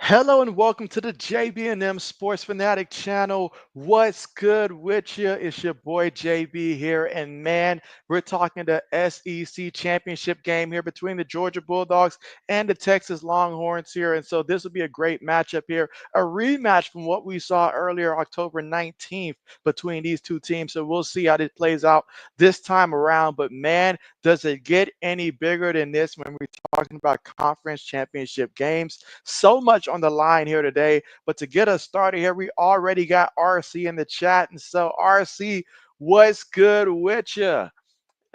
Hello and welcome to the JB&M Sports Fanatic channel. What's good with you? It's your boy JB here, and man, we're talking the SEC championship game here between the Georgia Bulldogs and the Texas Longhorns here. And so this will be a great matchup here, a rematch from what we saw earlier, October 19th, between these two teams. So we'll see how this plays out this time around. But man, does it get any bigger than this when we're talking about conference championship games? So much on the line here today. But to get us started here, we already got RC in the chat. And so, RC, what's good with you?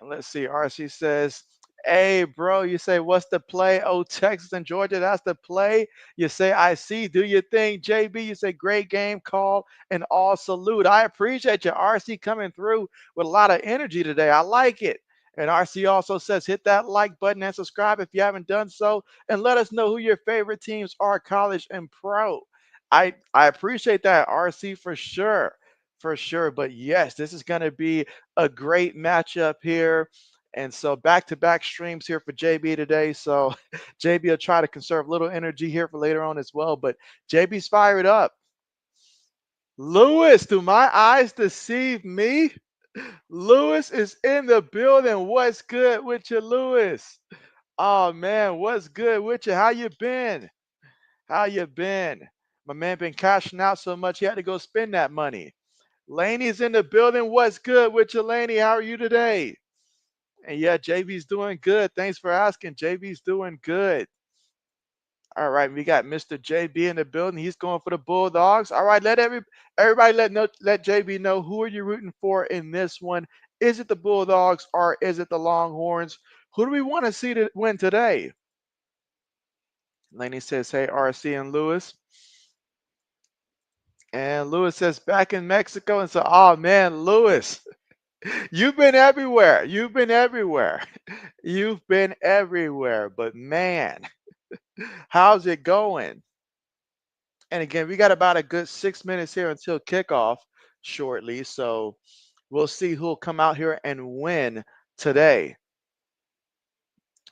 And let's see, RC says, hey, bro, you say, what's the play? Oh, Texas and Georgia, that's the play. You say, I see. Do your thing, JB. You say, great game call and all salute. I appreciate you, RC, coming through with a lot of energy today. I like it. And RC also says, hit that like button and subscribe if you haven't done so. And let us know who your favorite teams are, college and pro. I appreciate that, RC, for sure. For sure. But yes, this is going to be a great matchup here. And so back-to-back streams here for JB today. So JB will try to conserve a little energy here for later on as well. But JB's fired up. Lewis, do my eyes deceive me? Lewis is in the building. What's good with you, Lewis? Oh man, what's good with you? How you been? How you been? My man been cashing out so much he had to go spend that money. Laney's in the building. What's good with you, Laney? How are you today? And yeah, JB's doing good. Thanks for asking. JB's doing good. All right, we got Mr. JB in the building. He's going for the Bulldogs. All right, everybody let JB know, who are you rooting for in this one? Is it the Bulldogs or is it the Longhorns? Who do we want to see to win today? Laney says, hey, RC and Lewis. And Lewis says, back in Mexico. And so, oh man, Lewis, you've been everywhere. You've been everywhere. You've been everywhere. But man, how's it going? And again, we got about a good 6 minutes here until kickoff shortly. So we'll see who'll come out here and win today.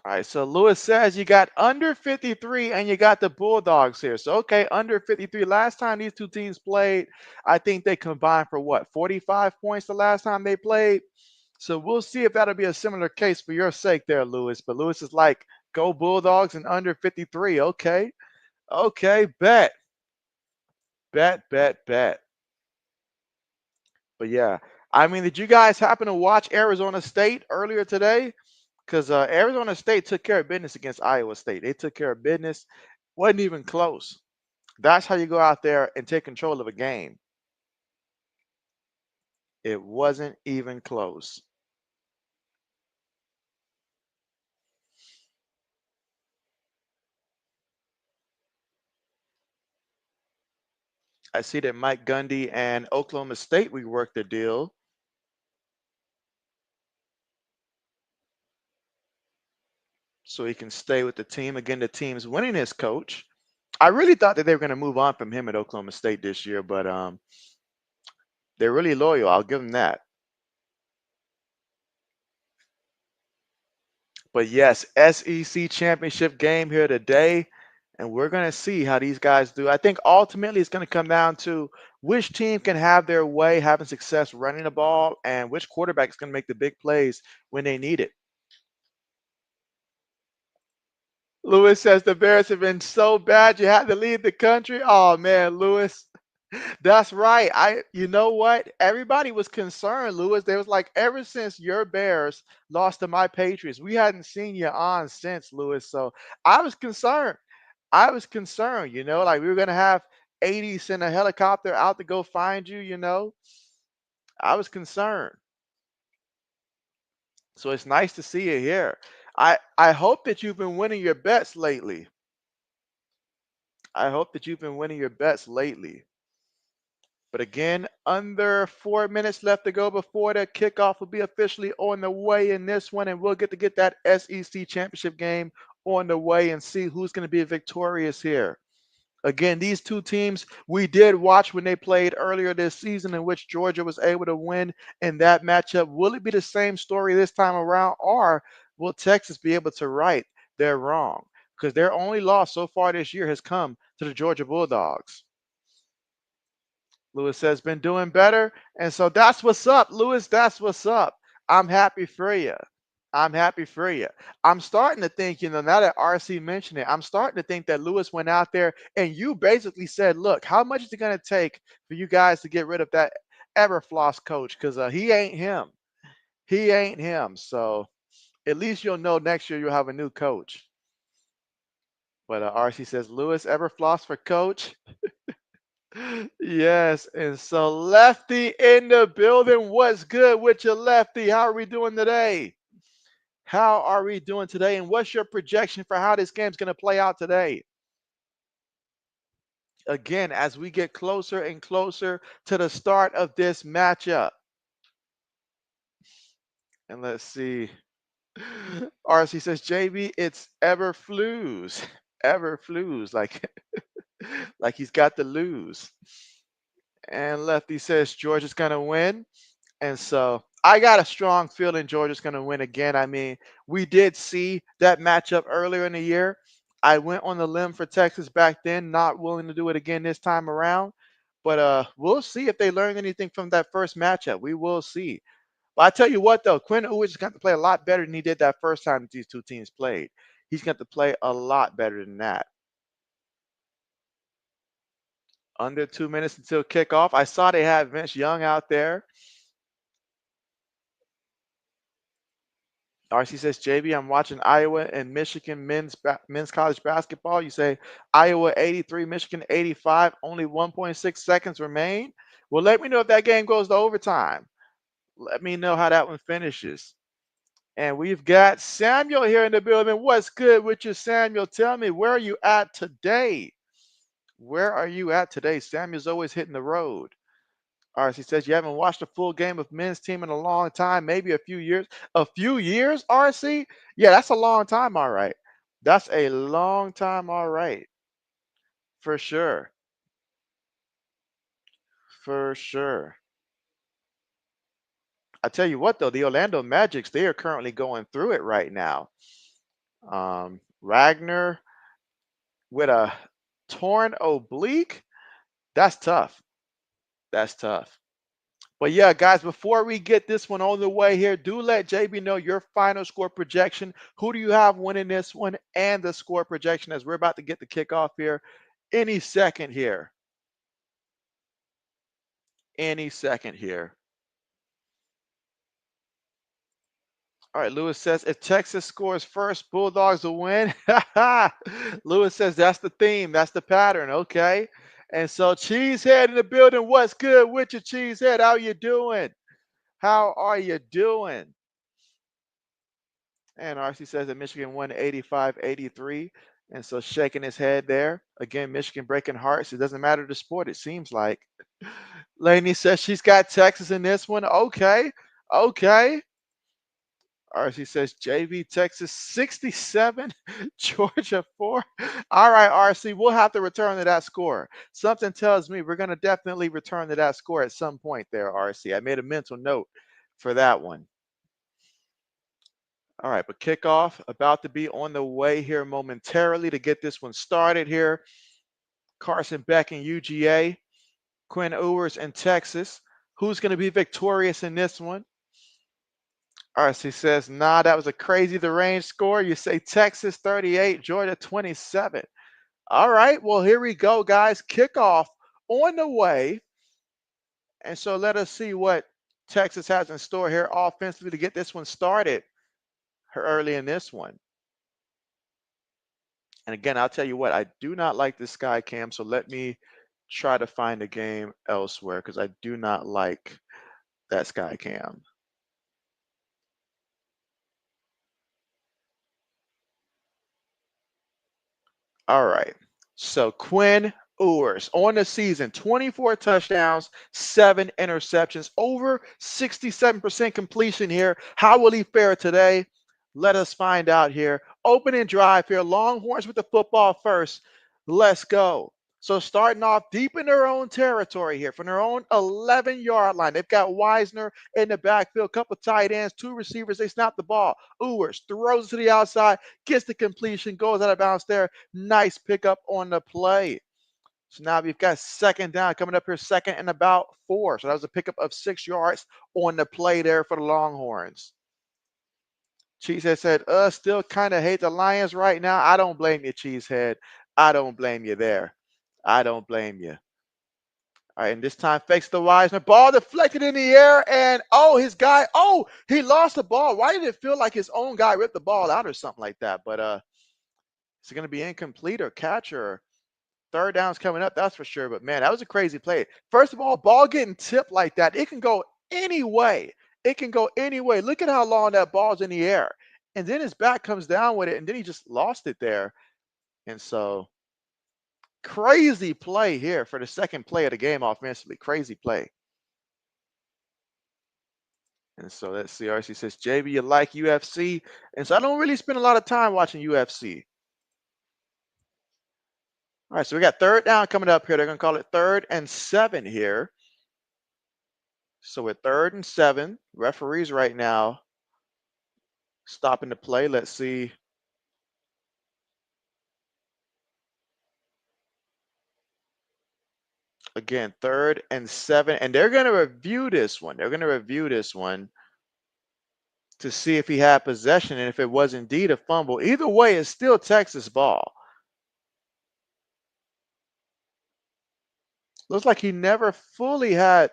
All right, so Lewis says you got under 53 and you got the Bulldogs here. So, okay, under 53. Last time these two teams played, I think they combined for what, 45 points the last time they played? So we'll see if that'll be a similar case for your sake there, Lewis. But Lewis is like, go Bulldogs and under 53. Okay. Okay, bet. Bet. But yeah, I mean, did you guys happen to watch Arizona State earlier today? Because Arizona State took care of business against Iowa State. They took care of business. Wasn't even close. That's how you go out there and take control of a game. It wasn't even close. I see that Mike Gundy and Oklahoma State reworked the deal. So he can stay with the team. Again, the team's winning his coach. I really thought that they were going to move on from him at Oklahoma State this year, but they're really loyal. I'll give them that. But yes, SEC championship game here today, and we're going to see how these guys do. I think ultimately it's going to come down to which team can have their way, having success running the ball, and which quarterback is going to make the big plays when they need it. Lewis says the Bears have been so bad you had to leave the country. Oh man, Lewis. That's right. You know what? Everybody was concerned, Lewis. They was like, ever since your Bears lost to my Patriots, we hadn't seen you on since, Lewis. So I was concerned. I was concerned, like we were gonna have 80 send a helicopter out to go find you. I was concerned. So it's nice to see you here. I hope that you've been winning your bets lately. I hope that you've been winning your bets lately. But again, under 4 minutes left to go before the kickoff will be officially on the way in this one, and we'll get that SEC championship game on the way and see who's going to be victorious here. Again, these two teams we did watch when they played earlier this season, in which Georgia was able to win in that matchup. Will it be the same story this time around, or will Texas be able to right their wrong? Because their only loss so far this year has come to the Georgia Bulldogs. Lewis says, been doing better. And so that's what's up, Lewis. That's what's up. I'm happy for you. I'm happy for you. I'm starting to think, now that RC mentioned it, I'm starting to think that Lewis went out there and you basically said, look, how much is it going to take for you guys to get rid of that Everfloss coach? Because he ain't him. He ain't him. So at least you'll know next year you'll have a new coach. But RC says, Lewis Everfloss for coach. Yes, and so Lefty in the building. What's good with you, Lefty? How are we doing today? How are we doing today? And what's your projection for how this game's going to play out today? Again, as we get closer and closer to the start of this matchup. And let's see. RC says, JB, it's Everflus. Everflus, like he's got to lose. And Lefty says Georgia's going to win. And so I got a strong feeling Georgia's going to win again. I mean, we did see that matchup earlier in the year. I went on the limb for Texas back then, not willing to do it again this time around. But we'll see if they learned anything from that first matchup. We will see. But I tell you what, though, Quinn Ewers is going to play a lot better than he did that first time that these two teams played. He's going to play a lot better than that. Under 2 minutes until kickoff. I saw they had Vince Young out there. RC says, JB, I'm watching Iowa and Michigan men's college basketball. You say Iowa 83, Michigan 85, only 1.6 seconds remain. Well, let me know if that game goes to overtime. Let me know how that one finishes. And we've got Samuel here in the building. What's good with you, Samuel? Tell me, where are you at today? Where are you at today? Samuel's always hitting the road. RC says you haven't watched a full game of men's team in a long time, maybe a few years. A few years, RC? Yeah, that's a long time, all right. That's a long time, all right. For sure. For sure. I tell you what, though, the Orlando Magics, they are currently going through it right now. Ragnar with a torn oblique. That's tough. That's tough. But yeah, guys, before we get this one on the way here, do let JB know your final score projection. Who do you have winning this one and the score projection as we're about to get the kickoff here any second here. Any second here. All right, Lewis says if Texas scores first, Bulldogs will win. Lewis says that's the theme, that's the pattern. Okay. And so Cheesehead in the building. What's good with you, Cheesehead? How you doing? How are you doing? And RC says that Michigan won 85-83. And so shaking his head there. Again, Michigan breaking hearts. It doesn't matter the sport, it seems like. Lainey says she's got Texas in this one. Okay. Okay. RC says JV Texas 67, Georgia 4. All right, RC, we'll have to return to that score. Something tells me we're going to definitely return to that score at some point there, RC. I made a mental note for that one. All right, but kickoff about to be on the way here momentarily to get this one started here. Carson Beck in UGA, Quinn Ewers in Texas. Who's going to be victorious in this one? RC says, nah, that was a crazy the range score. You say Texas 38, Georgia 27. All right, well, here we go, guys. Kickoff on the way. And so let us see what Texas has in store here offensively to get this one started early in this one. And again, I'll tell you what, I do not like this sky cam, so let me try to find a game elsewhere because I do not like that sky cam. All right. So Quinn Ewers on the season, 24 touchdowns, 7 interceptions, over 67% completion here. How will he fare today? Let us find out here. Opening drive here. Longhorns with the football first. Let's go. So starting off deep in their own territory here from their own 11-yard line. They've got Wisner in the backfield, a couple tight ends, 2 receivers. They snap the ball. Ewers throws to the outside, gets the completion, goes out of bounds there. Nice pickup on the play. So now we've got second down coming up here, second and about 4. So that was a pickup of 6 yards on the play there for the Longhorns. Cheesehead said, still kind of hate the Lions right now. I don't blame you, Cheesehead. I don't blame you there. I don't blame you. All right, and this time fakes the Wiseman. Ball deflected in the air, and his guy, he lost the ball. Why did it feel like his own guy ripped the ball out or something like that? But is it going to be incomplete or catch or third down's coming up? That's for sure. But man, that was a crazy play. First of all, ball getting tipped like that, it can go any way. It can go any way. Look at how long that ball's in the air. And then his back comes down with it, and then he just lost it there. And so crazy play here for the second play of the game offensively. Crazy play. And so let's see. RC says, JB, you like UFC? And so I don't really spend a lot of time watching UFC. All right, so we got third down coming up here. They're going to call it 3rd and 7 here. So with 3rd and 7, referees right now stopping the play. Let's see. Again, 3rd and 7. And they're going to review this one. They're going to review this one to see if he had possession and if it was indeed a fumble. Either way, it's still Texas ball. Looks like he never fully had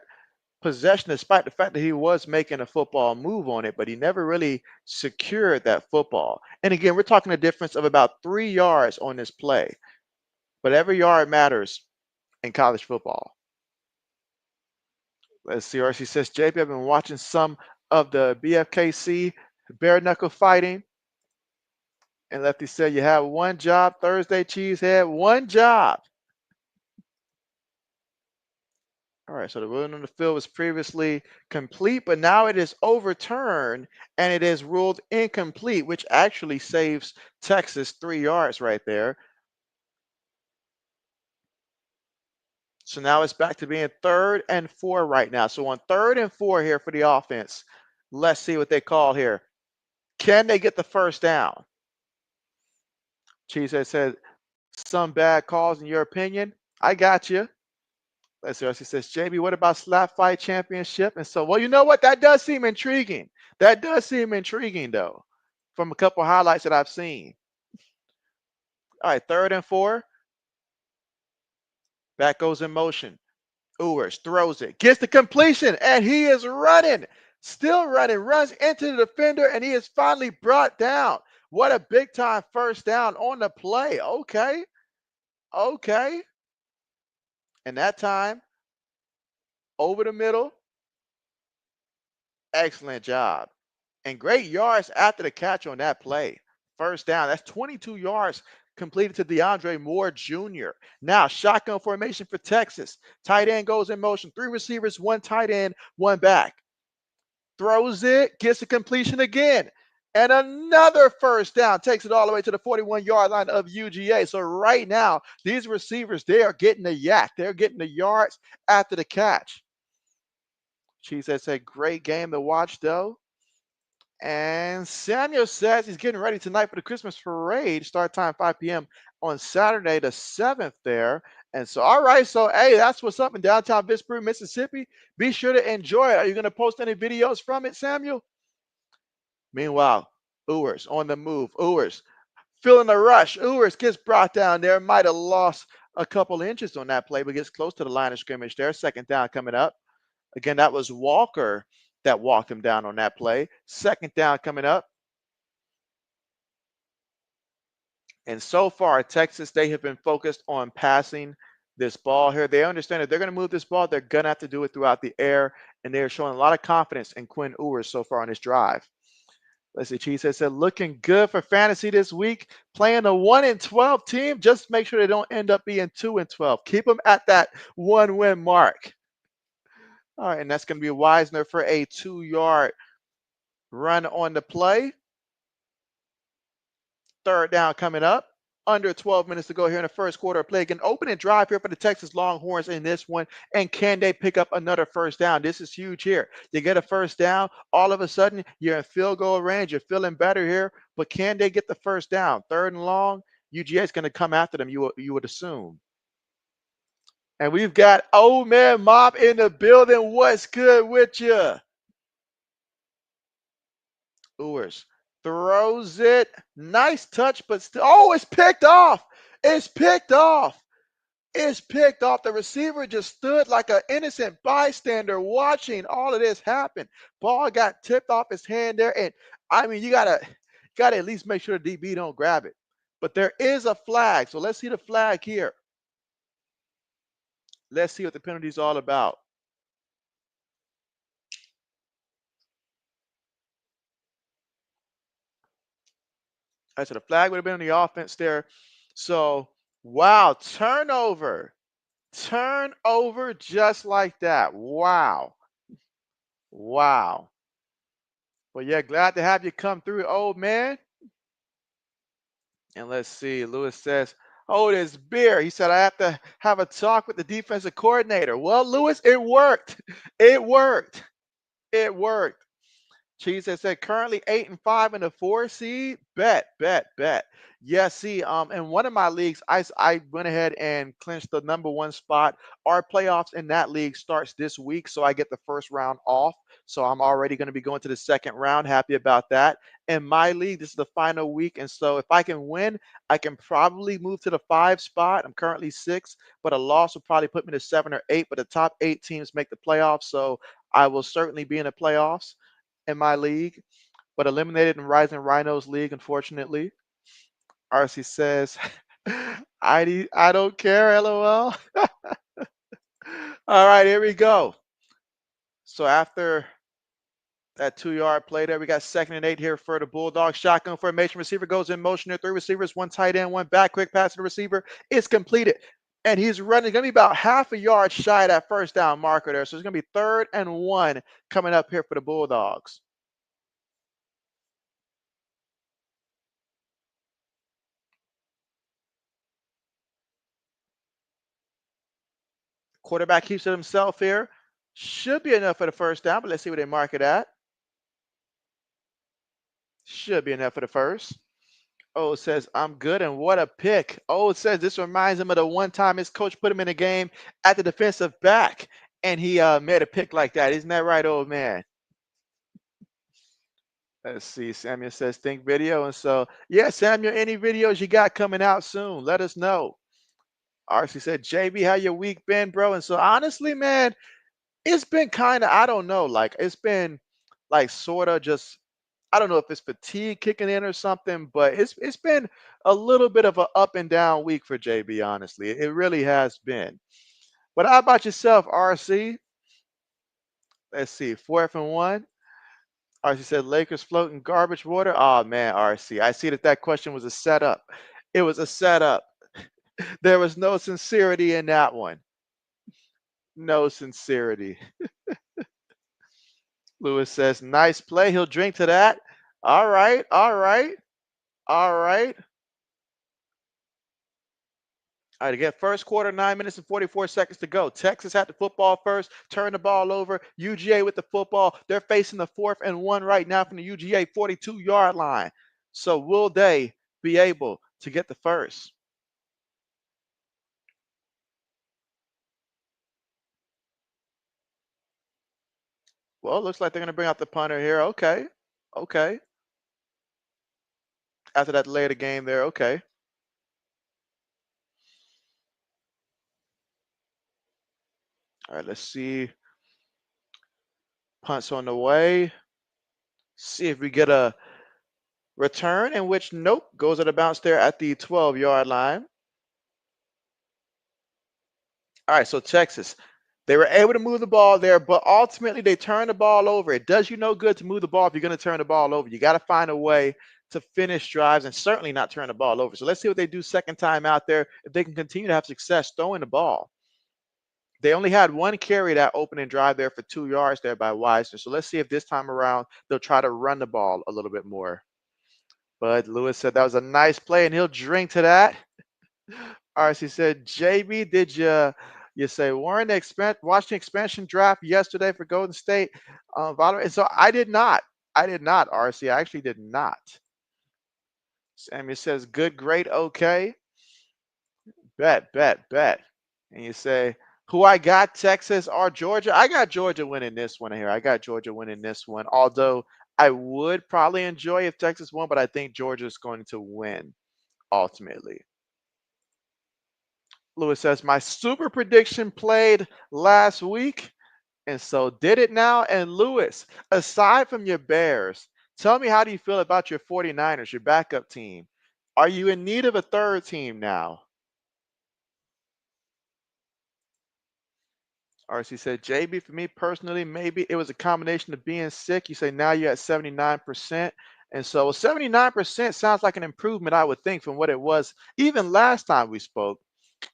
possession despite the fact that he was making a football move on it, but he never really secured that football. And again, we're talking a difference of about 3 yards on this play. But every yard matters in college football. Let's see. RC says, JP, I've been watching some of the BFKC bare knuckle fighting. And Lefty said, you have one job Thursday, Cheesehead. One job. All right, so the ruling on the field was previously complete, but now it is overturned and it is ruled incomplete, which actually saves Texas 3 yards right there. So now it's back to being 3rd and 4 right now. So on 3rd and 4 here for the offense, let's see what they call here. Can they get the first down? Cheesehead said, some bad calls in your opinion. I got you. Let's see. He says, JB, what about slap fight championship? And so, well, you know what? That does seem intriguing. That does seem intriguing, though, from a couple highlights that I've seen. All right, 3rd and 4. Back goes in motion. Ewers throws it, gets the completion, and he is running. Still running, runs into the defender, and he is finally brought down. What a big-time first down on the play. Okay. And that time, over the middle. Excellent job. And great yards after the catch on that play. First down. That's 22 yards completed to DeAndre Moore Jr. Now, shotgun formation for Texas. Tight end goes in motion. 3 receivers, 1 tight end, 1 back. Throws it, gets a completion again. And another first down. Takes it all the way to the 41-yard line of UGA. So right now, these receivers, they are getting the yak. They're getting the yards after the catch. Chiefs has a great game to watch, though. And Samuel says he's getting ready tonight for the Christmas parade. Start time 5 p.m. on Saturday the 7th there. And so, all right. So, hey, that's what's up in downtown Vicksburg, Mississippi. Be sure to enjoy it. Are you going to post any videos from it, Samuel? Meanwhile, Ewers on the move. Ewers feeling the rush. Ewers gets brought down there. Might have lost a couple inches on that play, but gets close to the line of scrimmage there. Second down coming up. Again, that was Walker that walked him down on that play. Second down coming up. And so far, Texas, they have been focused on passing this ball here. They understand that they're going to move this ball. They're going to have to do it throughout the air. And they're showing a lot of confidence in Quinn Ewers so far on this drive. Let's see. Cheese said, looking good for fantasy this week. Playing a 1-12 team. Just make sure they don't end up being 2-12. Keep them at that 1-win mark. All right, and that's going to be Wisner for a 2-yard run on the play. Third down coming up. Under 12 minutes to go here in the first quarter of play. Again, opening drive here for the Texas Longhorns in this one. And can they pick up another first down? This is huge here. You get a first down, all of a sudden you're in field goal range. You're feeling better here. But can they get the first down? 3rd and long, UGA is going to come after them, you would assume. And we've got Old Man Mob in the building. What's good with you? Ewers throws it. Nice touch, but still. Oh, it's picked off. It's picked off. It's picked off. The receiver just stood like an innocent bystander watching all of this happen. Ball got tipped off his hand there. And I mean, you gotta at least make sure the DB don't grab it. But there is a flag. So let's see the flag here. Let's see what the penalty is all about. All right, so the flag would have been on the offense there. So, wow, turnover. Turnover just like that. Wow. Wow. Well, yeah, glad to have you come through, old man. And let's see. Lewis says, "Oh, this beer." He said, "I have to have a talk with the defensive coordinator." Well, Lewis, it worked. It worked. It worked. Cheese has said currently 8-5 in the 4 seed. Bet, bet, bet. Yeah, see, in one of my leagues, I went ahead and clinched the #1 spot. Our playoffs in that league starts this week, so I get the first round off. So I'm already going to be going to the second round. Happy about that. In my league, this is the final week, and so if I can win, I can probably move to the 5 spot. I'm currently 6, but a loss will probably put me to 7 or 8. But the top 8 teams make the playoffs, so I will certainly be in the playoffs in my league, but eliminated in Rising Rhinos League, unfortunately. RC says, I don't care, LOL. All right, here we go. So after that 2-yard play there, we got 2nd and 8 here for the Bulldogs. Shotgun formation. Receiver goes in motion there. 3 receivers, 1 tight end, 1 back. Quick pass to the receiver. It's completed. And he's running. Going to be about half a yard shy of that first down marker there. So it's going to be 3rd and 1 coming up here for the Bulldogs. Quarterback keeps it himself here. Should be enough for the first down, but let's see what they mark it at. Should be enough for the first. Oh, it says, "I'm good," and what a pick. Oh, it says this reminds him of the one time his coach put him in a game at the defensive back, and he made a pick like that. Isn't that right, old man? Let's see. Samuel says, "Think video." And so, yeah, Samuel, any videos you got coming out soon, let us know. RC said, "JB, how your week been, bro?" And so, honestly, man, it's been kind of, I don't know, like it's been like sort of just, I don't know if it's fatigue kicking in or something, but it's been a little bit of an up and down week for JB, honestly. It really has been. But how about yourself, RC? Let's see, 4th and 1. RC said Lakers floating garbage water. Oh man, RC. I see that that question was a setup. It was a setup. There was no sincerity in that one. No sincerity. Lewis says, "Nice play." He'll drink to that. All right, all right, all right. All right, again, first quarter, 9 minutes and 44 seconds to go. Texas had the football first, turned the ball over. UGA with the football. They're facing the 4th and 1 right now from the UGA 42-yard line. So will they be able to get the first? Well, it looks like they're going to bring out the punter here. Okay. Okay. After that delay of the game there. Okay. All right, let's see. Punts on the way. See if we get a return, in which, nope, goes at a bounce there at the 12-yard line. All right, so Texas, they were able to move the ball there, but ultimately they turned the ball over. It does you no good to move the ball if you're going to turn the ball over. You got to find a way to finish drives and certainly not turn the ball over. So let's see what they do second time out there, if they can continue to have success throwing the ball. They only had 1 carry that opening drive there for 2 yards there by Wiseman. So let's see if this time around they'll try to run the ball a little bit more. But Lewis said that was a nice play, and he'll drink to that. RC said, "JB, did you say Warren watched the expansion draft yesterday for Golden State?" And so I did not. I did not, RC. I actually did not. Samuel says, "Good, great, okay." Bet, bet, bet. And you say, Who I got, Texas or Georgia? I got Georgia winning this one here. I got Georgia winning this one. Although I would probably enjoy if Texas won, but I think Georgia's going to win ultimately. Lewis says, my super prediction played last week, and so did it now. And Lewis, aside from your Bears, tell me, how do you feel about your 49ers, your backup team? Are you in need of a third team now? RC said, JB, for me personally, maybe it was a combination of being sick. You say now you're at 79%. And so 79% sounds like an improvement, I would think, from what it was even last time we spoke.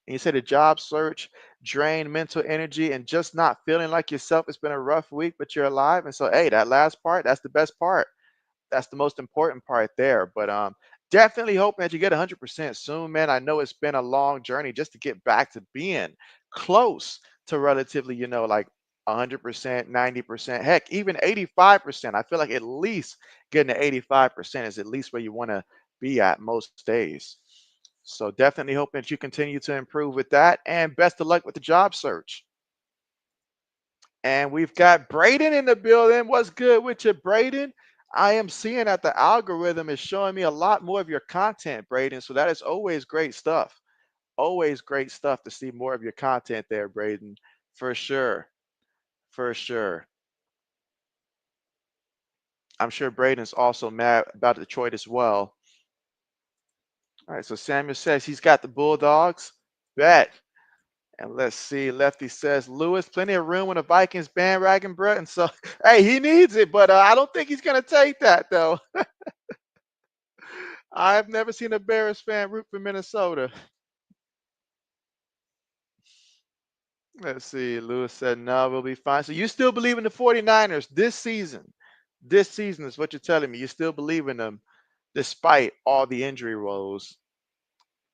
And you said the job search drained mental energy and just not feeling like yourself. It's been a rough week, but you're alive. And so, hey, that last part, that's the best part. That's the most important part there. But definitely hoping that you get 100% soon, man. I know it's been a long journey just to get back to being close to relatively, like 100%, 90%, heck, even 85%. I feel like at least getting to 85% is at least where you want to be at most days. So definitely hoping that you continue to improve with that, and best of luck with the job search. And we've got Braden in the building. What's good with you, Braden? I am seeing that the algorithm is showing me a lot more of your content, Braden. So that is always great stuff. Always great stuff to see more of your content there, Braden. For sure. For sure. I'm sure Braden's also mad about Detroit as well. All right, so Samuel says he's got the Bulldogs. Bet. And let's see, Lefty says, Lewis, plenty of room on the Vikings bandwagon, bro. And so, hey, he needs it, but I don't think he's going to take that, though. I've never seen a Bears fan root for Minnesota. Let's see. Lewis said, no, we'll be fine. So you still believe in the 49ers this season? This season is what you're telling me. You still believe in them despite all the injury woes.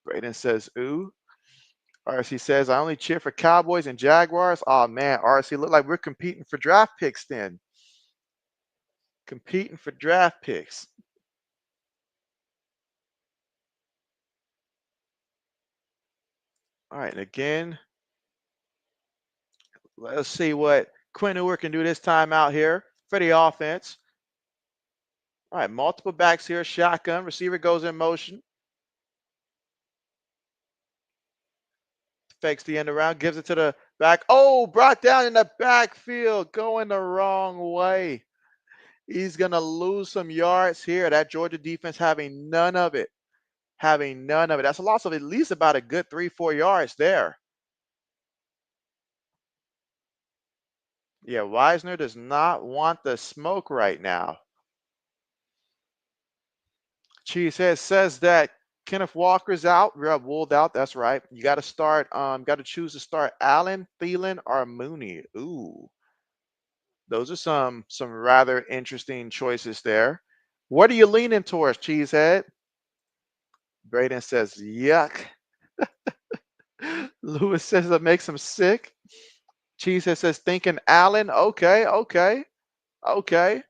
Braden says, ooh. RC says, I only cheer for Cowboys and Jaguars. Oh, man, RC, look like we're competing for draft picks then. Competing for draft picks. All right, and again, let's see what Quinn Ewert can do this time out here for the offense. All right, multiple backs here, shotgun, receiver goes in motion. Fakes the end around, gives it to the back. Oh, brought down in the backfield, going the wrong way. He's going to lose some yards here. That Georgia defense having none of it. Having none of it. That's a loss of at least about a good 3-4 yards there. Yeah, Wisner does not want the smoke right now. Cheesehead says that Kenneth Walker's out. Ruled out. That's right. You got to start. Got to choose to start Allen, Thielen, or Mooney. Ooh, those are some rather interesting choices there. What are you leaning towards, Cheesehead? Braden says, yuck. Lewis says that makes him sick. Cheesehead says, thinking Allen. Okay, okay, okay.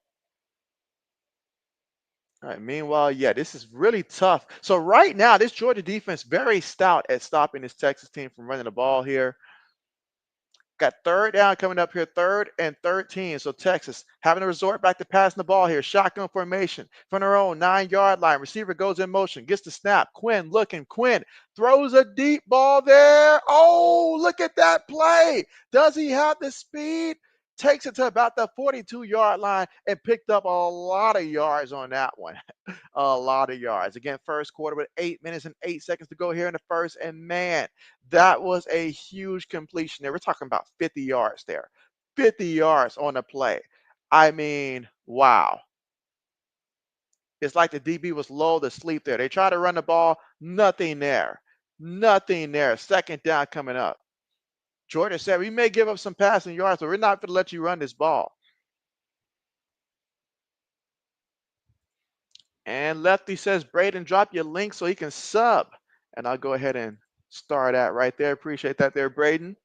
All right. Meanwhile, yeah, this is really tough. So right now, this Georgia defense very stout at stopping this Texas team from running the ball here. Got third down coming up here, 3rd and 13. So Texas having to resort back to passing the ball here. Shotgun formation from their own 9-yard line. Receiver goes in motion, gets the snap. Quinn looking. Quinn throws a deep ball there. Oh, look at that play. Does he have the speed? Takes it to about the 42-yard line and picked up a lot of yards on that one. A lot of yards. Again, first quarter with 8 minutes and 8 seconds to go here in the first. And man, that was a huge completion there. We're talking about 50 yards there. 50 yards on the play. I mean, wow. It's like the DB was lulled to sleep there. They try to run the ball, nothing there. Nothing there. Second down coming up. Jordan said, we may give up some passing yards, but we're not going to let you run this ball. And Lefty says, Braden, drop your link so he can sub. And I'll go ahead and start that right there. Appreciate that there, Braden.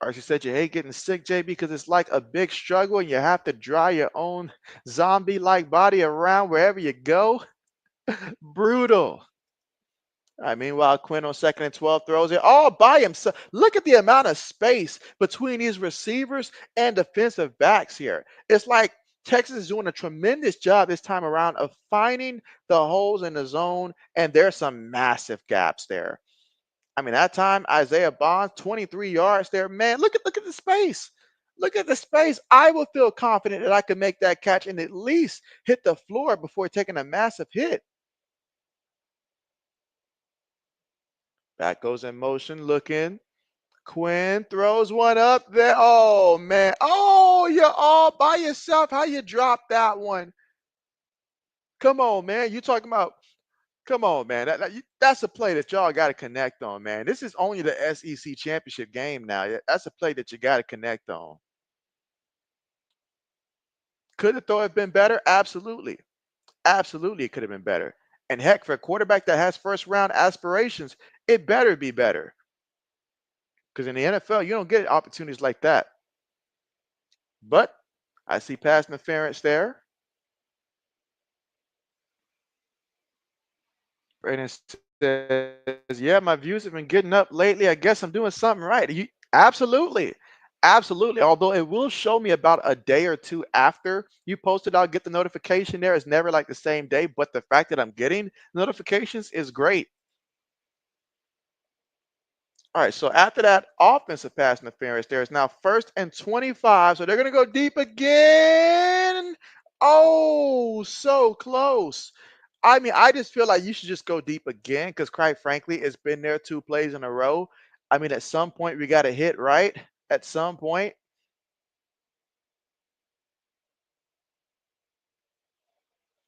Or she said you hate getting sick, JB, because it's like a big struggle and you have to dry your own zombie-like body around wherever you go. Brutal. All right, meanwhile, Quinn on 2nd and 12 throws it all by himself. Look at the amount of space between these receivers and defensive backs here. It's like Texas is doing a tremendous job this time around of finding the holes in the zone, and there's some massive gaps there. I mean, that time, Isaiah Bonds, 23 yards there. Man, look at the space. Look at the space. I would feel confident that I could make that catch and at least hit the floor before taking a massive hit. That goes in motion, looking. Quinn throws one up there. Oh, man. Oh, you're all by yourself. How you drop that one? Come on, man. You talking about, come on, man. That's a play that y'all got to connect on, man. This is only the SEC championship game now. That's a play that you got to connect on. Could the throw have been better? Absolutely. Absolutely, it could have been better. And heck, for a quarterback that has first round aspirations, it better be better. Because in the NFL, you don't get opportunities like that. But I see pass interference there. Brandon says, "Yeah, my views have been getting up lately. I guess I'm doing something right." Absolutely. Absolutely. Although it will show me about a day or two after you posted, I'll get the notification there. It's never like the same day, but the fact that I'm getting notifications is great. All right, so after that offensive pass interference, there is now 1st and 25. So they're going to go deep again. Oh, so close. I mean, I just feel like you should just go deep again because, quite frankly, it's been there 2 plays in a row. I mean, at some point, we got to hit, right? At some point.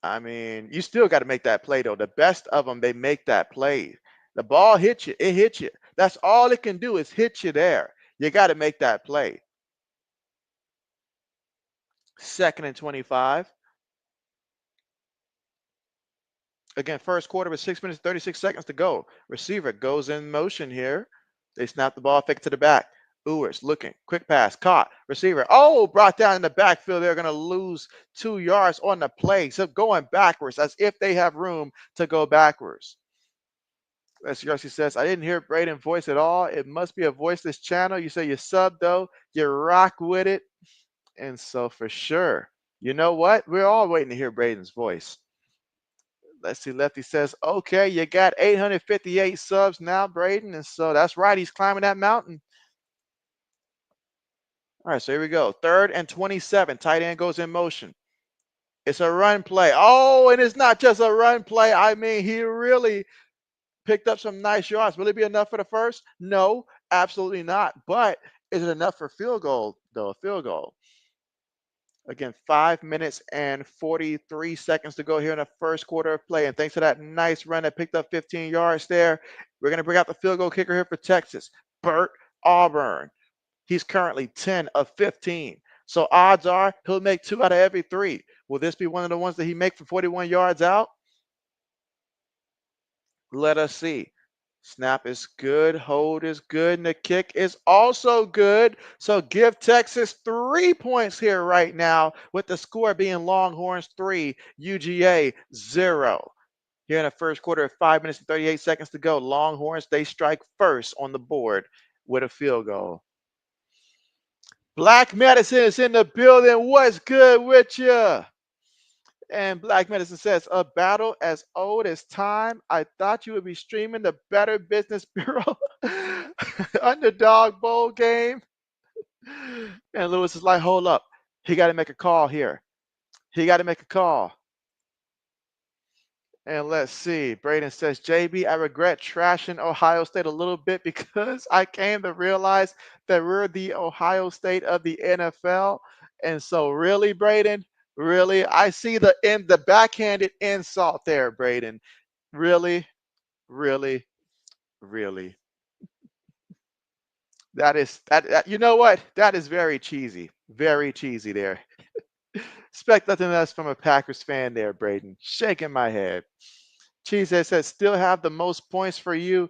I mean, you still got to make that play, though. The best of them, they make that play. The ball hits you, it hits you. That's all it can do is hit you there. You got to make that play. 2nd and 25. Again, first quarter with 6 minutes, 36 seconds to go. Receiver goes in motion here. They snap the ball, fake it to the back. Ewers looking, quick pass, caught. Receiver, oh, brought down in the backfield. They're going to lose 2 yards on the play. So going backwards as if they have room to go backwards. As Yossi says, I didn't hear Braden's voice at all. It must be a voiceless channel. You say you sub, though. You rock with it. And so for sure, you know what? We're all waiting to hear Braden's voice. Let's see. Lefty says, okay, you got 858 subs now, Braden. And so that's right. He's climbing that mountain. All right, so here we go. 3rd and 27. Tight end goes in motion. It's a run play. Oh, and it's not just a run play. I mean, he really picked up some nice yards. Will it be enough for the first? No, absolutely not. But is it enough for field goal, though? A field goal. Again, 5 minutes and 43 seconds to go here in the first quarter of play. And thanks to that nice run that picked up 15 yards there, we're going to bring out the field goal kicker here for Texas, Burt Auburn. He's currently 10 of 15. So odds are he'll make 2 out of every 3. Will this be one of the ones that he make for 41 yards out? Let us see. Snap is good. Hold is good. And the kick is also good. So give Texas 3 points here right now, with the score being Longhorns 3, UGA 0. Here in the first quarter, 5 minutes and 38 seconds to go. Longhorns, they strike first on the board with a field goal. Black Medicine is in the building. What's good with you? And Black Medicine says, a battle as old as time. I thought you would be streaming the Better Business Bureau Underdog Bowl game. And Lewis is like, hold up. He got to make a call here. He got to make a call. And let's see. Braden says, JB, I regret trashing Ohio State a little bit because I came to realize that we're the Ohio State of the NFL. And so really, Braden, really, I see the backhanded insult there, Braden. Really, really, really. That you know what? That is very cheesy. Very cheesy there. Expect nothing less from a Packers fan there, Braden. Shaking my head. Cheese says still have the most points for you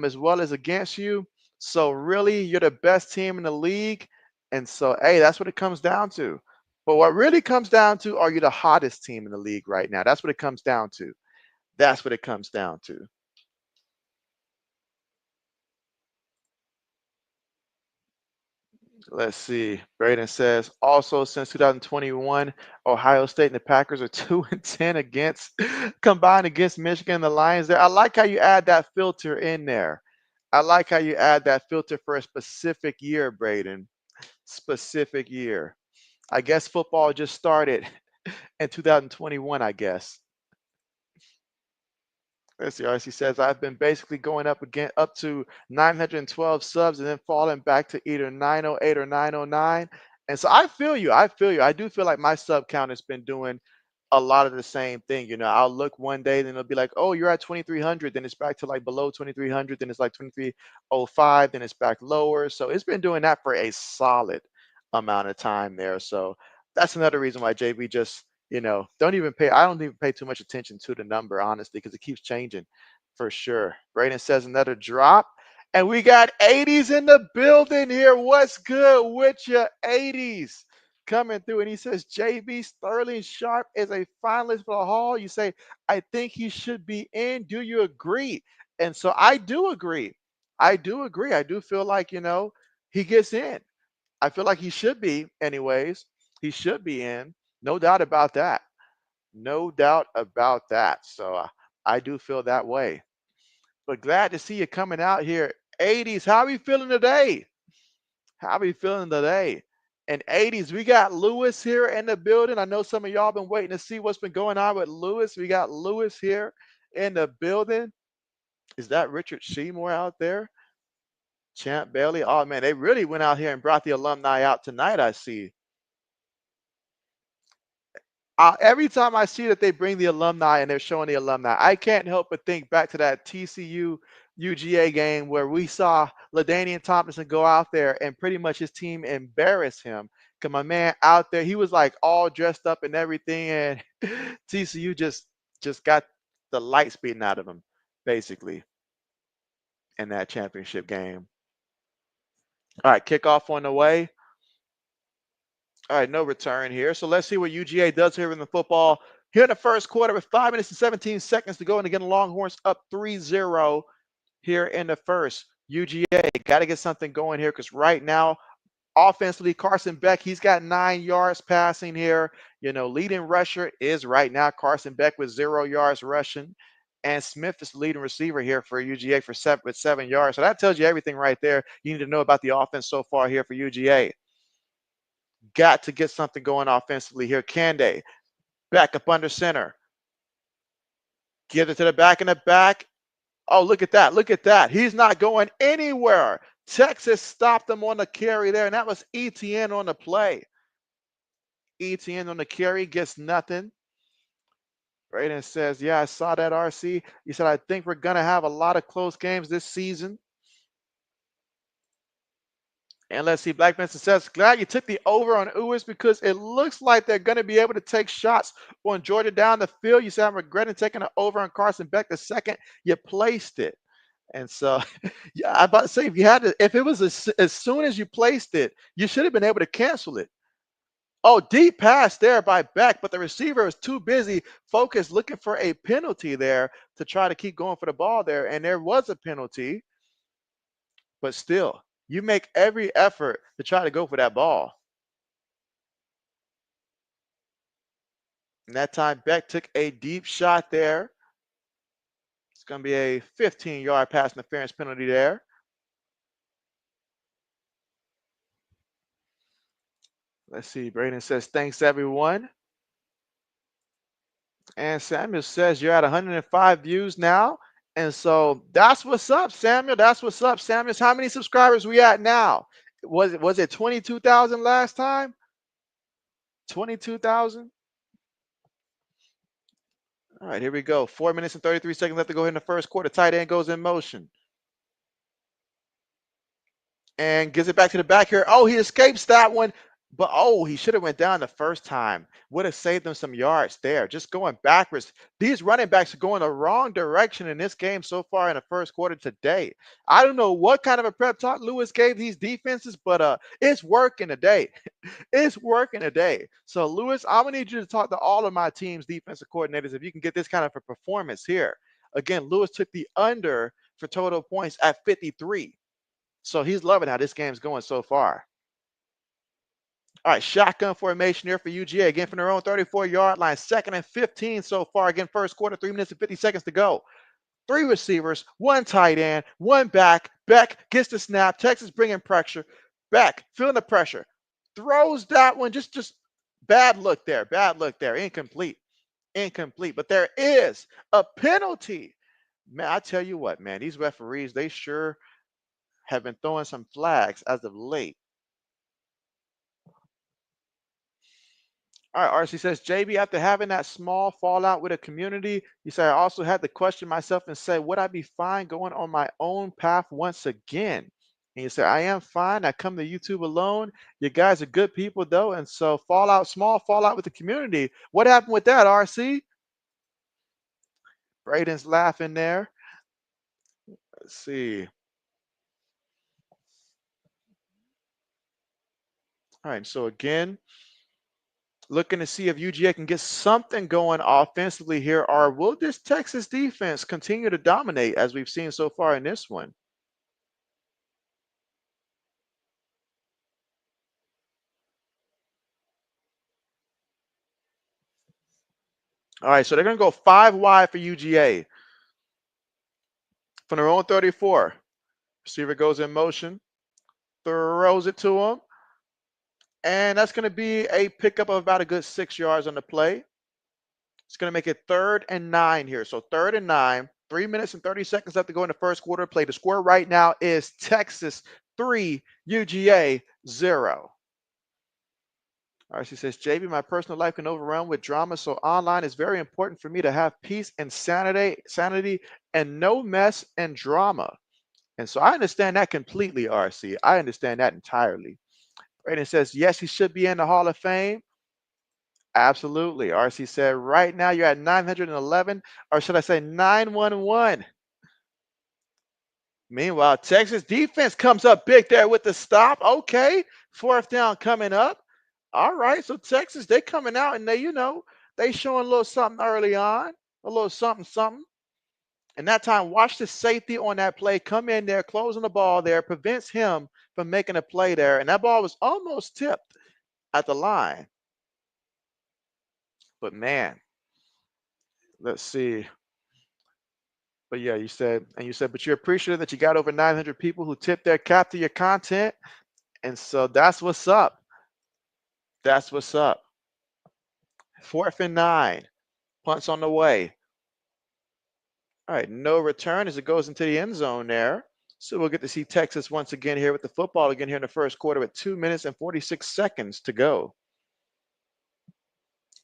as well as against you. So really, you're the best team in the league. And so, hey, that's what it comes down to. But what really comes down to, are you the hottest team in the league right now? That's what it comes down to. That's what it comes down to. Let's see. Braden says also since 2021, Ohio State and the Packers are 2-10 against combined against Michigan and the Lions there. I like how you add that filter in there. I like how you add that filter for a specific year, Braden. Specific year. I guess football just started in 2021, I guess. Let's see. RC says I've been basically going up again up to 912 subs and then falling back to either 908 or 909. And so I feel you. I feel you. I do feel like my sub count has been doing a lot of the same thing. I'll look one day, then it'll be like, oh, you're at 2,300. Then it's back to like below 2,300. Then it's like 2,305. Then it's back lower. So it's been doing that for a solid amount of time there. So that's another reason why JB just don't even pay. I don't even pay too much attention to the number, honestly, because it keeps changing for sure. Braden says another drop. And we got 80s in the building here. What's good with your 80s coming through? And he says, JB Sterling Sharp is a finalist for the Hall. You say, I think he should be in. Do you agree? And so I do agree. I do agree. I do feel like, he gets in. I feel like he should be, anyways. He should be in. No doubt about that. No doubt about that. So I do feel that way. But glad to see you coming out here. 80s, how are we feeling today? How are we feeling today? And 80s, we got Lewis here in the building. I know some of y'all been waiting to see what's been going on with Lewis. We got Lewis here in the building. Is that Richard Seymour out there? Champ Bailey. Oh man, they really went out here and brought the alumni out tonight, I see. Every time I see that they bring the alumni and they're showing the alumni, I can't help but think back to that TCU UGA game where we saw LaDainian Tomlinson go out there and pretty much his team embarrass him. Cause my man out there, he was like all dressed up and everything, and TCU just got the lights beaten out of him, basically, in that championship game. All right, kickoff on the way. All right, no return here. So let's see what UGA does here in the football. Here in the first quarter with 5 minutes and 17 seconds to go. And again, the Longhorns up 3-0 here in the first. UGA got to get something going here because right now, offensively, Carson Beck, he's got 9 yards passing here. Leading rusher is right now Carson Beck with 0 yards rushing. And Smith is the leading receiver here for UGA with 7 yards. So that tells you everything right there you need to know about the offense so far here for UGA. Got to get something going offensively here. Can they? Back up under center. Give it to the back in the back. Oh, look at that. Look at that. He's not going anywhere. Texas stopped him on the carry there, and that was ETN on the play. ETN on the carry gets nothing. Braden says, yeah, I saw that, RC. He said, I think we're going to have a lot of close games this season. And let's see, Black Benson says, glad you took the over on Ewers because it looks like they're going to be able to take shots on Georgia down the field. You said, I'm regretting taking the over on Carson Beck the second you placed it. And so, yeah, I'm about to say, if it was as soon as you placed it, you should have been able to cancel it. Oh, deep pass there by Beck, but the receiver was too busy, focused, looking for a penalty there to try to keep going for the ball there. And there was a penalty, but still, you make every effort to try to go for that ball. And that time, Beck took a deep shot there. It's going to be a 15-yard pass interference penalty there. Let's see. Braden says, thanks, everyone. And Samuel says, you're at 105 views now. And so that's what's up, Samuel. That's what's up, Samuel. How many subscribers we at now? Was it 22,000 last time? 22,000? All right, here we go. 4 minutes and 33 seconds left to go in the first quarter. Tight end goes in motion. And gives it back to the back here. Oh, he escapes that one. But, he should have went down the first time. Would have saved them some yards there. Just going backwards. These running backs are going the wrong direction in this game so far in the first quarter today. I don't know what kind of a prep talk Lewis gave these defenses, but it's working today. It's working today. So, Lewis, I'm going to need you to talk to all of my team's defensive coordinators if you can get this kind of a performance here. Again, Lewis took the under for total points at 53. So he's loving how this game's going so far. All right, shotgun formation here for UGA. Again, from their own 34-yard line. 2nd and 15 so far. Again, first quarter, 3 minutes and 50 seconds to go. 3 receivers, 1 tight end, 1 back. Beck gets the snap. Texas bringing pressure. Beck feeling the pressure. Throws that one. Just bad look there. Bad look there. Incomplete. Incomplete. But there is a penalty. Man, I tell you what, man, these referees, they sure have been throwing some flags as of late. All right, RC says, JB, after having that small fallout with a community, you say, I also had to question myself and say, would I be fine going on my own path once again? And you say, I am fine. I come to YouTube alone. You guys are good people, though. And so, small fallout with the community. What happened with that, RC? Braden's laughing there. Let's see. All right, so again, looking to see if UGA can get something going offensively here, or will this Texas defense continue to dominate as we've seen so far in this one? All right, so they're going to go 5 wide for UGA. From their own 34, receiver goes in motion, throws it to him, and that's going to be a pickup of about a good 6 yards on the play. It's going to make it 3rd and 9 here. So 3rd and 9, 3 minutes and 30 seconds left to go in the first quarter of play. The score right now is Texas 3, UGA 0. All right, she says, JB, my personal life can overrun with drama, so online is very important for me to have peace and sanity, and no mess and drama. And so I understand that completely, RC. I understand that entirely. Brayden says, yes, he should be in the Hall of Fame. Absolutely. RC said, right now you're at 911, or should I say 911? Meanwhile, Texas defense comes up big there with the stop. Okay, 4th down coming up. All right, so Texas, they coming out and they showing a little something early on, a little something. And that time, watch the safety on that play come in there, closing the ball there, prevents him from making a play there. And that ball was almost tipped at the line. But man, let's see. But yeah, you said, but you're appreciative that you got over 900 people who tipped their cap to your content. And so that's what's up. That's what's up. 4th and 9. Punts on the way. All right, no return as it goes into the end zone there. So we'll get to see Texas once again here with the football again here in the first quarter with 2 minutes and 46 seconds to go.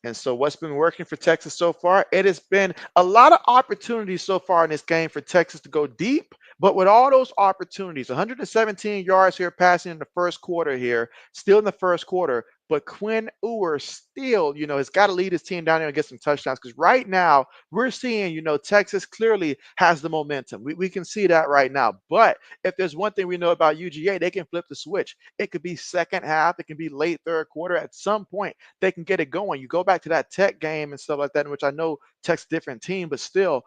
And so what's been working for Texas so far? It has been a lot of opportunities so far in this game for Texas to go deep. But with all those opportunities, 117 yards here passing in the first quarter here, still in the first quarter. But Quinn Ewers still, has got to lead his team down there and get some touchdowns. Because right now, we're seeing, Texas clearly has the momentum. We can see that right now. But if there's one thing we know about UGA, they can flip the switch. It could be second half. It can be late third quarter. At some point, they can get it going. You go back to that Tech game and stuff like that, in which I know Tech's different team, but still,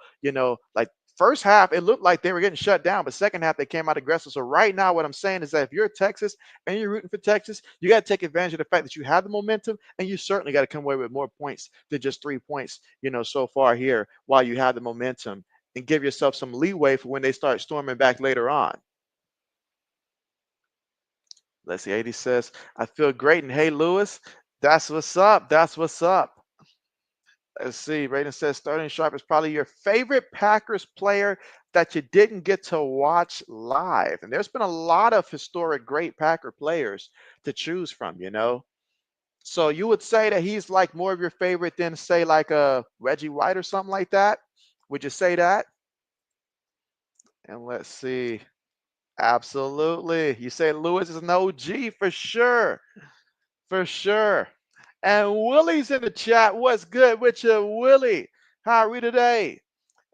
like first half, it looked like they were getting shut down, but second half, they came out aggressive. So right now, what I'm saying is that if you're Texas and you're rooting for Texas, you got to take advantage of the fact that you have the momentum, and you certainly got to come away with more points than just 3 points, so far here while you have the momentum, and give yourself some leeway for when they start storming back later on. Let's see. 80 says, I feel great. And hey, Lewis, that's what's up. That's what's up. Let's see. Braden says Sterling Sharp is probably your favorite Packers player that you didn't get to watch live. And there's been a lot of historic great Packer players to choose from. So you would say that he's like more of your favorite than, say, like a Reggie White or something like that? Would you say that? And let's see. Absolutely. You say Lewis is an OG for sure. For sure. And Willie's in the chat. What's good with you, Willie? How are we today?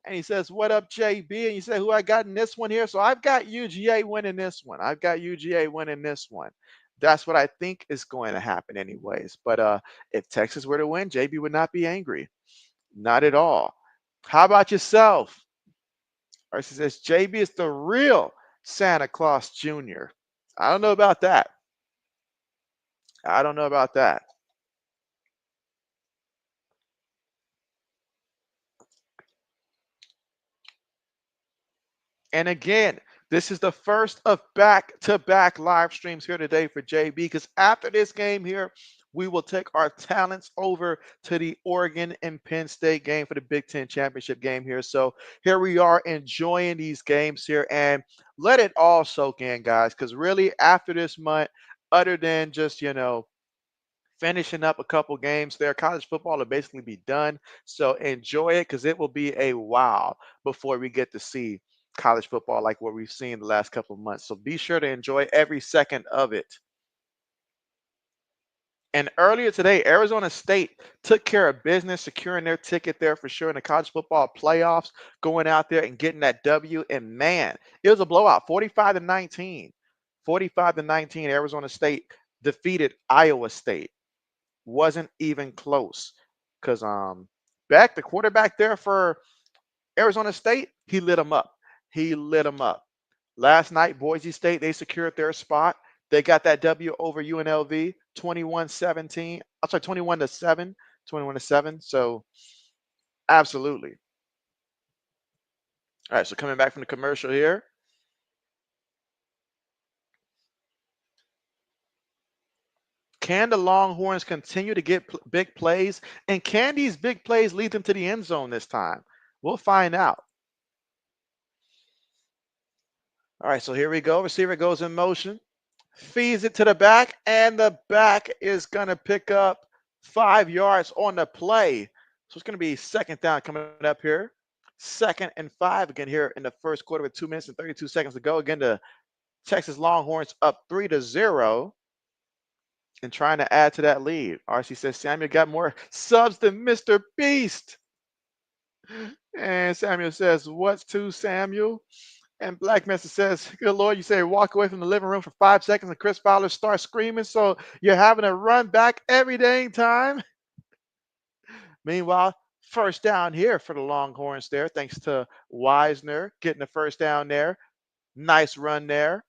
And he says, what up, JB? And you say, who I got in this one here? So I've got UGA winning this one. I've got UGA winning this one. That's what I think is going to happen anyways. But if Texas were to win, JB would not be angry. Not at all. How about yourself? Or she says, JB is the real Santa Claus Jr. I don't know about that. I don't know about that. And again, this is the first of back-to-back live streams here today for JB, because after this game here, we will take our talents over to the Oregon and Penn State game for the Big Ten championship game here. So here we are enjoying these games here, and let it all soak in, guys, because really after this month, other than just, finishing up a couple games there, college football will basically be done. So enjoy it, because it will be a while before we get to see college football like what we've seen the last couple of months. So be sure to enjoy every second of it. And earlier today, Arizona State took care of business, securing their ticket there for sure in the college football playoffs, going out there and getting that W. And man, it was a blowout, 45 to 19. 45 to 19, Arizona State defeated Iowa State. Wasn't even close, because Beck, the quarterback there for Arizona State, he lit them up. He lit them up. Last night, Boise State, they secured their spot. They got that W over UNLV, 21-17. I'm sorry, 21 to 7. 21 to 7. So absolutely. All right, so coming back from the commercial here. Can the Longhorns continue to get big plays? And can these big plays lead them to the end zone this time? We'll find out. All right, so here we go. Receiver goes in motion, feeds it to the back, and the back is going to pick up 5 yards on the play. So it's going to be second down coming up here. 2nd and 5 again here in the first quarter with 2 minutes and 32 seconds to go. Again, the Texas Longhorns up 3-0 and trying to add to that lead. RC says Samuel got more subs than Mr. Beast. And Samuel says, what's to Samuel? And Black Mesa says, good Lord, you say walk away from the living room for 5 seconds and Chris Fowler starts screaming, so you're having to run back every dang time. Meanwhile, first down here for the Longhorns there, thanks to Wisner getting the first down there. Nice run there.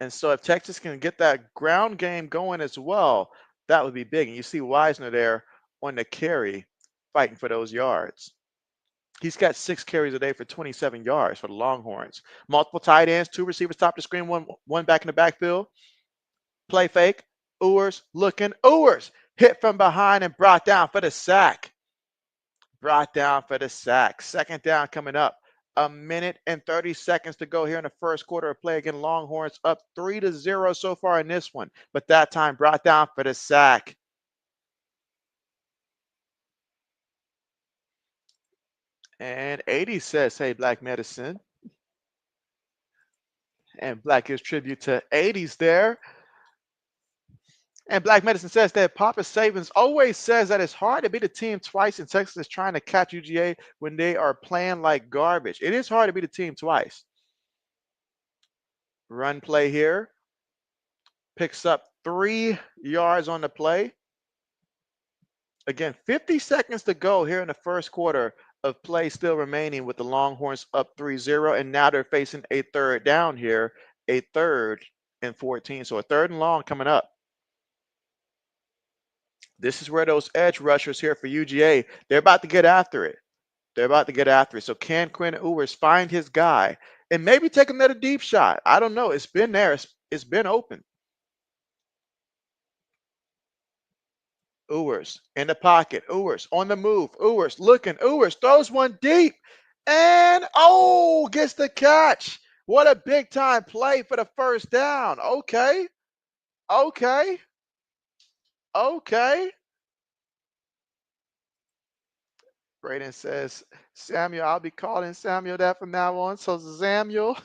And so if Texas can get that ground game going as well, that would be big. And you see Wisner there on the carry fighting for those yards. He's got 6 carries a day for 27 yards for the Longhorns. Multiple tight ends, 2 receivers top the screen, one back in the backfield. Play fake. Ewers looking. Ewers hit from behind and brought down for the sack. Brought down for the sack. Second down coming up. 1 minute and 30 seconds to go here in the first quarter of play. Again, Longhorns up 3-0 so far in this one, but that time brought down for the sack. And 80 says, hey, Black Medicine. And Black gives tribute to 80s there. And Black Medicine says that Papa Savins always says that it's hard to beat a team twice, and Texas is trying to catch UGA when they are playing like garbage. It is hard to beat a team twice. Run play here. Picks up 3 yards on the play. Again, 50 seconds to go here in the first quarter of play still remaining with the Longhorns up 3-0, and now they're facing a third down here, a 3rd and 14. So a 3rd and long coming up. This is where those edge rushers here for UGA, they're about to get after it. They're about to get after it. So can Quinn Ewers find his guy and maybe take another deep shot? I don't know. It's been there. It's been open. Ewers in the pocket. Ewers on the move. Ewers looking. Ewers throws one deep. And, gets the catch. What a big time play for the first down. Okay. Okay. Okay. Braden says, Samuel, I'll be calling Samuel that from now on. So Samuel.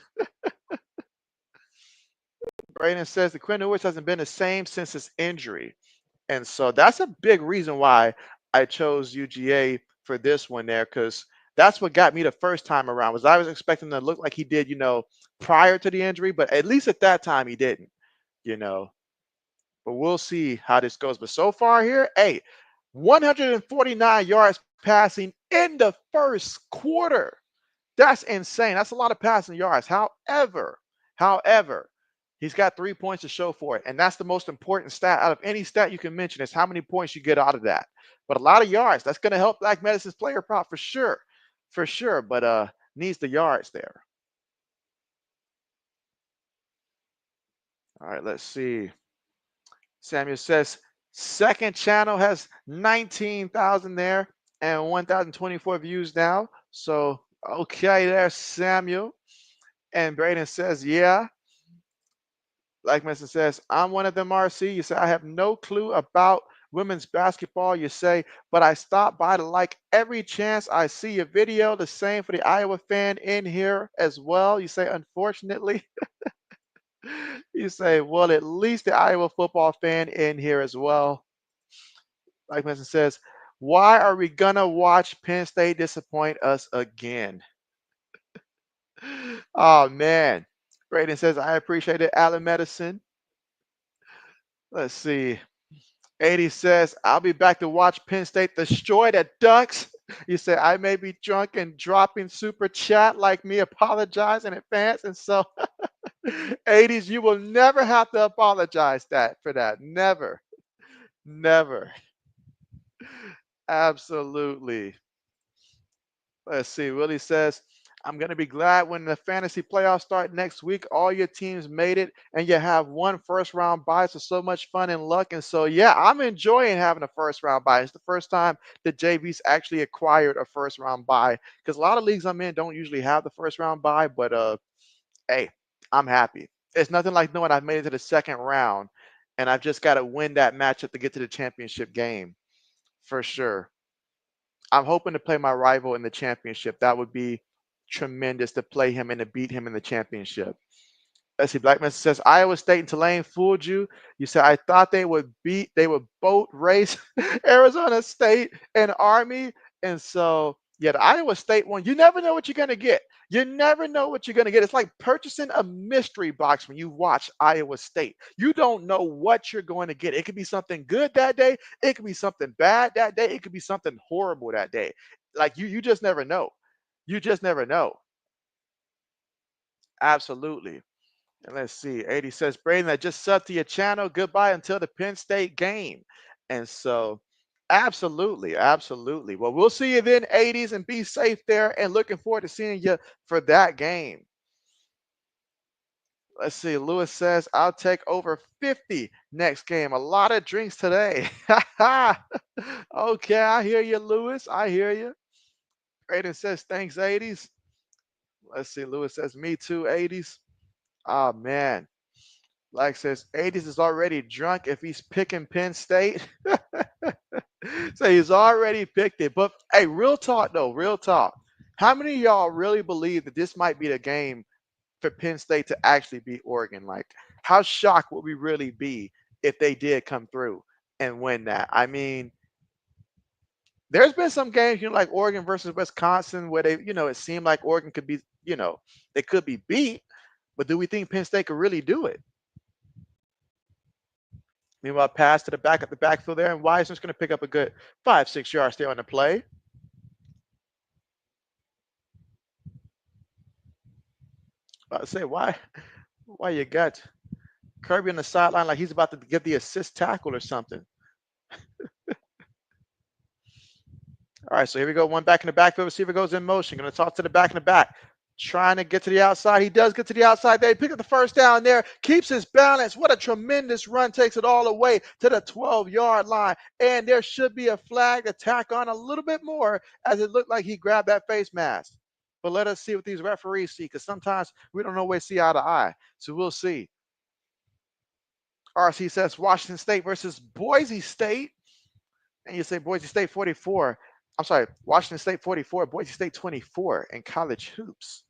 Braden says the Quinn Ewers hasn't been the same since his injury. And so that's a big reason why I chose UGA for this one there, because that's what got me the first time around. Was I was expecting to look like he did, prior to the injury, but at least at that time he didn't, you know. But we'll see how this goes. But so far here, 149 yards passing in the first quarter. That's insane. That's a lot of passing yards. However, He's got 3 points to show for it. And that's the most important stat out of any stat you can mention is how many points you get out of that. But a lot of yards, that's going to help Black Medicine's player prop for sure. For sure. But needs the yards there. All right, let's see. Samuel says second channel has 19,000 there and 1,024 views now. So okay there, Samuel. And Braden says, yeah. Like Mason says, I'm one of them, RC. You say, I have no clue about women's basketball. You say, but I stop by to like every chance I see a video. The same for the Iowa fan in here as well. You say, unfortunately. You say, well, at least the Iowa football fan in here as well. Like Mason says, why are we going to watch Penn State disappoint us again? Oh, man. Braden says, I appreciate it, Allen Medicine. Let's see. 80 says, I'll be back to watch Penn State destroy the Ducks. You say, I may be drunk and dropping super chat like me, apologize in advance. And so, 80s, you will never have to apologize for that. Never. Never. Absolutely. Let's see. Willie says, I'm going to be glad when the fantasy playoffs start next week. All your teams made it, and you have one first round bye. So much fun and luck. And so, yeah, I'm enjoying having a first round bye. It's the first time that JB's actually acquired a first round bye because a lot of leagues I'm in don't usually have the first round bye. But hey, I'm happy. It's nothing like knowing I've made it to the second round, and I've just got to win that matchup to get to the championship game for sure. I'm hoping to play my rival in the championship. That would be tremendous to play him and to beat him in the championship. Let's see. Blackman says Iowa State and Tulane fooled you. You said I thought they would boat race Arizona State and Army, and so yeah, the Iowa State one. You never know what you're gonna get. You never know what you're gonna get. It's like purchasing a mystery box when you watch Iowa State. You don't know what you're going to get. It could be something good that day. It could be something bad that day. It could be something horrible that day. Like you just never know. You just never know. Absolutely. And let's see. 80 says, Braden, I just subbed to your channel. Goodbye until the Penn State game. And so, absolutely, absolutely. Well, we'll see you then, 80s, and be safe there. And looking forward to seeing you for that game. Let's see. Lewis says, I'll take over 50 next game. A lot of drinks today. Okay, I hear you, Lewis. I hear you. Braden says, thanks, 80s. Let's see. Lewis says, me too, 80s. Oh, man. Like says, 80s is already drunk if he's picking Penn State. So he's already picked it. But hey, real talk though, real talk. How many of y'all really believe that this might be the game for Penn State to actually beat Oregon? Like, how shocked would we really be if they did come through and win that? I mean, there's been some games, like Oregon versus Wisconsin, where it seemed like Oregon could be, they could be beat. But do we think Penn State could really do it? Meanwhile, pass to the back of the backfield there, and Wiseman's going to pick up a good 5-6 yards there on the play. I say, why you got Kirby on the sideline like he's about to give the assist tackle or something? All right, so here we go. One back in the backfield. Receiver goes in motion. Going to toss to the back in the back. Trying to get to the outside. He does get to the outside there. He picked up the first down there. Keeps his balance. What a tremendous run. Takes it all the way to the 12-yard line. And there should be a flag to tack on a little bit more as it looked like he grabbed that face mask. But let us see what these referees see, because sometimes we don't always see eye to eye. So we'll see. RC says Washington State versus Boise State. And you say Boise State 44. I'm sorry, Washington State 44, Boise State 24 in college hoops.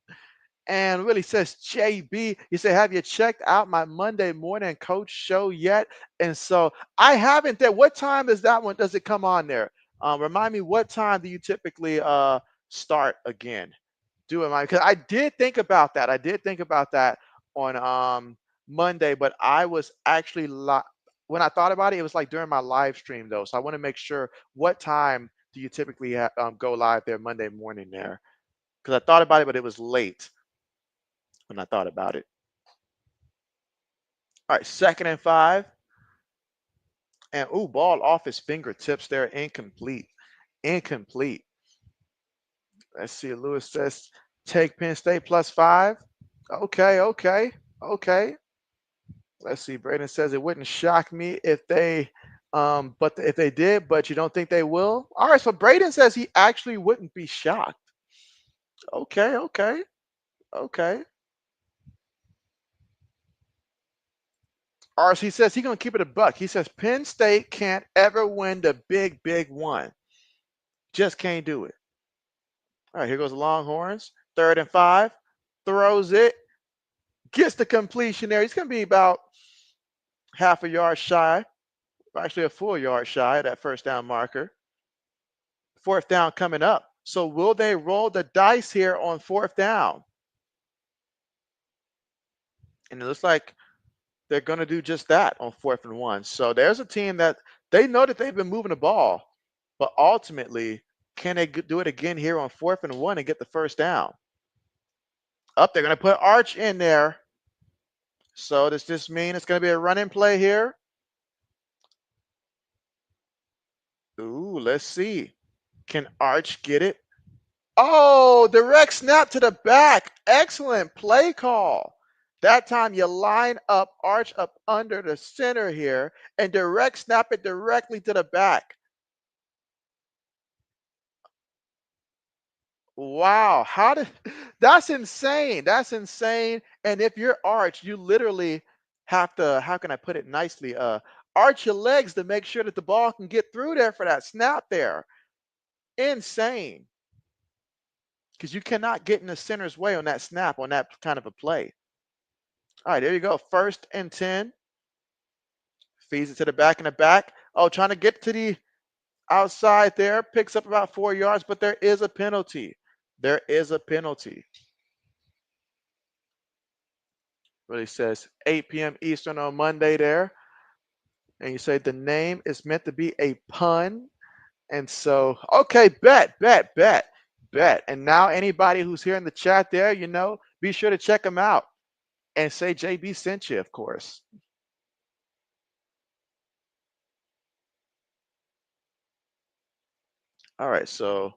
And really says JB, you say, have you checked out my Monday morning coach show yet? And so I haven't there. What time does that one, does it come on there? Remind me, what time do you typically start again? Do it, because I did think about that. I did think about that on Monday, but I was actually when I thought about it, it was like during my live stream though. So I want to make sure, what time do you typically go live there Monday morning there? Because I thought about it, but it was late when I thought about it. All right, 2nd and 5. And ooh, ball off his fingertips there, incomplete. Incomplete. Let's see. Lewis says take Penn State +5. Okay, okay, okay. Let's see. Braden says it wouldn't shock me if they, but if they did, but you don't think they will. All right. So Braden says he actually wouldn't be shocked. Okay, okay, okay. RC says he's gonna keep it a buck. He says Penn State can't ever win the big one. Just can't do it. All right, here goes the Longhorns. 3rd and 5. Throws it. Gets the completion there. He's gonna be about half a yard shy, actually a full yard shy of that first down marker. 4th down coming up. So will they roll the dice here on 4th down? And it looks like they're going to do just that on 4th and 1. So there's a team that they know that they've been moving the ball, but ultimately, can they do it again here on 4th and 1 and get the first down? Up, they're going to put Arch in there. So does this mean it's going to be a running play here? Ooh, let's see. Can Arch get it? Oh, direct snap to the back. Excellent play call. That time you line up, arch up under the center here, and direct snap it directly to the back. Wow, how did that's insane. That's insane. And if you're arch, you literally have to, how can I put it nicely? Arch your legs to make sure that the ball can get through there for that snap there. Insane. Because you cannot get in the center's way on that snap on that kind of a play. All right, there you go. 1st and 10. Feeds it to the back and the back. Oh, trying to get to the outside there. Picks up about 4 yards, but there is a penalty. There is a penalty. Really says 8 p.m. Eastern on Monday there. And you say the name is meant to be a pun. And so, okay, bet. And now anybody who's here in the chat there, be sure to check them out and say JB sent you, of course. All right, so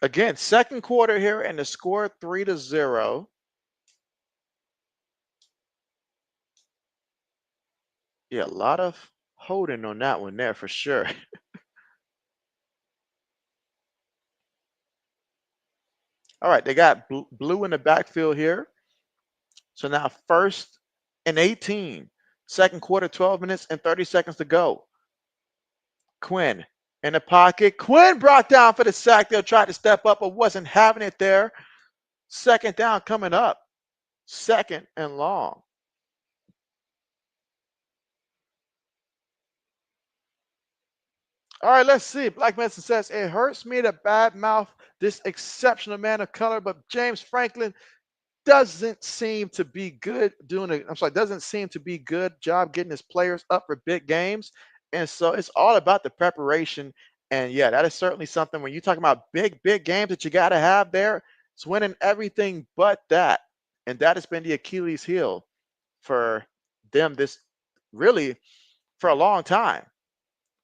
again, 2nd quarter here and the score 3-0. Yeah, a lot of holding on that one there for sure. All right, they got blue in the backfield here. So now 1st and 18. 2nd quarter, 12 minutes and 30 seconds to go. Quinn in the pocket. Quinn brought down for the sack. They'll try to step up, but wasn't having it there. 2nd down coming up. 2nd and long. All right, let's see. Black Medicine says, it hurts me to badmouth this exceptional man of color, but James Franklin doesn't seem to be good doesn't seem to be good job getting his players up for big games. And so it's all about the preparation. And yeah, that is certainly something when you talk about big games that you got to have there. It's winning everything but that. And that has been the Achilles heel for them this really for a long time.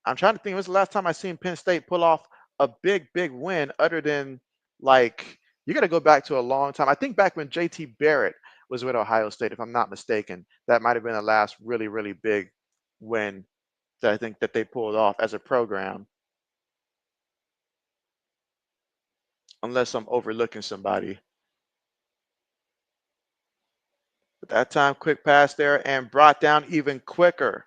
I'm trying to think, when was the last time I seen Penn State pull off a big win other than like you got to go back to a long time. I think back when JT Barrett was with Ohio State, if I'm not mistaken, that might have been the last really big win that I think that they pulled off as a program. Unless I'm overlooking somebody. But that time, quick pass there and brought down even quicker.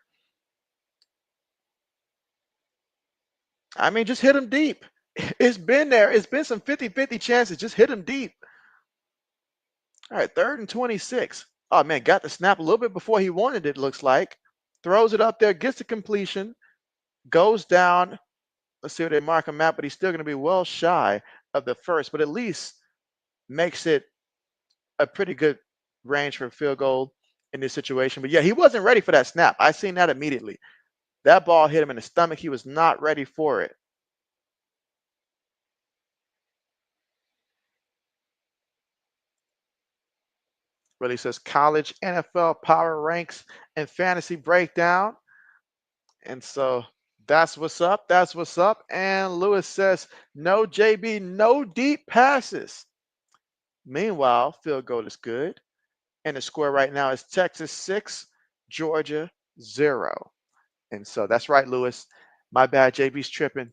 I mean, just hit him deep. It's been there. It's been some 50-50 chances. Just hit him deep. All right, 3rd and 26. Oh, man, got the snap a little bit before he wanted it, looks like. Throws it up there, gets the completion, goes down. Let's see where they mark him at, but he's still going to be well shy of the first, but at least makes it a pretty good range for a field goal in this situation. But yeah, he wasn't ready for that snap. I seen that immediately. That ball hit him in the stomach. He was not ready for it. Really says college, NFL, power ranks, and fantasy breakdown. And so that's what's up. That's what's up. And Lewis says, no JB, no deep passes. Meanwhile, field goal is good. And the score right now is Texas 6, Georgia 0. And so that's right, Lewis. My bad, JB's tripping.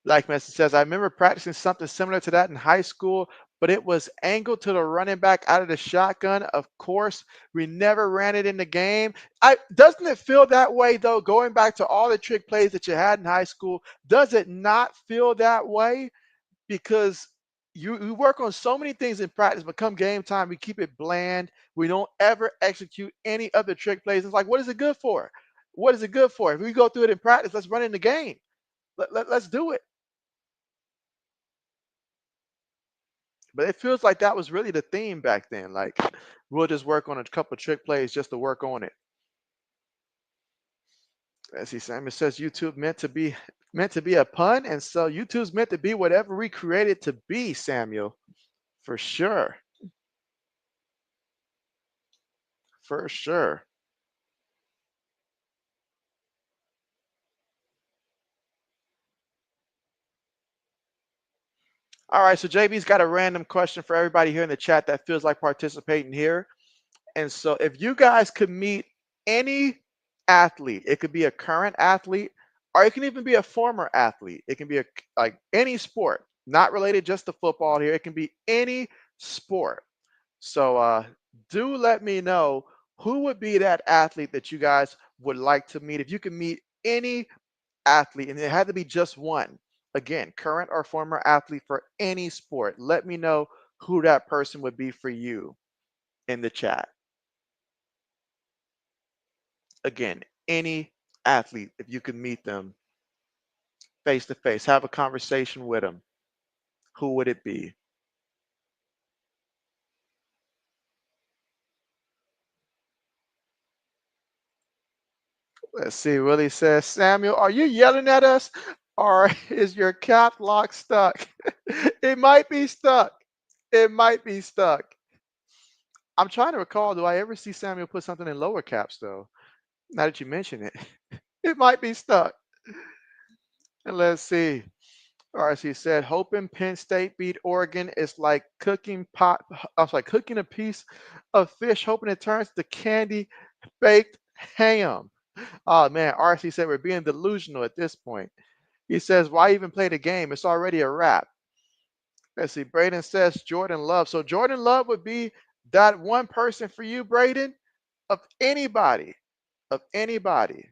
Black Messi says, I remember practicing something similar to that in high school, but it was angled to the running back out of the shotgun. Of course, we never ran it in the game. Doesn't it feel that way, though, going back to all the trick plays that you had in high school? Does it not feel that way? Because you work on so many things in practice, but come game time, we keep it bland. We don't ever execute any other trick plays. It's like, what is it good for? What is it good for? If we go through it in practice, let's run it in the game. Let's do it. But it feels like that was really the theme back then. Like, we'll just work on a couple trick plays just to work on it. As he Samuel says, YouTube meant to be a pun, and so YouTube's meant to be whatever we create it to be, Samuel. For sure. For sure. All right, so JB's got a random question for everybody here in the chat that feels like participating here. And so if you guys could meet any athlete, it could be a current athlete, or it can even be a former athlete. It can be like any sport, not related just to football here. It can be any sport. So do let me know who would be that athlete that you guys would like to meet. If you could meet any athlete, and it had to be just one. Again, current or former athlete for any sport. Let me know who that person would be for you in the chat. Again, any athlete, if you could meet them face to face, have a conversation with them, who would it be? Let's see. Willie says, Samuel, are you yelling at us or is your cap lock stuck? It might be stuck. It might be stuck. I'm trying to recall, do I ever see Samuel put something in lower caps though? Now that you mention it, it might be stuck. And let's see. RC said, hoping Penn State beat Oregon is like cooking cooking a piece of fish, hoping it turns to candy baked ham. Oh man, RC said we're being delusional at this point. He says, why even play the game? It's already a wrap. Let's see. Braden says Jordan Love. So Jordan Love would be that one person for you, Braden, of anybody. Of anybody.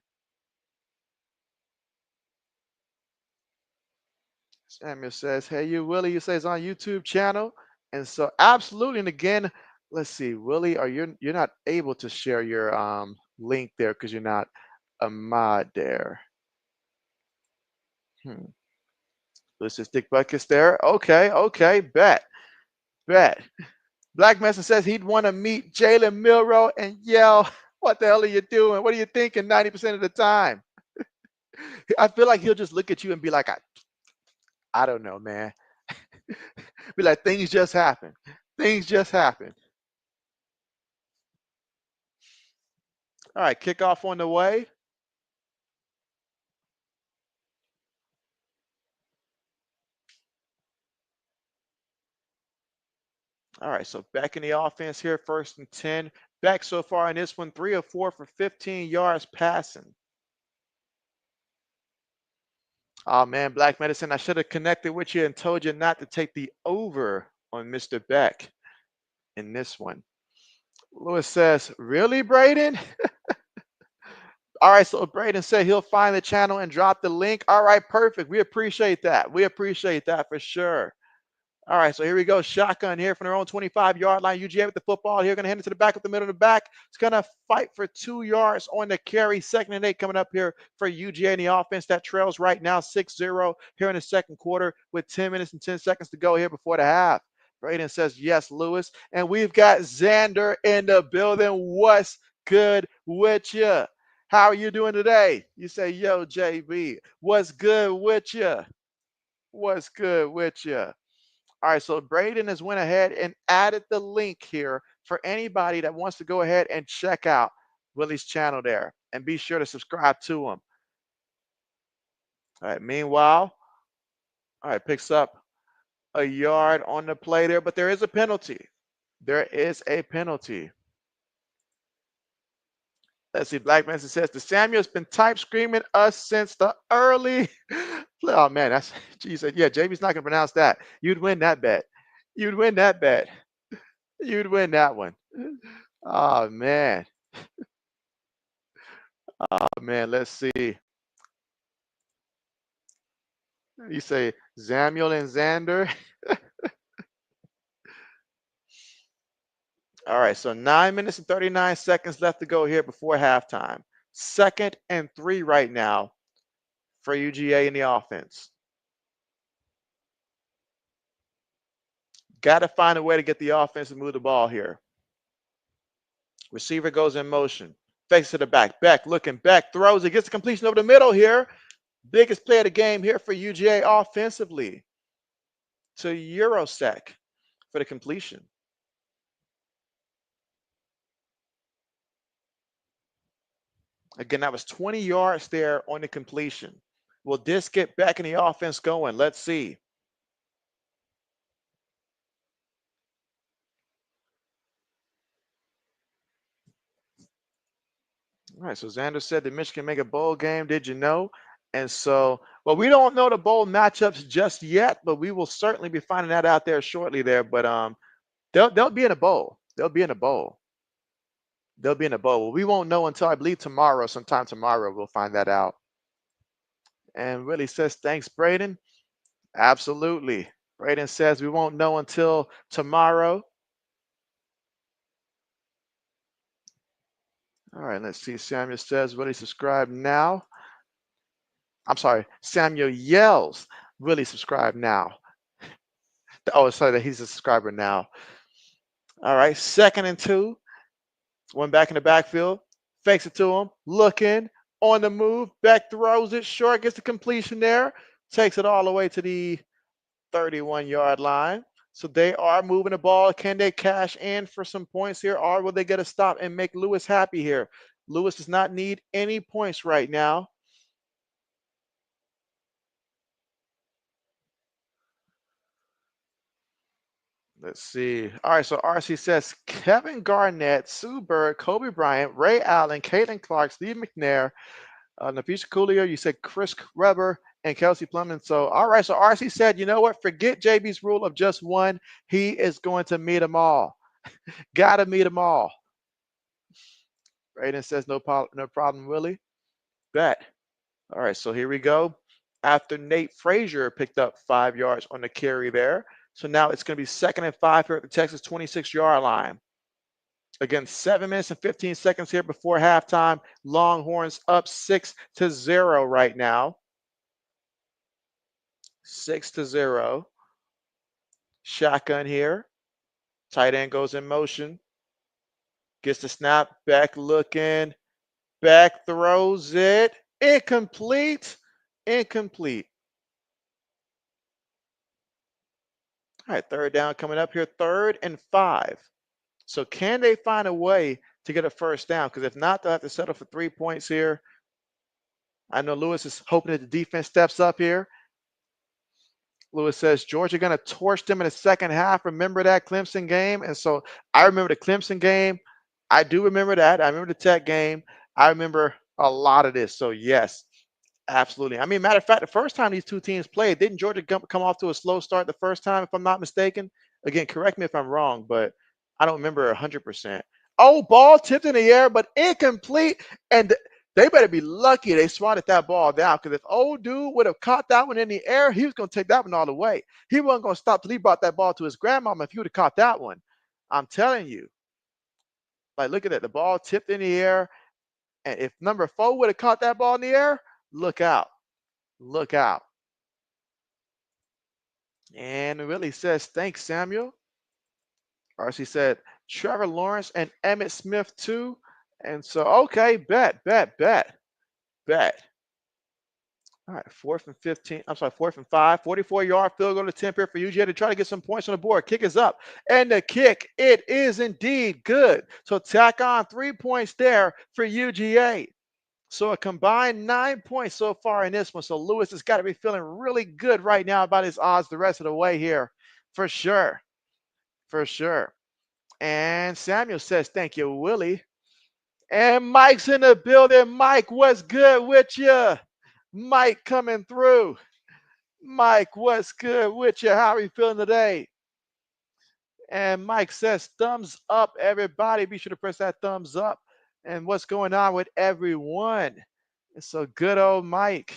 Samuel says, hey, you, Willie, you say it's on YouTube channel. And so absolutely. And again, let's see, Willie, you're not able to share your link there because you're not a mod there. This is Dick Buckets there. Okay, bet. Black Mesa says he'd want to meet Jalen Milrow and yell, what the hell are you doing? What are you thinking 90% of the time? I feel like he'll just look at you and be like, I don't know, man. Be like, things just happen. Things just happen. All right, kickoff on the way. All right, so back in the offense here, 1st and 10. Back so far in this one, 3 of 4 for 15 yards passing. Oh man, Black Medicine, I should have connected with you and told you not to take the over on Mr. Beck in this one. Lewis says, really, Braden? All right, so Braden said he'll find the channel and drop the link. All right, perfect. We appreciate that. We appreciate that for sure. All right, so here we go. Shotgun here from their own 25-yard line. UGA with the football here. Going to hand it to the back up the middle of the back. It's going to fight for 2 yards on the carry. 2nd and 8 coming up here for UGA in the offense that trails right now 6-0 here in the second quarter with 10 minutes and 10 seconds to go here before the half. Braden says, yes, Lewis. And we've got Xander in the building. What's good with you? How are you doing today? You say, yo, JB, what's good with you? What's good with you? All right, so Braden has went ahead and added the link here for anybody that wants to go ahead and check out Willie's channel there, and be sure to subscribe to him. All right, meanwhile, all right, picks up a yard on the play there, but there is a penalty. There is a penalty. Let's see. Black Manson says the Samuel's been type screaming us since the early. Oh man, that's geez. Yeah, JB's not gonna pronounce that. You'd win that bet. You'd win that bet. You'd win that one. Oh man. Oh man. Let's see. You say Samuel and Xander. All right. So 9 minutes and 39 seconds left to go here before halftime. 2nd and 3 right now for UGA in the offense. Got to find a way to get the offense to move the ball here. Receiver goes in motion. Fakes to the back. Beck looking back. Throws it. Gets the completion over the middle here. Biggest play of the game here for UGA offensively. To Eurosec for the completion. Again, that was 20 yards there on the completion. Will this get back in the offense going? Let's see. All right, so Xander said that Michigan make a bowl game. Did you know? And so, well, we don't know the bowl matchups just yet, but we will certainly be finding that out there shortly there. But they'll be in a bowl. They'll be in a bowl. They'll be in a bowl. We won't know until I believe tomorrow. Sometime tomorrow we'll find that out. And Willie says, thanks, Braden. Absolutely. Braden says we won't know until tomorrow. All right, let's see. Samuel says, Willie, subscribe now. I'm sorry. Samuel yells, Willie, subscribe now. Oh, sorry, that he's a subscriber now. All right, 2nd and 2. One back in the backfield. Fakes it to him. Looking on the move. Beck throws it short. Gets the completion there. Takes it all the way to the 31-yard line. So they are moving the ball. Can they cash in for some points here, or will they get a stop and make Lewis happy here? Lewis does not need any points right now. Let's see. All right, so RC says Kevin Garnett, Sue Bird, Kobe Bryant, Ray Allen, Caitlin Clark, Steve McNair, Nafisha Coolio, you said Chris Webber, and Kelsey Plumman. So, all right, so RC said, you know what? Forget JB's rule of just one. He is going to meet them all. Got to meet them all. Raiden says, no problem, Willie. Bet. All right, so here we go. After Nate Frazier picked up 5 yards on the carry there. So now it's going to be 2nd and 5 here at the Texas 26-yard line. Again, 7 minutes and 15 seconds here before halftime. Longhorns up 6-0 right now. 6-0. Shotgun here. Tight end goes in motion. Gets the snap. Back looking. Back throws it. Incomplete. Incomplete. All right, 3rd down coming up here. 3rd and 5. So can they find a way to get a first down? Because if not, they'll have to settle for 3 points here. I know Lewis is hoping that the defense steps up here. Lewis says Georgia going to torch them in the second half. Remember that Clemson game? And so I remember the Clemson game. I do remember that. I remember the Tech game. I remember a lot of this. So yes, absolutely. I mean, matter of fact, the first time these two teams played, didn't Georgia come off to a slow start the first time, if I'm not mistaken? Again, correct me if I'm wrong, but I don't remember 100%. Oh, ball tipped in the air, but incomplete. And they better be lucky they swatted that ball down, because if old dude would have caught that one in the air, he was going to take that one all the way. He wasn't going to stop till he brought that ball to his grandmama if he would have caught that one. I'm telling you. Like, look at that. The ball tipped in the air. And if number 4 would have caught that ball in the air, look out. Look out. And Willie says, thanks, Samuel. RC said, Trevor Lawrence and Emmitt Smith too. And so, okay, bet. All right, 4th and 15. I'm sorry, 4th and 5. 44-yard field goal attempt here for UGA to try to get some points on the board. Kick is up. And the kick, it is indeed good. So tack on 3 points there for UGA. So a combined 9 points so far in this one. So Lewis has got to be feeling really good right now about his odds the rest of the way here. For sure. For sure. And Samuel says, thank you, Willie. And Mike's in the building. Mike, what's good with you? Mike coming through. Mike, what's good with you? How are you feeling today? And Mike says, thumbs up, everybody. Be sure to press that thumbs up. And what's going on with everyone? It's so good old Mike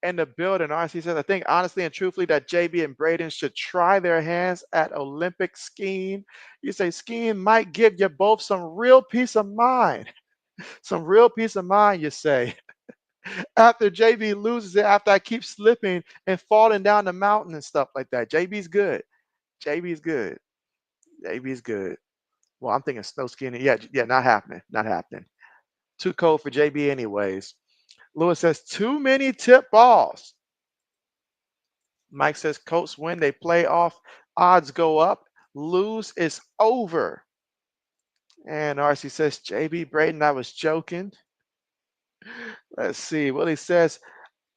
in the building. RC says, I think honestly and truthfully that JB and Braden should try their hands at Olympic skiing. You say skiing might give you both some real peace of mind. Some real peace of mind, you say. After JB loses it, after I keep slipping and falling down the mountain and stuff like that. JB's good. JB's good. JB's good. Well, I'm thinking snow skiing. Yeah, not happening. Not happening. Too cold for JB anyways. Lewis says, too many tip balls. Mike says, Colts win. They play off. Odds go up. Lose is over. And RC says, JB Braden, I was joking. Let's see. Willie says,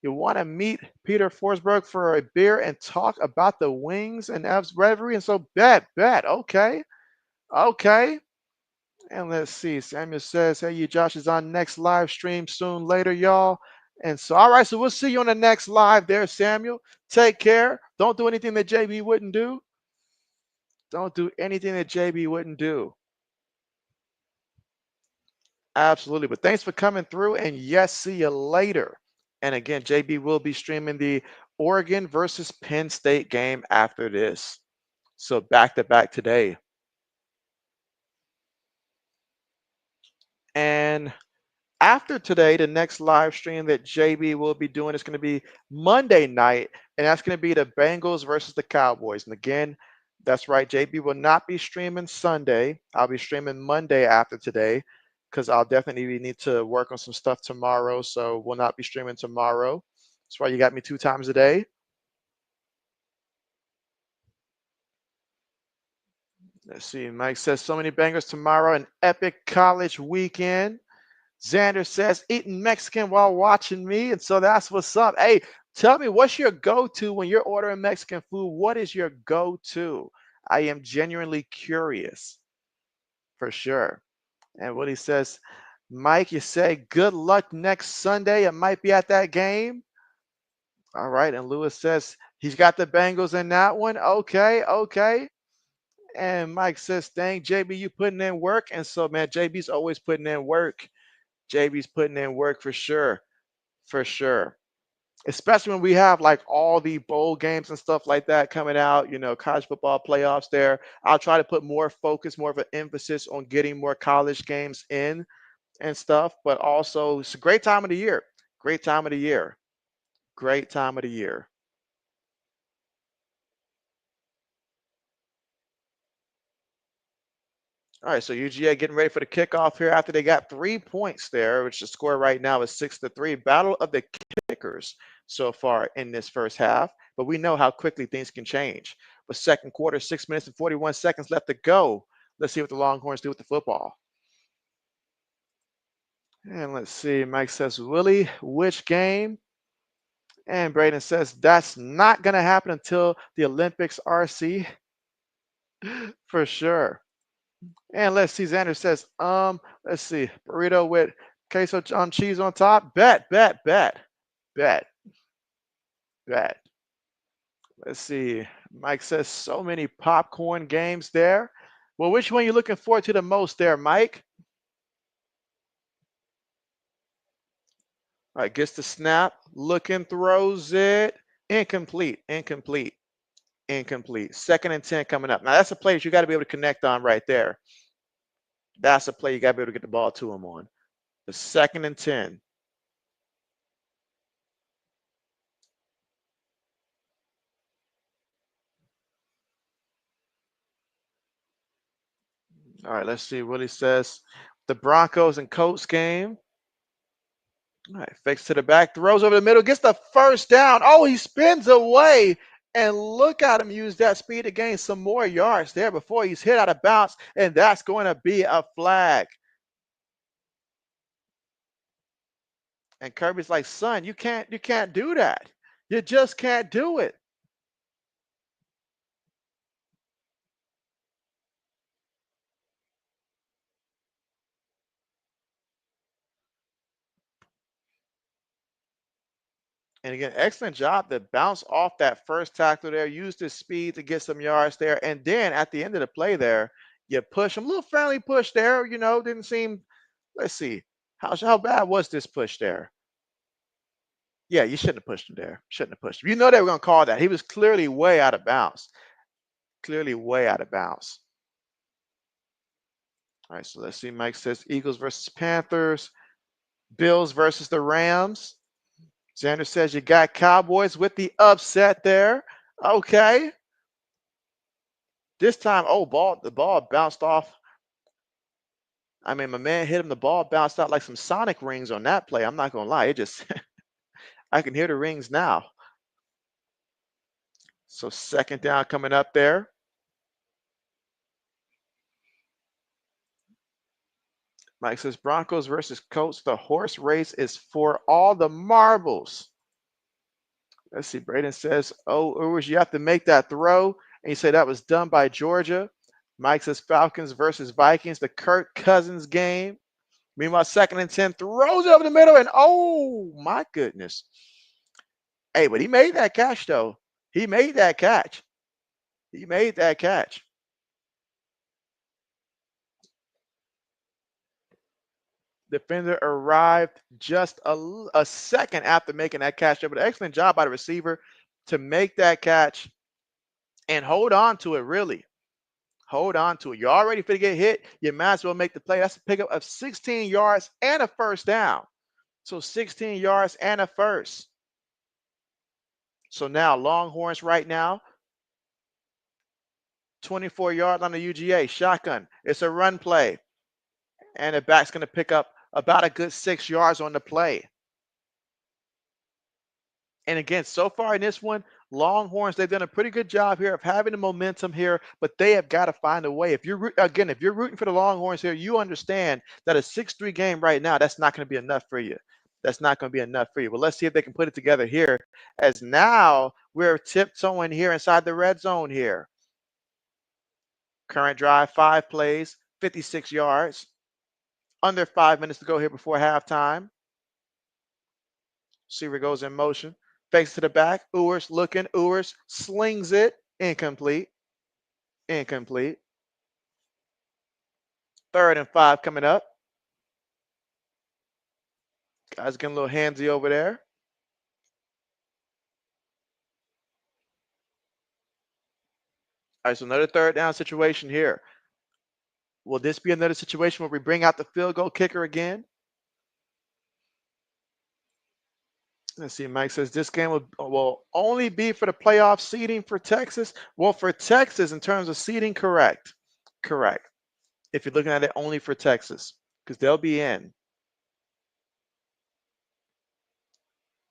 you want to meet Peter Forsberg for a beer and talk about the Wings and Evs Reverie? And so bet. Okay. Okay. And let's see. Samuel says, hey, you Josh is on next live stream soon later, y'all. And so, all right, so we'll see you on the next live there, Samuel. Take care. Don't do anything that JB wouldn't do. Don't do anything that JB wouldn't do. Absolutely. But thanks for coming through. And yes, see you later. And again, JB will be streaming the Oregon versus Penn State game after this. So back to back today. And after today, the next live stream that JB will be doing is going to be Monday night, and that's going to be the Bengals versus the Cowboys. And again, that's right, JB will not be streaming Sunday. I'll be streaming Monday after today because I'll definitely need to work on some stuff tomorrow. So we'll not be streaming tomorrow. That's why you got me 2 times a day. Let's see. Mike says so many bangers tomorrow, an epic college weekend. Xander says, eating Mexican while watching me. And so that's what's up. Hey, tell me, what's your go-to when you're ordering Mexican food? What is your go-to? I am genuinely curious, for sure. And what he says, Mike, you say, good luck next Sunday. I might be at that game. All right. And Lewis says, he's got the Bengals in that one. Okay. And Mike says, dang, JB, you putting in work. And so, man, JB's always putting in work. JB's putting in work for sure. For sure. Especially when we have like all the bowl games and stuff like that coming out, college football playoffs there. I'll try to put more focus, more of an emphasis on getting more college games in and stuff. But also, it's a great time of the year. Great time of the year. Great time of the year. All right, so UGA getting ready for the kickoff here after they got 3 points there, which the score right now is 6-3. Battle of the kickers so far in this first half, but we know how quickly things can change. But second quarter, 6 minutes and 41 seconds left to go. Let's see what the Longhorns do with the football. And let's see, Mike says, Willie, which game? And Braden says, that's not going to happen until the Olympics, RC, for sure. And let's see, Xander says, let's see, burrito with queso cheese on top. Bet. Let's see. Mike says so many popcorn games there. Well, which one are you looking forward to the most there, Mike? All right, gets the snap, looking, throws it. Incomplete. 2nd and 10 coming up. Now, that's a play you got to be able to connect on right there. That's a play you got to be able to get the ball to him on. The 2nd and 10. All right, let's see what he says. The Broncos and Colts game. All right, fakes to the back, throws over the middle, gets the first down. Oh, he spins away. And look at him use that speed to gain some more yards there before he's hit out of bounds. And that's going to be a flag. And Kirby's like, son, you can't do that. You just can't do it. And again, excellent job to bounce off that first tackle there, use his speed to get some yards there. And then at the end of the play there, you push him. A little friendly push there, didn't seem, let's see, how bad was this push there? Yeah, you shouldn't have pushed him there. Shouldn't have pushed him. You know they were going to call that. He was clearly way out of bounds. Clearly way out of bounds. All right, so let's see. Mike says Eagles versus Panthers, Bills versus the Rams. Xander says you got Cowboys with the upset there. Okay. This time, the ball bounced off. I mean, my man hit him. The ball bounced out like some Sonic rings on that play. I'm not going to lie. It just, I can hear the rings now. So second down coming up there. Mike says Broncos versus Colts. The horse race is for all the marbles. Let's see. Braden says, Ewers, you have to make that throw. And you say that was done by Georgia. Mike says Falcons versus Vikings, the Kirk Cousins game. Meanwhile, second and 10, throws over the middle, and oh my goodness. Hey, but he made that catch, though. He made that catch. He made that catch. Defender arrived just a second after making that catch there, but an excellent job by the receiver to make that catch and hold on to it, really. Hold on to it. You're already going to get hit. You might as well make the play. That's a pickup of 16 yards and a first down. So 16 yards and a first. So now Longhorns right now, 24-yard line on the UGA, shotgun. It's a run play. And the back's going to pick up about a good 6 yards on the play. And again, so far in this one, Longhorns, they've done a pretty good job here of having the momentum here, but they have got to find a way. If you're rooting for the Longhorns here, you understand that a 6-3 game right now, that's not going to be enough for you. That's not going to be enough for you. But let's see if they can put it together here, as now we're tiptoeing here inside the red zone here. Current drive, 5 plays, 56 yards. Under 5 minutes to go here before halftime. Receiver goes in motion. Fakes to the back. Ewers looking. Ewers slings it. Incomplete. Incomplete. 3rd and 5 coming up. Guys getting a little handsy over there. All right, so another 3rd down situation here. Will this be another situation where we bring out the field goal kicker again? Let's see. Mike says this game will only be for the playoff seeding for Texas. Well, for Texas, in terms of seeding, correct. Correct. If you're looking at it only for Texas, because they'll be in.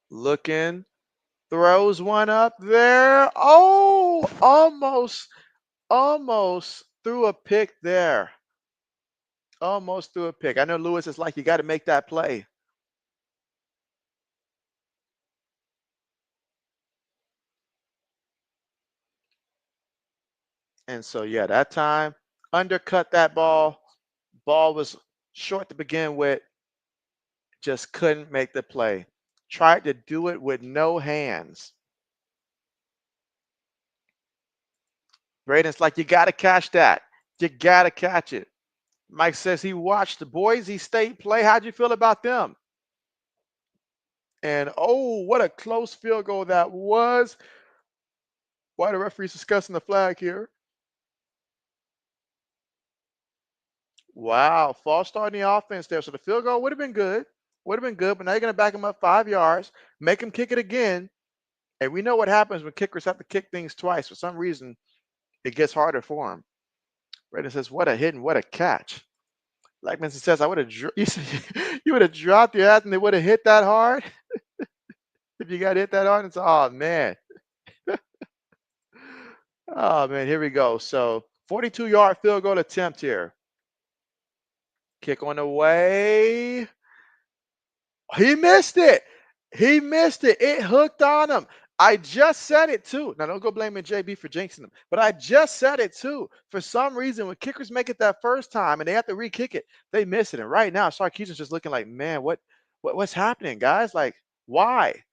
Looking, throws one up there. Oh, almost threw a pick there. Almost threw a pick. I know Lewis is like, you got to make that play. And so, yeah, that time, undercut that ball. Ball was short to begin with. Just couldn't make the play. Tried to do it with no hands. Braden's like, you got to catch that. You got to catch it. Mike says he watched the Boise State play. How'd you feel about them? And oh, what a close field goal that was. Why the referee's discussing the flag here? Wow, false start in the offense there. So the field goal would have been good. Would have been good, but now you're going to back him up 5 yards, make him kick it again. And we know what happens when kickers have to kick things twice. For some reason, it gets harder for him. Braden says, what a hit and what a catch. Blackman says, I would have you, you would have dropped your ass and they would have hit that hard. If you got hit that hard, it's oh man. Oh man, here we go. So 42-yard field goal attempt here. Kick on the way. He missed it. He missed it. It hooked on him. I just said it too. Now don't go blaming JB for jinxing him, but I just said it too. For some reason, when kickers make it that first time and they have to re-kick it, they miss it. And right now, Sarkisian's just looking like, man, what's happening, guys? Like, why?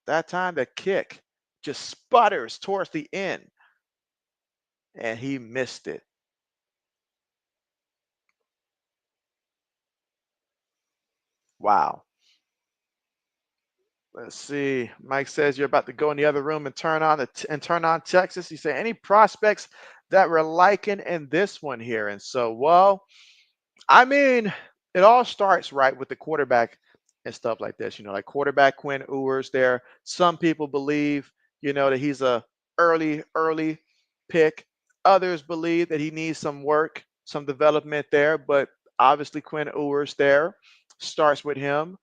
That time the kick just sputters towards the end, and he missed it. Wow. Let's see. Mike says you're about to go in the other room and turn on Texas. You say any prospects that we're liking in this one here, and so well, I mean, it all starts right with the quarterback and stuff like this. You know, like quarterback Quinn Ewers. There, some people believe that he's a early pick. Others believe that he needs some work, some development there, but obviously Quinn Ewers there starts with him.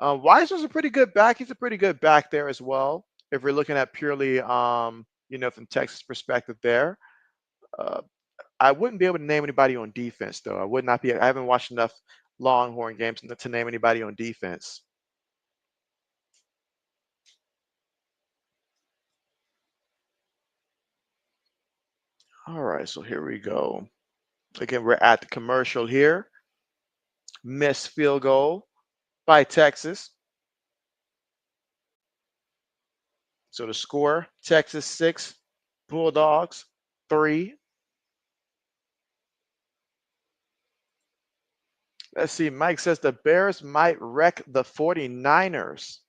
Weiser's a pretty good back. He's a pretty good back there as well. If we're looking at purely, from Texas perspective there. Uh, I wouldn't be able to name anybody on defense though. I would not be. I haven't watched enough Longhorn games to name anybody on defense. All right, so here we go. Again, we're at the commercial here. Missed field goal by Texas. So the score: Texas 6, Bulldogs 3. Let's see. Mike says the Bears might wreck the 49ers.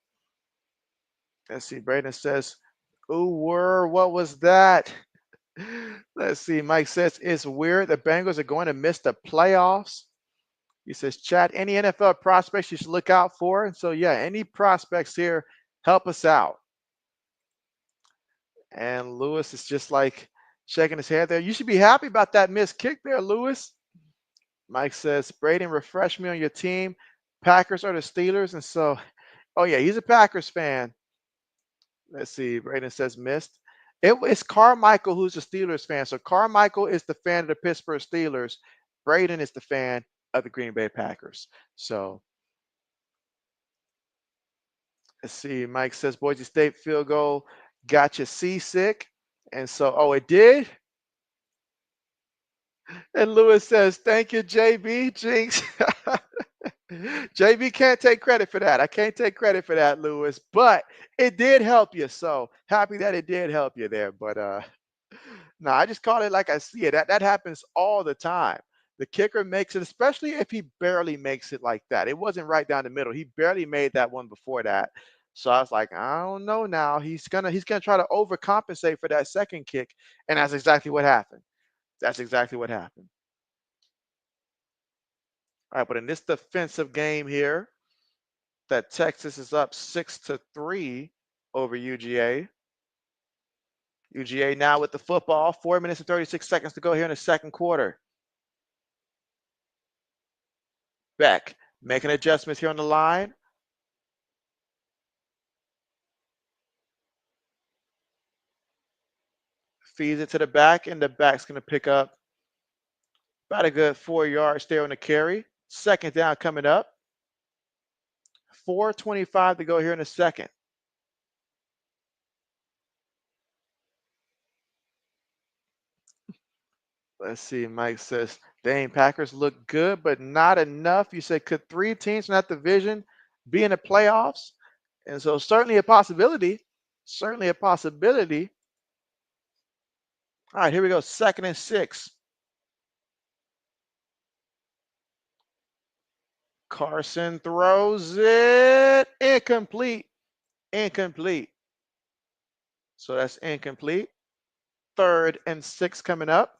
Let's see. Braden says, ooh, what was that? Let's see. Mike says it's weird the Bengals are going to miss the playoffs. He says, chat, any NFL prospects you should look out for? And so, yeah, any prospects here, help us out. And Lewis is just like shaking his head there. You should be happy about that missed kick there, Lewis. Mike says, Braden, refresh me on your team. Packers or the Steelers? And so, oh, yeah, he's a Packers fan. Let's see. Braden says missed. It's Carmichael who's a Steelers fan. So Carmichael is the fan of the Pittsburgh Steelers. Braden is the fan of the Green Bay Packers. So let's see. Mike says Boise State field goal got you seasick. And so, oh, it did. And Lewis says, thank you, JB. Jinx. JB can't take credit for that. I can't take credit for that, Lewis, but it did help you. So happy that it did help you there. But no, I just call it like I see it. That happens all the time. The kicker makes it, especially if he barely makes it like that. It wasn't right down the middle. He barely made that one before that. So I was like, I don't know now. He's gonna try to overcompensate for that second kick. And that's exactly what happened. That's exactly what happened. All right, but in this defensive game here, that Texas is up 6-3 over UGA. UGA now with the football. 4 minutes and 36 seconds to go here in the second quarter. Beck making adjustments here on the line. Feeds it to the back, and the back's going to pick up about a good 4 yards there on the carry. Second down coming up. 4:25 to go here in the second. Let's see. Mike says, dang, Packers look good, but not enough. You said, could 3 teams from that division be in the playoffs? And so certainly a possibility. Certainly a possibility. All right, here we go. 2nd and 6. Carson throws it. Incomplete. Incomplete. So that's incomplete. 3rd and 6 coming up.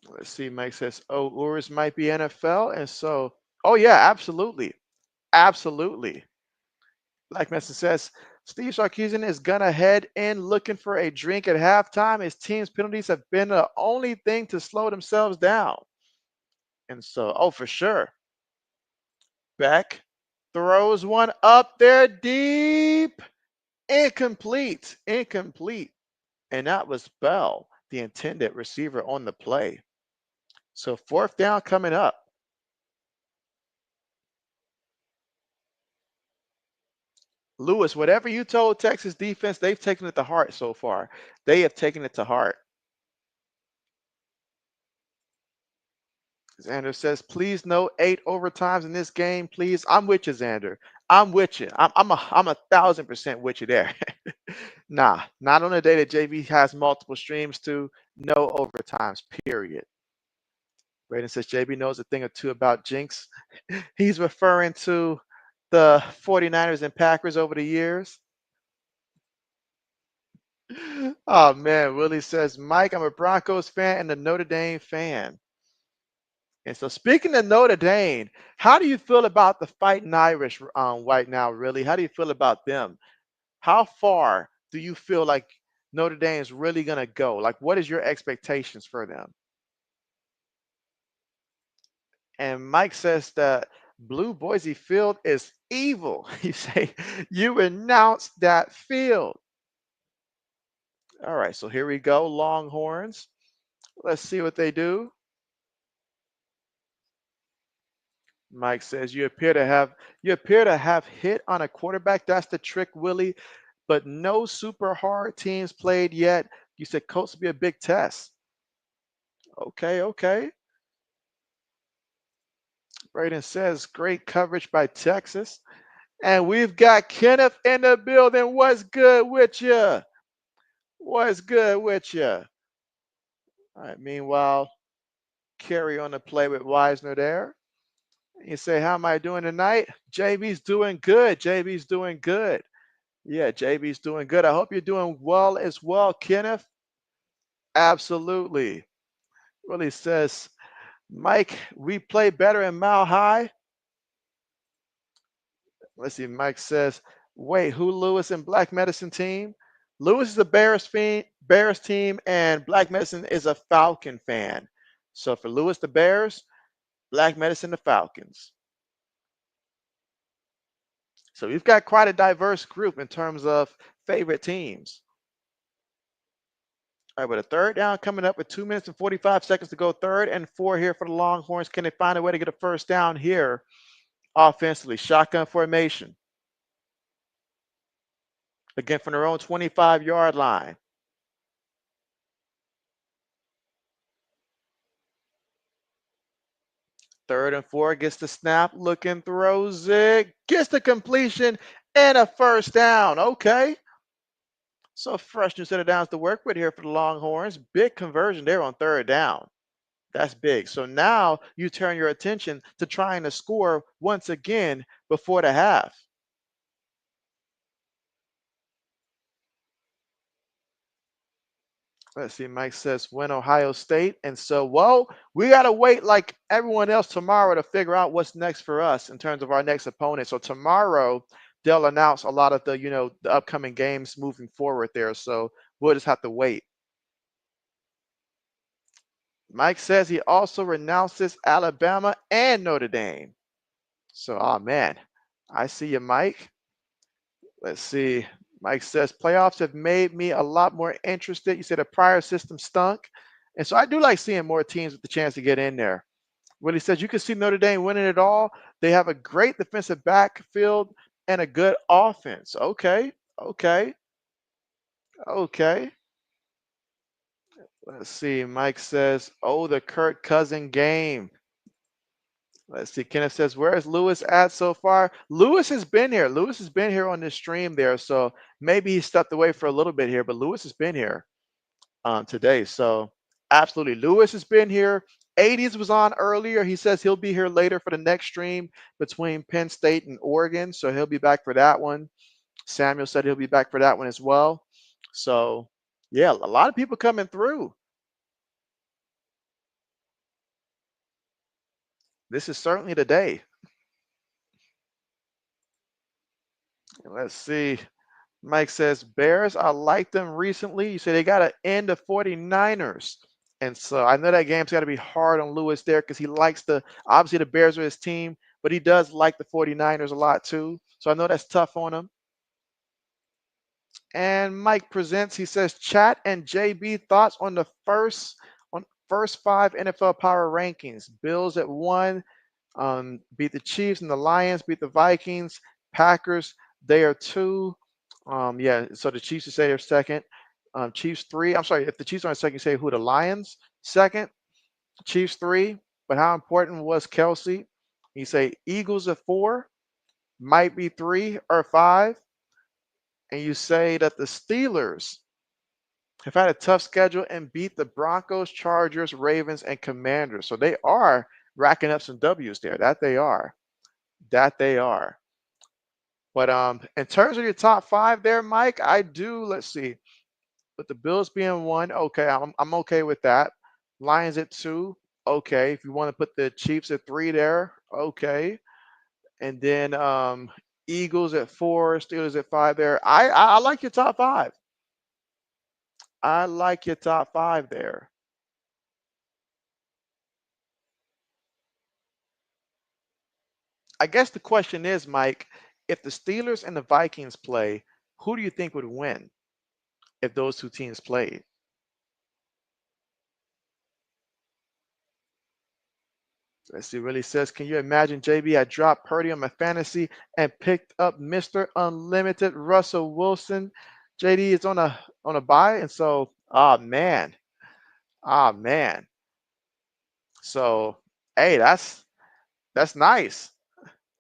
Let's see. Mike says, oh, Urs might be NFL. And so, oh, yeah, absolutely. Absolutely. Black Messi says Steve Sarkisian is gonna head in looking for a drink at halftime. His team's penalties have been the only thing to slow themselves down. And so, oh, for sure. Beck throws one up there deep. Incomplete. Incomplete. And that was Bell, the intended receiver on the play. So fourth down coming up. Lewis, whatever you told Texas defense, they've taken it to heart so far. They have taken it to heart. Xander says, please no 8 overtimes in this game, please. I'm with you, Xander. I'm with you. I'm 1,000% with you there. Nah, not on the day that JV has multiple streams too. No overtimes, period. Braden says JB knows a thing or two about Jinx. He's referring to the 49ers and Packers over the years. Oh man, Willie says, Mike, I'm a Broncos fan and a Notre Dame fan. And so speaking of Notre Dame, how do you feel about the Fighting Irish right now, really? How do you feel about them? How far do you feel like Notre Dame is really going to go? Like, what is your expectations for them? And Mike says that Blue Boise Field is evil. You say, you renounce that field. All right, so here we go, Longhorns. Let's see what they do. Mike says you appear to have hit on a quarterback. That's the trick, Willie. But no super hard teams played yet. You said Colts will be a big test. Okay, okay. Braden says great coverage by Texas. And we've got Kenneth in the building. What's good with you? What's good with you? All right, meanwhile, carry on the play with Wisner there. You say, how am I doing tonight? JB's doing good. JB's doing good. Yeah, JB's doing good. I hope you're doing well as well, Kenneth. Absolutely. Willie says, Mike, we play better in Mile High. Let's see. Mike says, wait, who Lewis and Black Medicine team? Lewis is a Bears team, and Black Medicine is a Falcon fan. So for Lewis, the Bears, Black Medicine, the Falcons. So we've got quite a diverse group in terms of favorite teams. All right, with a third down coming up with 2 minutes and 45 seconds to go. 3rd and 4 here for the Longhorns. Can they find a way to get a first down here offensively? Shotgun formation. Again, from their own 25-yard line. 3rd and 4 gets the snap, looking, throws it, gets the completion, and a first down. Okay. So fresh new set of downs to work with here for the Longhorns. Big conversion there on 3rd down. That's big. So now you turn your attention to trying to score once again before the half. Let's see. Mike says win Ohio State. And so, well, we got to wait like everyone else tomorrow to figure out what's next for us in terms of our next opponent. So tomorrow they'll announce a lot of the upcoming games moving forward there. So we'll just have to wait. Mike says he also renounces Alabama and Notre Dame. So, oh man, I see you, Mike. Let's see. Mike says playoffs have made me a lot more interested. You said a prior system stunk. And so I do like seeing more teams with the chance to get in there. Willie says you can see Notre Dame winning it all. They have a great defensive backfield and a good offense. Okay. Okay. Okay. Let's see. Mike says, oh, the Kirk Cousin game. Let's see. Kenneth says, where is Lewis at so far? Lewis has been here. Lewis has been here on this stream there. So maybe he stepped away for a little bit here, but Lewis has been here today. So absolutely. Lewis has been here. 80s was on earlier. He says he'll be here later for the next stream between Penn State and Oregon. So he'll be back for that one. Samuel said he'll be back for that one as well. So yeah, a lot of people coming through. This is certainly the day. Let's see. Mike says, Bears, I liked them recently. You say they got to end the 49ers. And so I know that game's got to be hard on Lewis there because he likes obviously the Bears are his team, but he does like the 49ers a lot too. So I know that's tough on him. And Mike presents, he says, chat and JB thoughts on the first five NFL power rankings. Bills at 1, beat the Chiefs, and the Lions beat the Vikings. Packers, they are 2. Yeah, so the Chiefs, you say they're second. Chiefs 3. I'm sorry, if the Chiefs are second, you say who? The Lions second. Chiefs 3. But how important was Kelsey? You say Eagles at 4, might be 3 or 5. And you say that the Steelers have had a tough schedule and beat the Broncos, Chargers, Ravens, and Commanders. So they are racking up some W's there. That they are. That they are. But in terms of your top 5 there, Mike, I do, let's see, with the Bills being 1, okay, I'm okay with that. Lions at 2, okay. If you want to put the Chiefs at 3 there, okay. And then Eagles at 4, Steelers at 5 there. I like your top 5. I like your top 5 there. I guess the question is, Mike, if the Steelers and the Vikings play, who do you think would win if those two teams played? Let's see, really says, can you imagine, JB? I dropped Purdy on my fantasy and picked up Mr. Unlimited Russell Wilson. JD is on a bye, and so, ah man. So, hey, that's nice.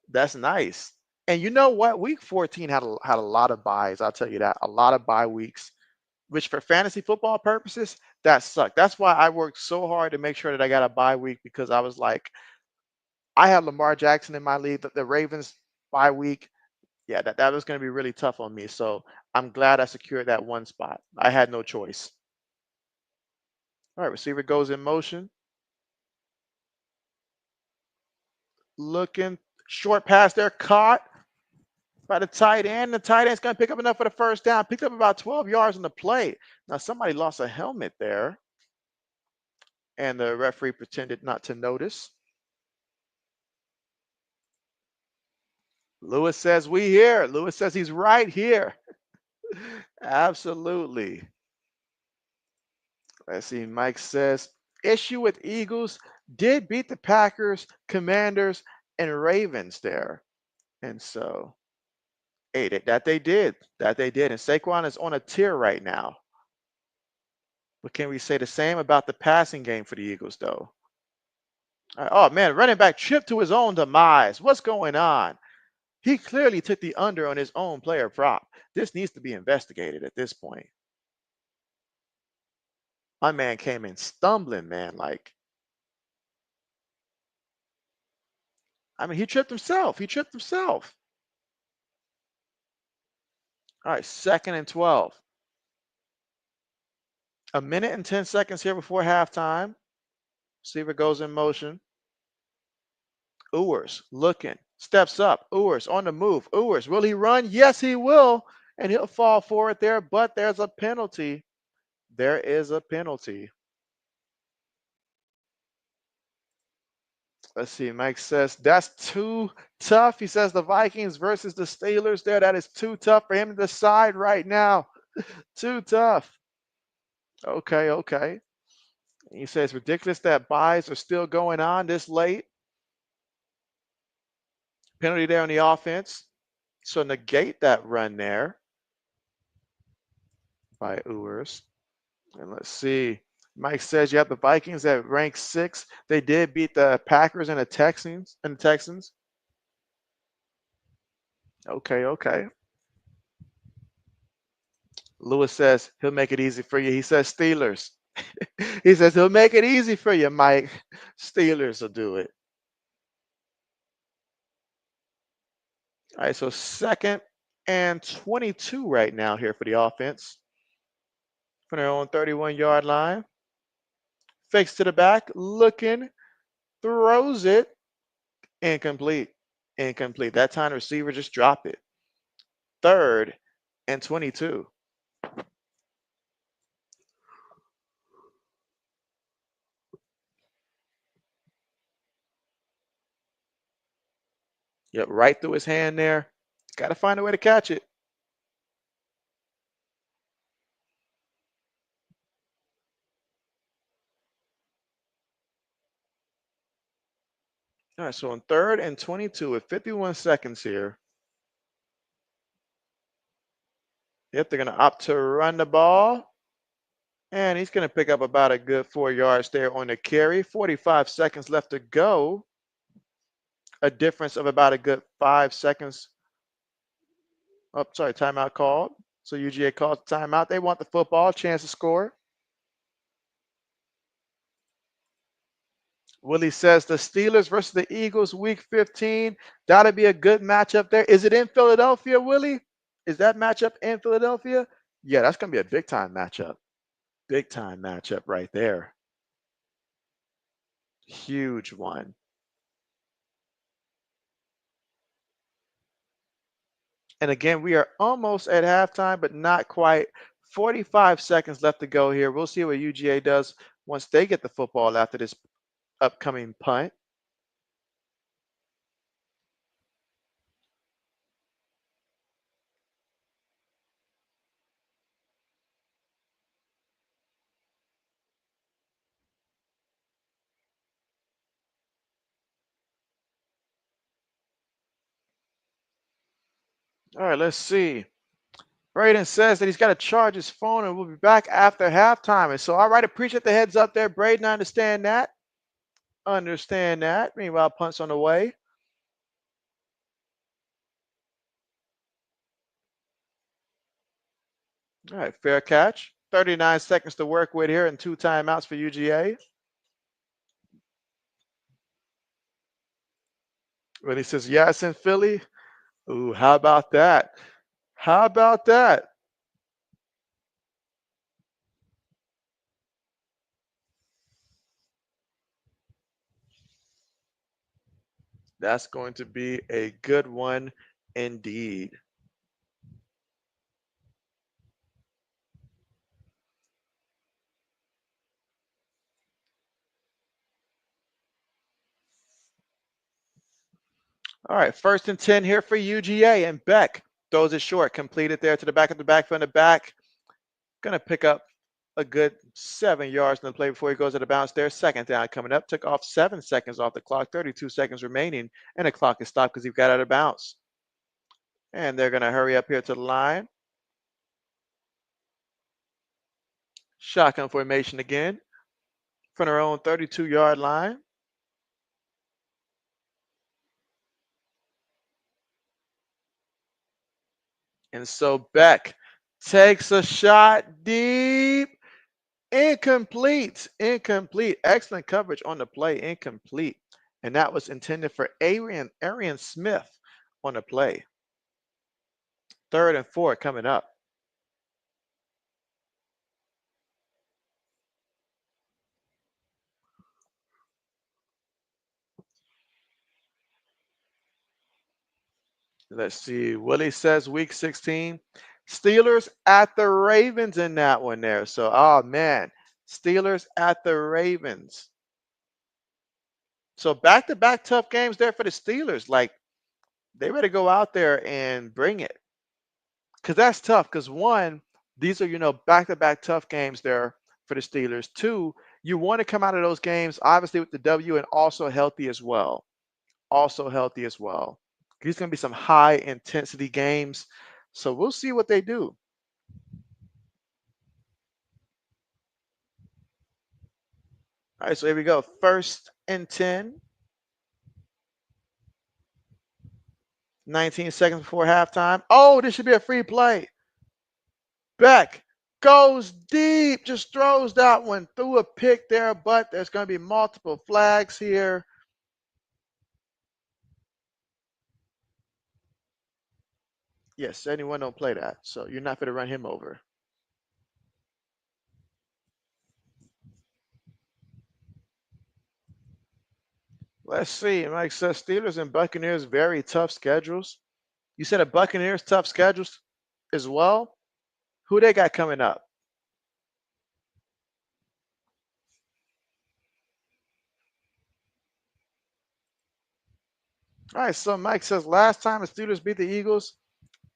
That's nice. And you know what? Week 14 had a lot of buys. I'll tell you that. A lot of bye weeks, which for fantasy football purposes, that sucked. That's why I worked so hard to make sure that I got a bye week because I was like, I had Lamar Jackson in my league, the Ravens bye week. Yeah, that was going to be really tough on me. So I'm glad I secured that one spot. I had no choice. All right, receiver goes in motion. Looking short pass there, caught by the tight end. The tight end's going to pick up enough for the first down. Picked up about 12 yards on the play. Now somebody lost a helmet there, and the referee pretended not to notice. Lewis says we here. Lewis says he's right here. Absolutely. Let's see. Mike says issue with Eagles did beat the Packers, Commanders, and Ravens there. And so, hey, that they did. That they did. And Saquon is on a tear right now. But can we say the same about the passing game for the Eagles, though? Oh, man, running back tripped to his own demise. What's going on? He clearly took the under on his own player prop. This needs to be investigated at this point. My man came in stumbling, man. Like, I mean, he tripped himself. He tripped himself. All right, 2nd and 12. A minute and 10 seconds here before halftime. Receiver goes in motion. Ewers looking, steps up. Ewers on the move. Ewers, will he run? Yes, he will. And he'll fall for it there, but there's a penalty. There is a penalty. Let's see. Mike says that's too tough. He says the Vikings versus the Steelers there. That is too tough for him to decide right now. Too tough. Okay, okay. He says ridiculous that buys are still going on this late. Penalty there on the offense. So negate that run there by Ewers. And let's see. Mike says you have the Vikings at rank 6. They did beat the Packers and the Texans. Okay, okay. Lewis says he'll make it easy for you. He says Steelers. He says he'll make it easy for you, Mike. Steelers will do it. All right, so 2nd and 22 right now here for the offense. From their own 31-yard line. Fakes to the back, looking, throws it. Incomplete. Incomplete. That time the receiver just dropped it. 3rd and 22. Yep, right through his hand there. Got to find a way to catch it. All right, so on 3rd and 22 with 51 seconds here. Yep, they're going to opt to run the ball. And he's going to pick up about a good 4 yards there on the carry. 45 seconds left to go. A difference of about a good 5 seconds. Oh, sorry, timeout called. So UGA calls timeout. They want the football, chance to score. Willie says the Steelers versus the Eagles, week 15. That'll be a good matchup there. Is it in Philadelphia, Willie? Is that matchup in Philadelphia? Yeah, that's going to be a big time matchup. Big time matchup right there. Huge one. And again, we are almost at halftime, but not quite. 45 seconds left to go here. We'll see what UGA does once they get the football after this upcoming punt. All right, let's see. Braden says that he's got to charge his phone and we'll be back after halftime. And so, all right, appreciate the heads up there, Braden. I understand that. Understand that. Meanwhile, punts on the way. All right, fair catch. 39 seconds to work with here and 2 timeouts for UGA. When he says, yeah, it's in Philly. Ooh, how about that? How about that? That's going to be a good one indeed. All right, 1st and 10 here for UGA. And Beck throws it short, completed there to the back of the back from the back. Going to pick up a good 7 yards in the play before he goes out of bounds there. 2nd down coming up. Took off 7 seconds off the clock, 32 seconds remaining, and the clock is stopped because he got out of bounds. And they're going to hurry up here to the line. Shotgun formation again from their own 32-yard line. And so Beck takes a shot deep. Incomplete. Incomplete. Excellent coverage on the play. Incomplete. And that was intended for Arian Smith on the play. 3rd and 4 coming up. Let's see. Willie says week 16. Steelers at the Ravens in that one there. So, oh man, Steelers at the Ravens. So back-to-back tough games there for the Steelers. Like they better go out there and bring it. Because that's tough. Because one, these are, back-to-back tough games there for the Steelers. 2, you want to come out of those games, obviously, with the W and also healthy as well. Also healthy as well. These going to be some high-intensity games. So we'll see what they do. All right, so here we go. 1st and 10. 19 seconds before halftime. Oh, this should be a free play. Beck goes deep, just throws that one through a pick there, but there's going to be multiple flags here. Yes, anyone don't play that, so you're not going to run him over. Let's see. Mike says Steelers and Buccaneers, very tough schedules. You said the Buccaneers tough schedules as well. Who they got coming up? All right, so Mike says last time the Steelers beat the Eagles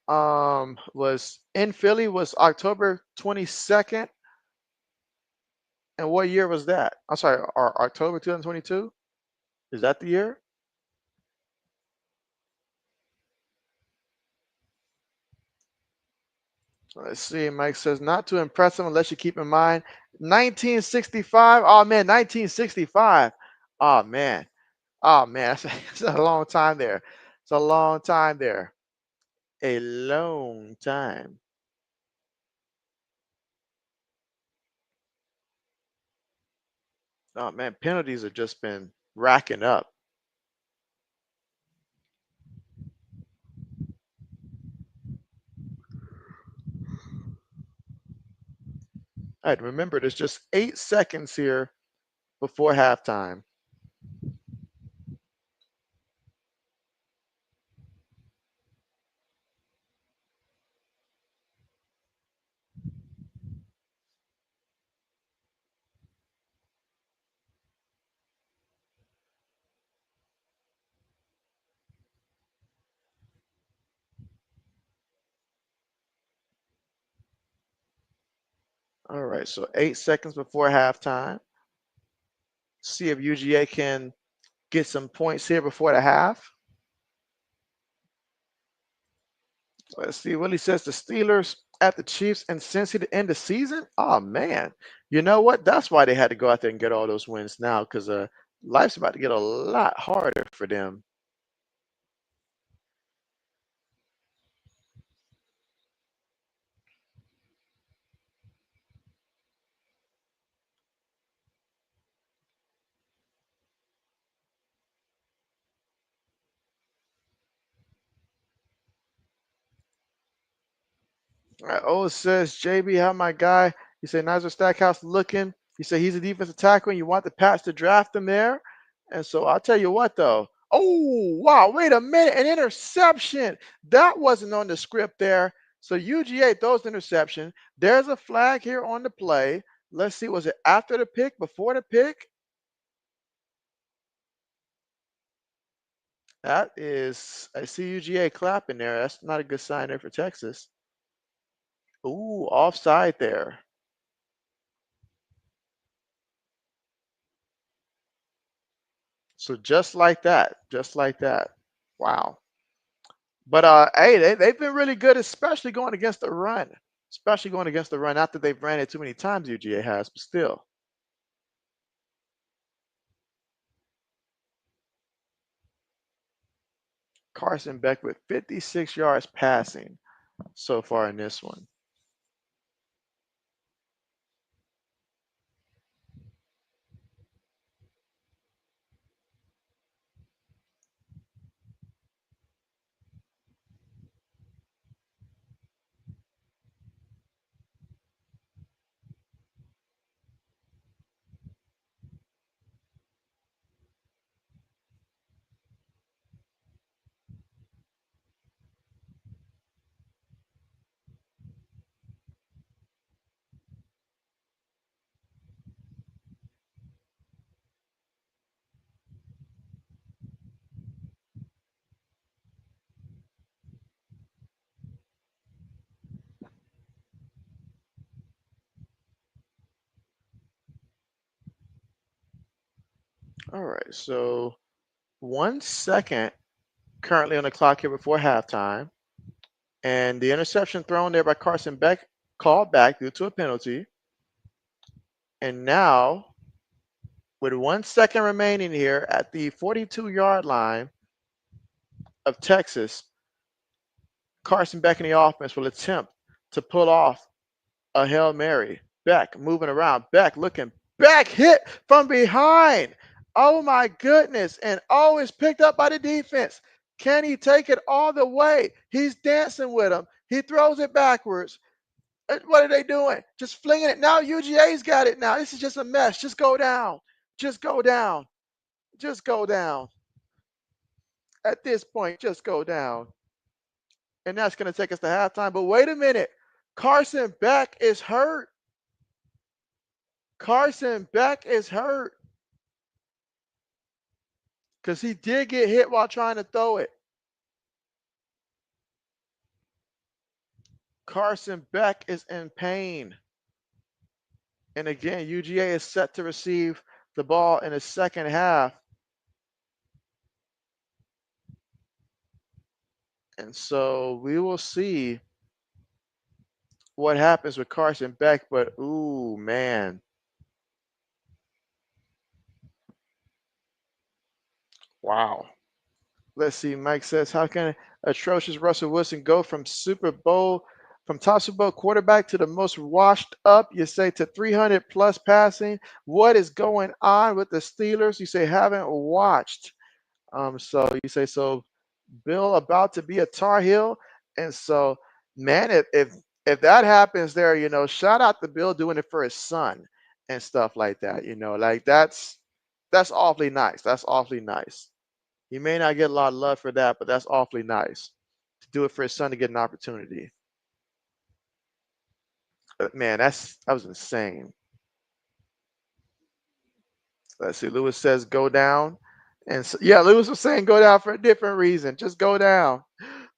was in Philly was October 22nd. And what year was that? I'm sorry, October 2022? Is that the year? Let's see. Mike says not too impressive unless you keep in mind 1965. Oh man, 1965. Oh man. Oh man, that's a long time there. It's a long time there. A long time. Oh man, penalties have just been racking up. All right, remember there's just 8 seconds here before halftime. All right, so 8 seconds before halftime. See if UGA can get some points here before the half. Let's see what he says. The Steelers at the Chiefs and Cincy to end the season. Oh man, you know what? That's why they had to go out there and get all those wins now, because life's about to get a lot harder for them. All right, O says JB, how my guy? He said Nigel Stackhouse looking. He said he's a defensive tackle, and you want the Pats to draft him there. And so I'll tell you what though. Oh wow! Wait a minute, an interception. That wasn't on the script there. So UGA throws the interception. There's a flag here on the play. Let's see, was it after the pick, before the pick? That is, I see UGA clapping there. That's not a good sign there for Texas. Ooh, offside there. So just like that, just like that. Wow. But hey, they've been really good, especially going against the run. Especially going against the run. Not that they've ran it too many times, UGA has, but still. Carson Beck with 56 yards passing so far in this one. All right, so 1 second currently on the clock here before halftime. And the interception thrown there by Carson Beck called back due to a penalty. And now, with 1 second remaining here at the 42-yard line of Texas, Carson Beck in the offense will attempt to pull off a Hail Mary. Beck moving around. Beck looking back, hit from behind. Oh my goodness. And oh, it's picked up by the defense. Can he take it all the way? He's dancing with him. He throws it backwards. What are they doing? Just flinging it. Now UGA's got it now. This is just a mess. Just go down. Just go down. Just go down. At this point, just go down. And that's going to take us to halftime. But wait a minute. Carson Beck is hurt. Carson Beck is hurt. Because he did get hit while trying to throw it. Carson Beck is in pain. And again, UGA is set to receive the ball in the second half. And so we will see what happens with Carson Beck. But, ooh, man. Wow. Let's see. Mike says, how can atrocious Russell Wilson go from top Super Bowl quarterback to the most washed up, you say, to 300 plus passing? What is going on with the Steelers? You say, haven't watched. So you say, so Bill about to be a Tar Heel. And so, man, if that happens there, shout out to Bill doing it for his son and stuff like that. Like that's awfully nice. That's awfully nice. He may not get a lot of love for that, but that's awfully nice to do it for his son to get an opportunity. Man, that was insane. Let's see. Lewis says go down. And so, yeah, Lewis was saying go down for a different reason. Just go down.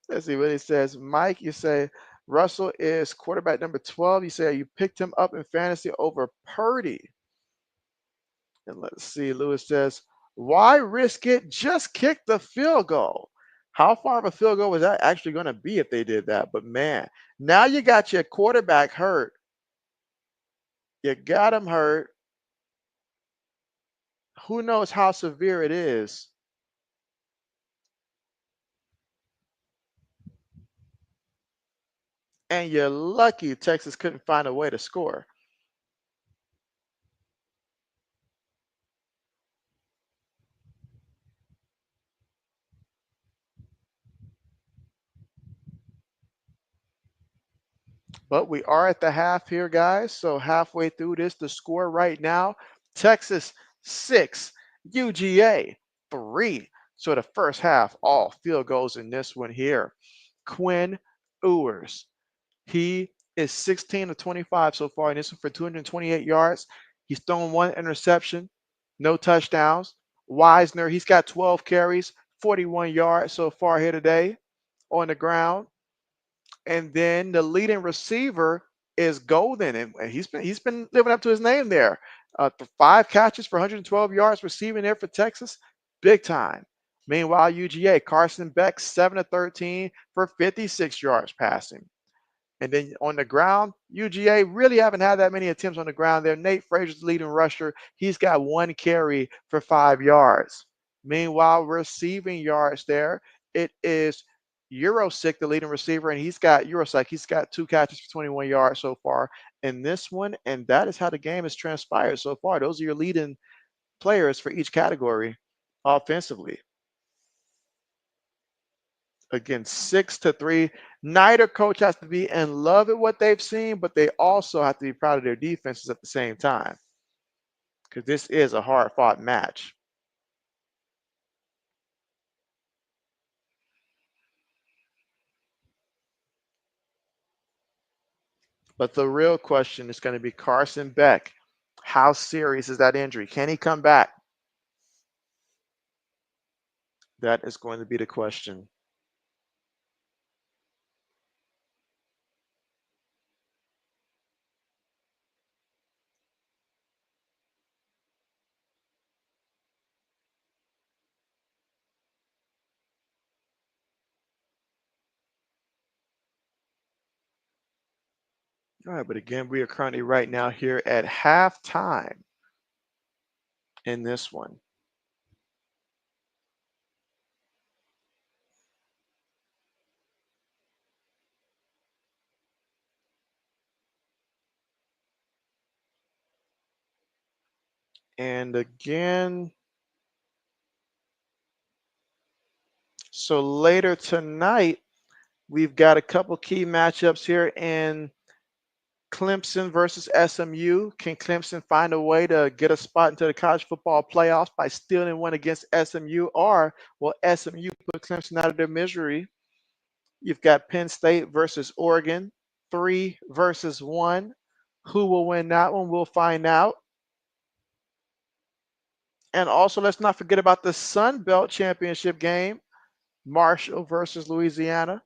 Let's see what he says. Mike, you say Russell is quarterback number 12. You say you picked him up in fantasy over Purdy. And let's see. Lewis says, why risk it? Just kick the field goal. How far of a field goal was that actually going to be if they did that? But man, now you got your quarterback hurt. You got him hurt. Who knows how severe it is? And you're lucky Texas couldn't find a way to score. But we are at the half here, guys. So halfway through this, the score right now, Texas 6, UGA 3. So the first half, all field goals in this one here. Quinn Ewers, he is 16 of 25 so far in this one for 228 yards. He's thrown one interception, no touchdowns. Wisner, he's got 12 carries, 41 yards so far here today on the ground. And then the leading receiver is Golden, and he's been living up to his name there. 5 catches for 112 yards receiving there for Texas, big time. Meanwhile, UGA Carson Beck 7 of 13 for 56 yards passing. And then on the ground, UGA really haven't had that many attempts on the ground there. Nate Frazier's the leading rusher. He's got 1 carry for 5 yards. Meanwhile, receiving yards there, it is Eurosick, the leading receiver, and he's got 2 catches for 21 yards so far in this one. And that is how the game has transpired so far. Those are your leading players for each category offensively. Again, 6-3. Neither coach has to be in love with what they've seen, but they also have to be proud of their defenses at the same time, because this is a hard-fought match. But the real question is going to be Carson Beck. How serious is that injury? Can he come back? That is going to be the question. All right, but again, we are currently right now here at halftime in this one. And again, so later tonight, we've got a couple key matchups here in Clemson versus SMU. Can Clemson find a way to get a spot into the college football playoffs by stealing one against SMU, or will SMU put Clemson out of their misery? You've got Penn State versus Oregon, 3 versus 1. Who will win that one? We'll find out. And also, let's not forget about the Sun Belt Championship game, Marshall versus Louisiana.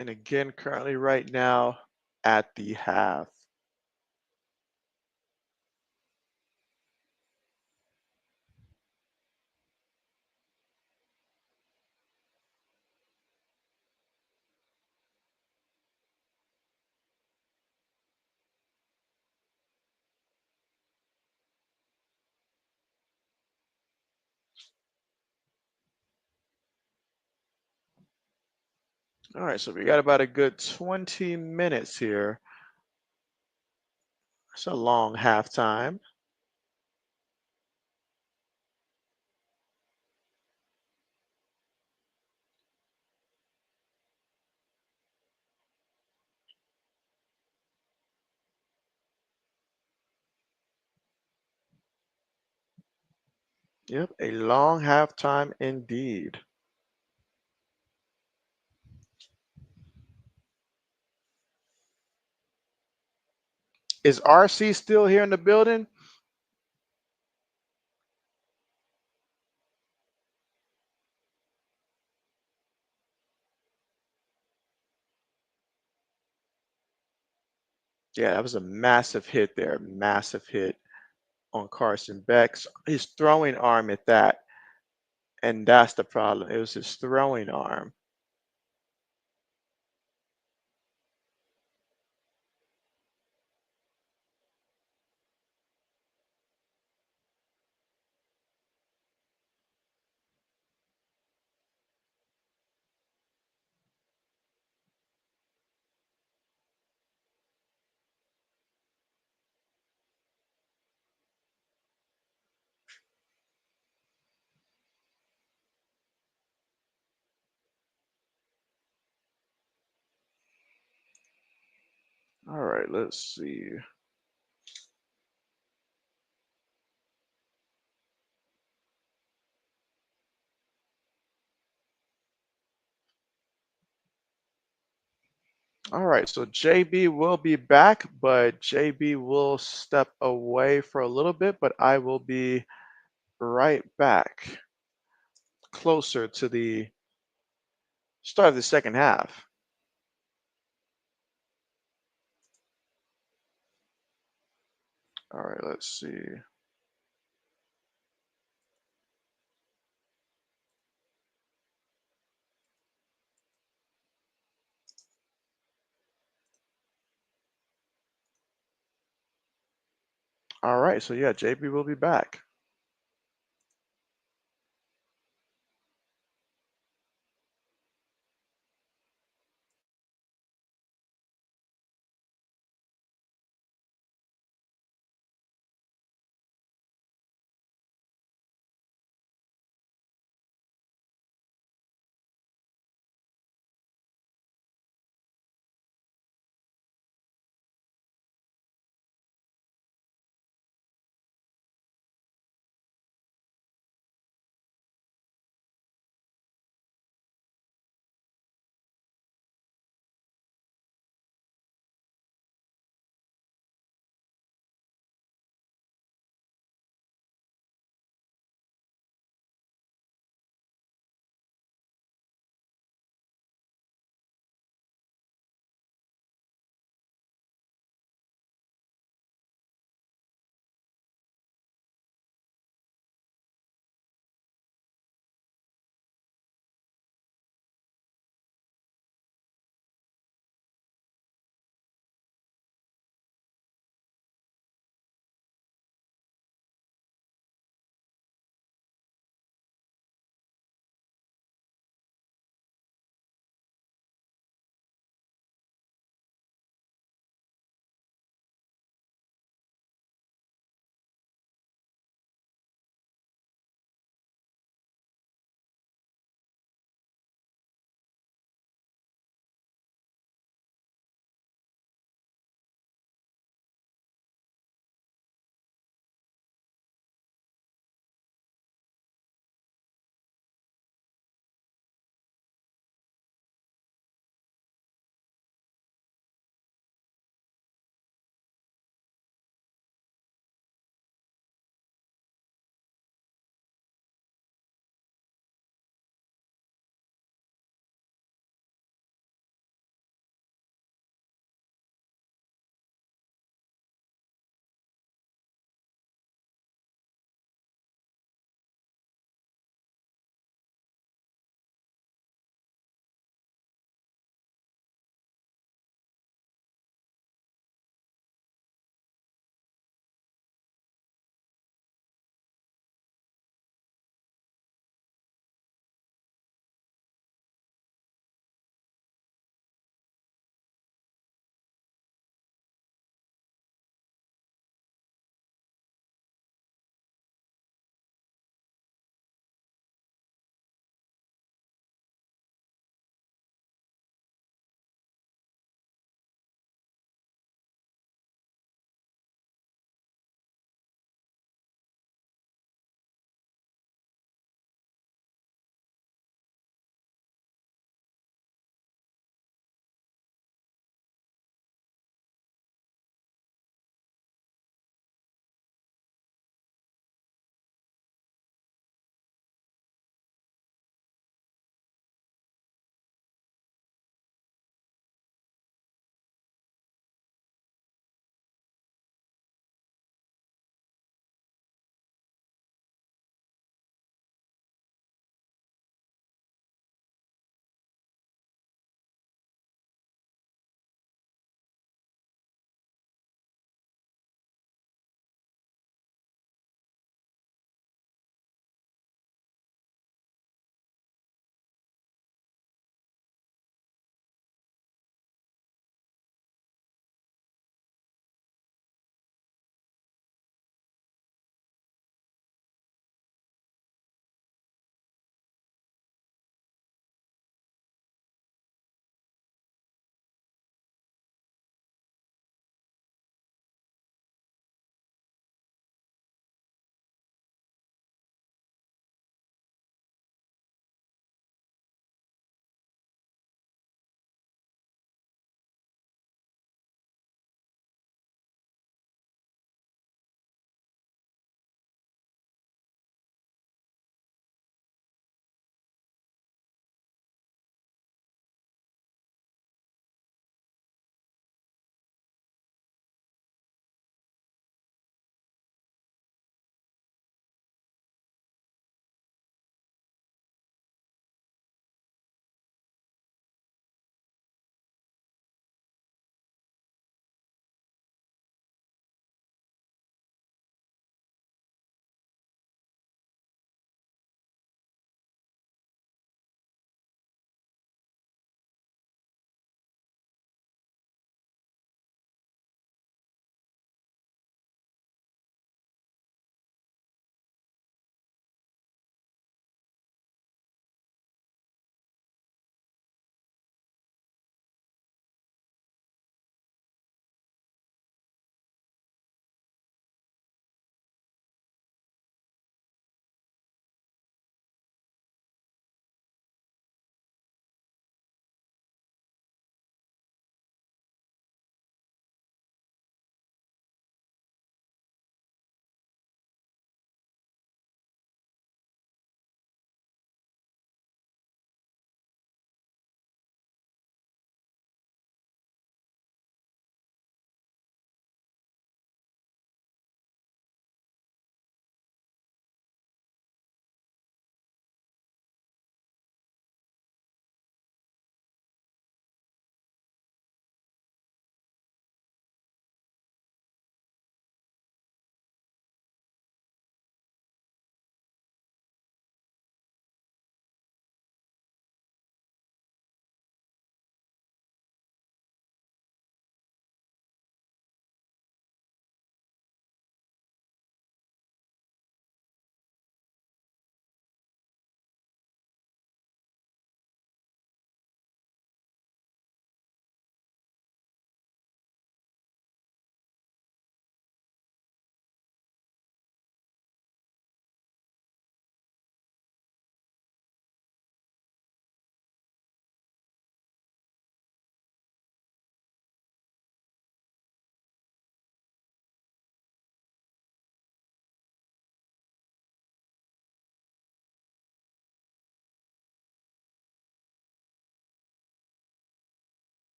And again, currently right now at the half. All right, so we got about a good 20 minutes here. It's a long halftime. Yep, a long halftime indeed. Is RC still here in the building? Yeah, that was a massive hit there. Massive hit on Carson Beck's his throwing arm at that. And that's the problem. It was his throwing arm. All right, let's see. All right, so JB will be back, but JB will step away for a little bit, but I will be right back closer to the start of the second half. All right, let's see. All right, so yeah, JB will be back.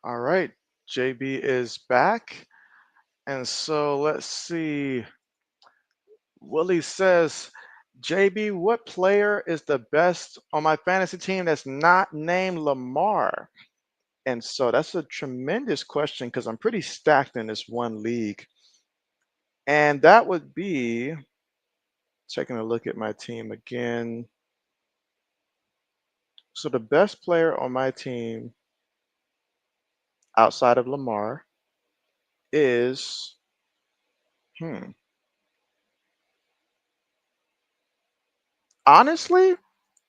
All right, JB is back. And so let's see. Willie says, JB, what player is the best on my fantasy team that's not named Lamar? And so that's a tremendous question because I'm pretty stacked in this one league. And that would be taking a look at my team again. So the best player on my team outside of Lamar is, hmm, honestly,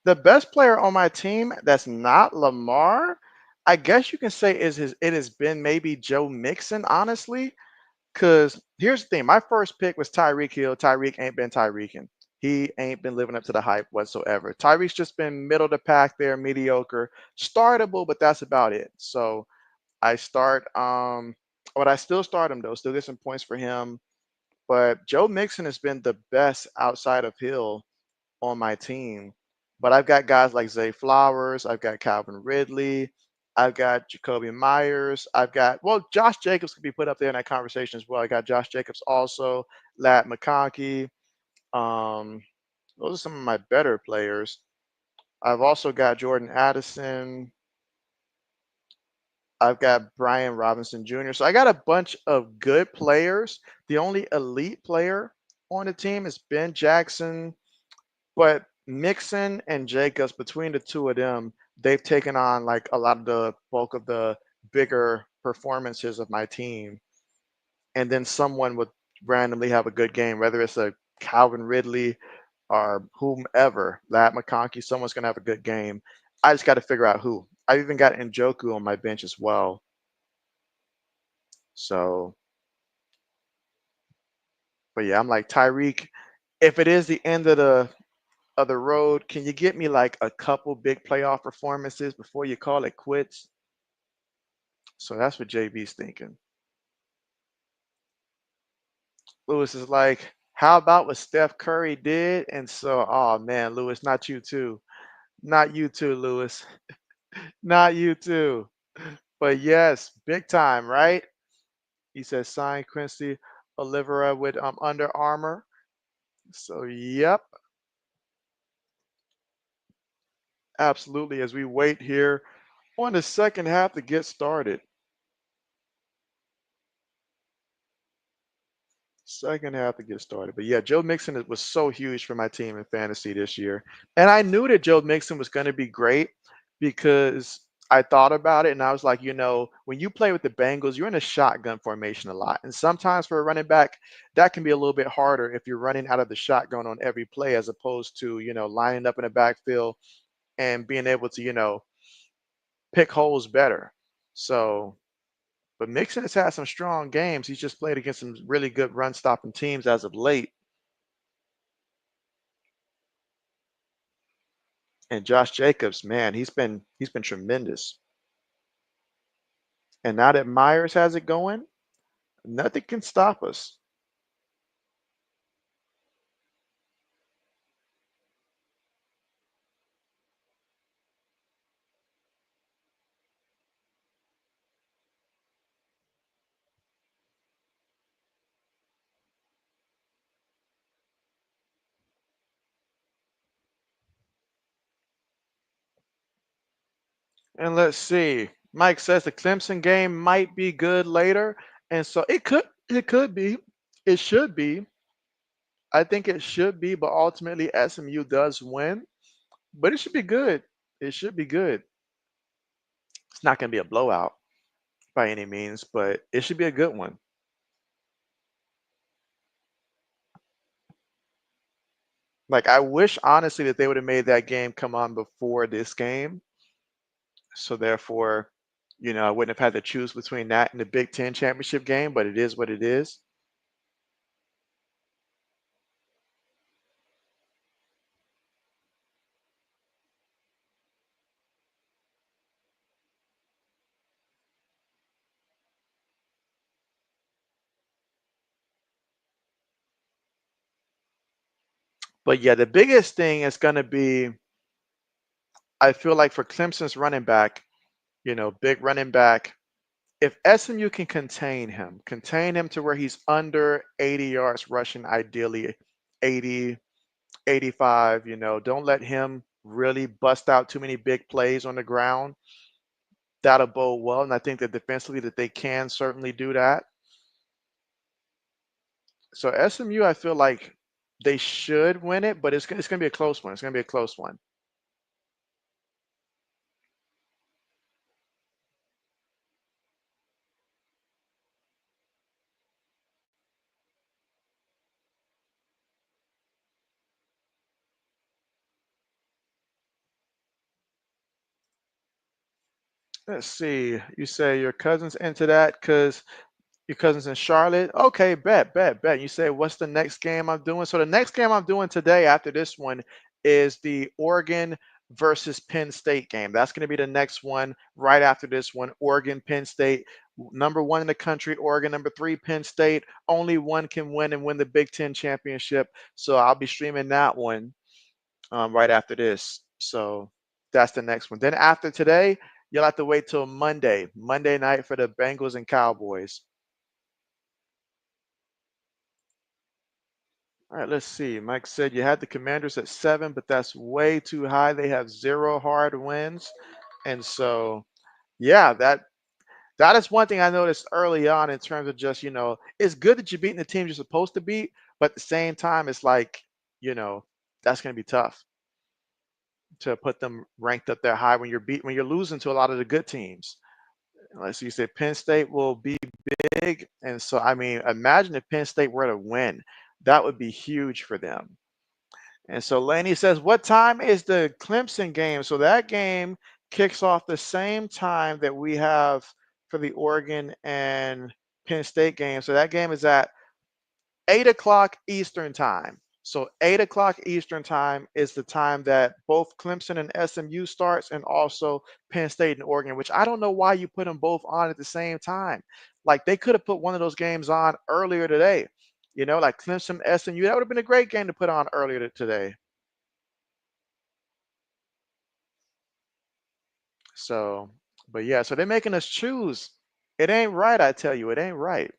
the best player on my team that's not Lamar, I guess you can say it has been maybe Joe Mixon, honestly. Because here's the thing, my first pick was Tyreek Hill. Tyreek ain't been Tyreeking. He ain't been living up to the hype whatsoever. Tyreek's just been middle of the pack there, mediocre, startable, but that's about it. So I start but I still start him though, still get some points for him. But Joe Mixon has been the best outside of Hill on my team. But I've got guys like Zay Flowers, I've got Calvin Ridley, I've got Jacoby Myers, I've got Josh Jacobs could be put up there in that conversation as well. I got Josh Jacobs also, Lat McConkey. Um, those are some of my better players. I've also got Jordan Addison. I've got Brian Robinson Jr. So I got a bunch of good players. The only elite player on the team is Ben Jackson. But Mixon and Jacobs, between the two of them, they've taken on like a lot of the bulk of the bigger performances of my team. And then someone would randomly have a good game, whether it's a Calvin Ridley or whomever, Lad McConkey, someone's gonna have a good game. I just got to figure out who. I even got Njoku on my bench as well. So, but yeah, I'm like Tyreek. If it is the end of the road, can you get me like a couple big playoff performances before you call it quits? So that's what JB's thinking. Lewis is like, how about what Steph Curry did? And so, oh man, Lewis, not you too. Not you too, Lewis. Not you too. But yes, big time, right? He says sign Quincy Olivera with Under Armour. So yep, absolutely. As we wait here on the second half to get started. Second half to get started. But yeah, Joe Mixon was so huge for my team in fantasy this year. And I knew that Joe Mixon was going to be great because I thought about it and I was like, when you play with the Bengals, you're in a shotgun formation a lot. And sometimes for a running back, that can be a little bit harder if you're running out of the shotgun on every play as opposed to, lining up in the backfield and being able to, pick holes better. So but Mixon has had some strong games. He's just played against some really good run stopping teams as of late. And Josh Jacobs, man, he's been tremendous. And now that Myers has it going, nothing can stop us. And let's see. Mike says the Clemson game might be good later. And so it could be. It should be. I think it should be, but ultimately SMU does win. But it should be good. It should be good. It's not gonna be a blowout by any means, but it should be a good one. Like I wish honestly that they would have made that game come on before this game. So therefore, I wouldn't have had to choose between that and the Big Ten championship game, but it is what it is. But yeah, the biggest thing is gonna be, I feel like for Clemson's running back, big running back. if SMU can contain him to where he's under 80 yards rushing, ideally 80, 85, don't let him really bust out too many big plays on the ground. That'll bode well. And I think that defensively that they can certainly do that. So SMU, I feel like they should win it, but it's going to be a close one. It's going to be a close one. Let's see. You say your cousin's into that because your cousin's in Charlotte? Okay, bet. You say, what's the next game I'm doing? So the next game I'm doing today after this one is the Oregon versus Penn State game. That's going to be the next one right after this one. Oregon, Penn State. Number one in the country, Oregon. Number three, Penn State. Only one can win and win the Big Ten championship. So I'll be streaming that one right after this. So that's the next one. Then after today, you'll have to wait till Monday night for the Bengals and Cowboys. All right, let's see. Mike said you had the Commanders at 7, but that's way too high. They have 0 hard wins. And so, yeah, that is one thing I noticed early on in terms of just, it's good that you're beating the teams you're supposed to beat, but at the same time, it's like, that's going to be tough to put them ranked up there high when you're losing to a lot of the good teams. Let's see, you say Penn State will be big. And so, I mean, imagine if Penn State were to win, that would be huge for them. And so Laney says, what time is the Clemson game? So that game kicks off the same time that we have for the Oregon and Penn State game. So that game is at 8 o'clock Eastern time. So 8 o'clock Eastern time is the time that both Clemson and SMU starts, and also Penn State and Oregon, which I don't know why you put them both on at the same time. Like they could have put one of those games on earlier today. Like Clemson, SMU, that would have been a great game to put on earlier today. So, but yeah, so they're making us choose. It ain't right, I tell you, it ain't right.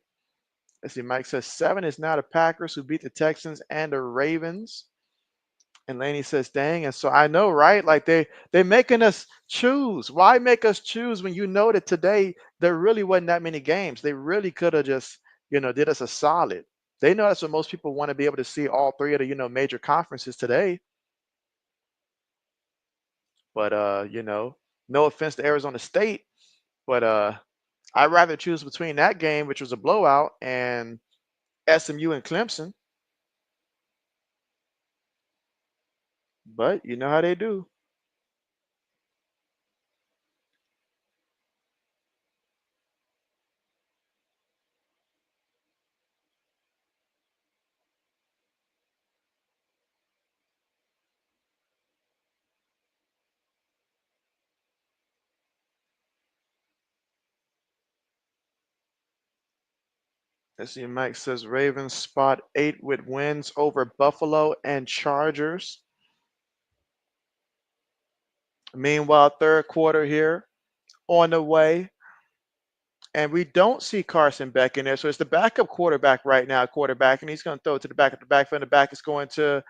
Let's see, Mike says 7 is now the Packers who beat the Texans and the Ravens. And Laney says, dang. And so I know, right? Like they're making us choose. Why make us choose when you know that today there really wasn't that many games? They really could have just, did us a solid. They know that's what most people want to be able to see all three of the, major conferences today. But no offense to Arizona State, but I'd rather choose between that game, which was a blowout, and SMU and Clemson. But you know how they do. Let's see, Mike says Ravens spot 8 with wins over Buffalo and Chargers. Meanwhile, third quarter here on the way. And we don't see Carson Beck in there. So it's the backup quarterback right now, and he's going to throw it to the back of the backfield. And the back is going to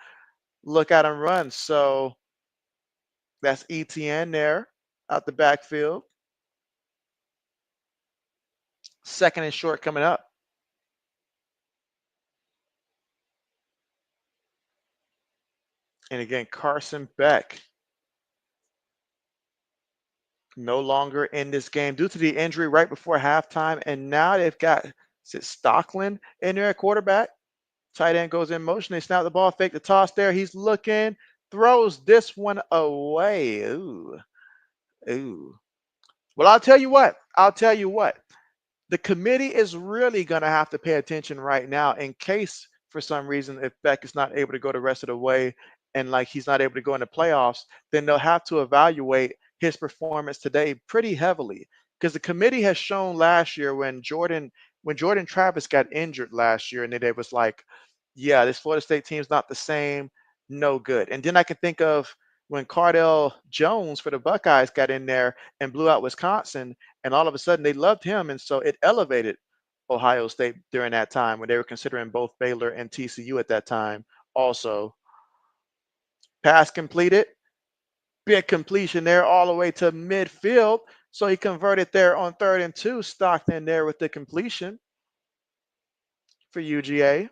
look at him run. So that's ETN there out the backfield. Second and short coming up. And again, Carson Beck no longer in this game due to the injury right before halftime. And now they've got, is it Stockland in there at quarterback? Tight end goes in motion. They snap the ball, fake the toss there. He's looking, throws this one away. Ooh. Well, I'll tell you what. The committee is really going to have to pay attention right now in case, for some reason, if Beck is not able to go the rest of the way and like he's not able to go in the playoffs, then they'll have to evaluate his performance today pretty heavily. Because the committee has shown last year when Jordan Travis got injured last year, and then it was like, yeah, this Florida State team's not the same, no good. And then I can think of when Cardell Jones for the Buckeyes got in there and blew out Wisconsin, and all of a sudden they loved him, and so it elevated Ohio State during that time when they were considering both Baylor and TCU at that time. Also, pass completed, big completion there all the way to midfield. So he converted there on 3rd and 2. Stockton there with the completion for UGA.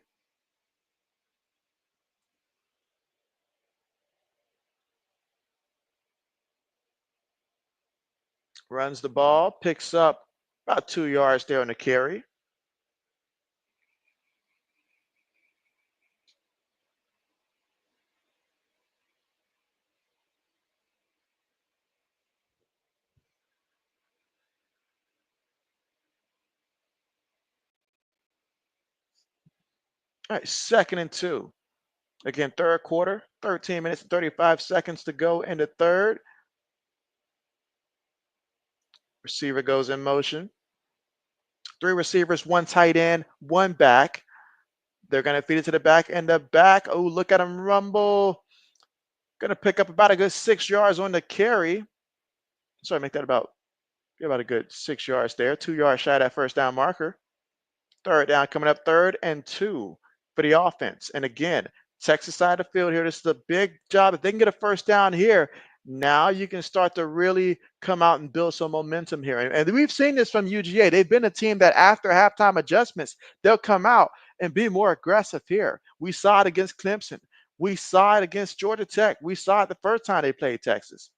Runs the ball, picks up about 2 yards there on the carry. All right, 2nd and 2. Again, 3rd quarter, 13 minutes and 35 seconds to go in the 3rd. Receiver goes in motion. 3 receivers, 1 tight end, 1 back. They're going to feed it to the back and the back. Oh, look at him rumble. Going to pick up about a good 6 yards on the carry. Sorry, make that about a good 6 yards there. 2 yards shy of that first down marker. 3rd down coming up, 3rd and 2 for the offense. And again, Texas side of the field here. This is a big job. If they can get a first down here, now you can start to really come out and build some momentum here. And we've seen this from UGA. They've been a team that after halftime adjustments, they'll come out and be more aggressive here. We saw it against Clemson. We saw it against Georgia Tech. We saw it the first time they played Texas.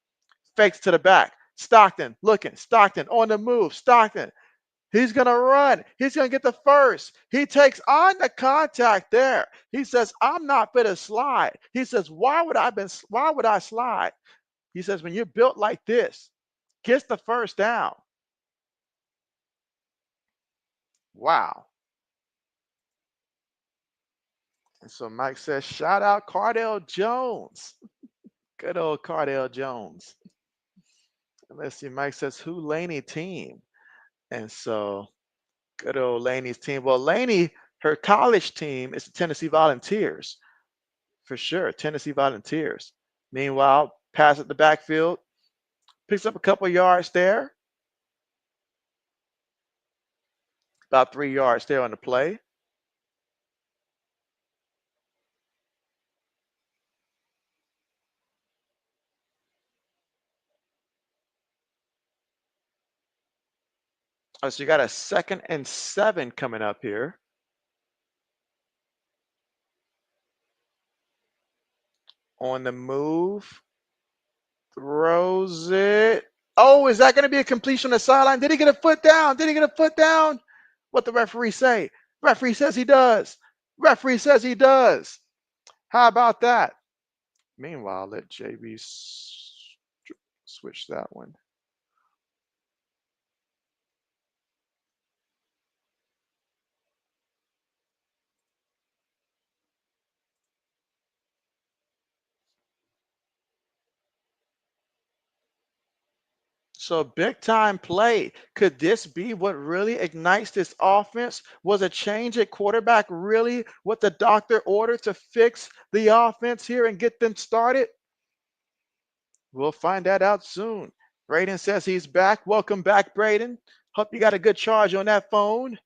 Fakes to the back. Stockton looking. Stockton on the move. Stockton. He's going to run. He's going to get the first. He takes on the contact there. He says, I'm not going to slide. He says, why would I slide? He says, when you're built like this, gets the first down. Wow. And so Mike says, shout out Cardell Jones. Good old Cardell Jones. And let's see, Mike says, who Laney team? And so good old Laney's team. Well, Laney, her college team is the Tennessee Volunteers. For sure, Tennessee Volunteers. Meanwhile, pass at the backfield, picks up a couple yards there. About 3 yards there on the play. Oh, so you got a 2nd and 7 coming up here. On the move. Throws it. Oh, is that going to be a completion on the sideline? Did he get a foot down? Did he get a foot down? What the referee say? Referee says he does. Referee says he does. How about that? Meanwhile, let JB switch that one. So big time play. Could this be what really ignites this offense? Was a change at quarterback really what the doctor ordered to fix the offense here and get them started? We'll find that out soon. Braden says he's back. Welcome back, Braden. Hope you got a good charge on that phone.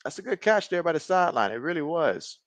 That's a good catch there by the sideline. It really was.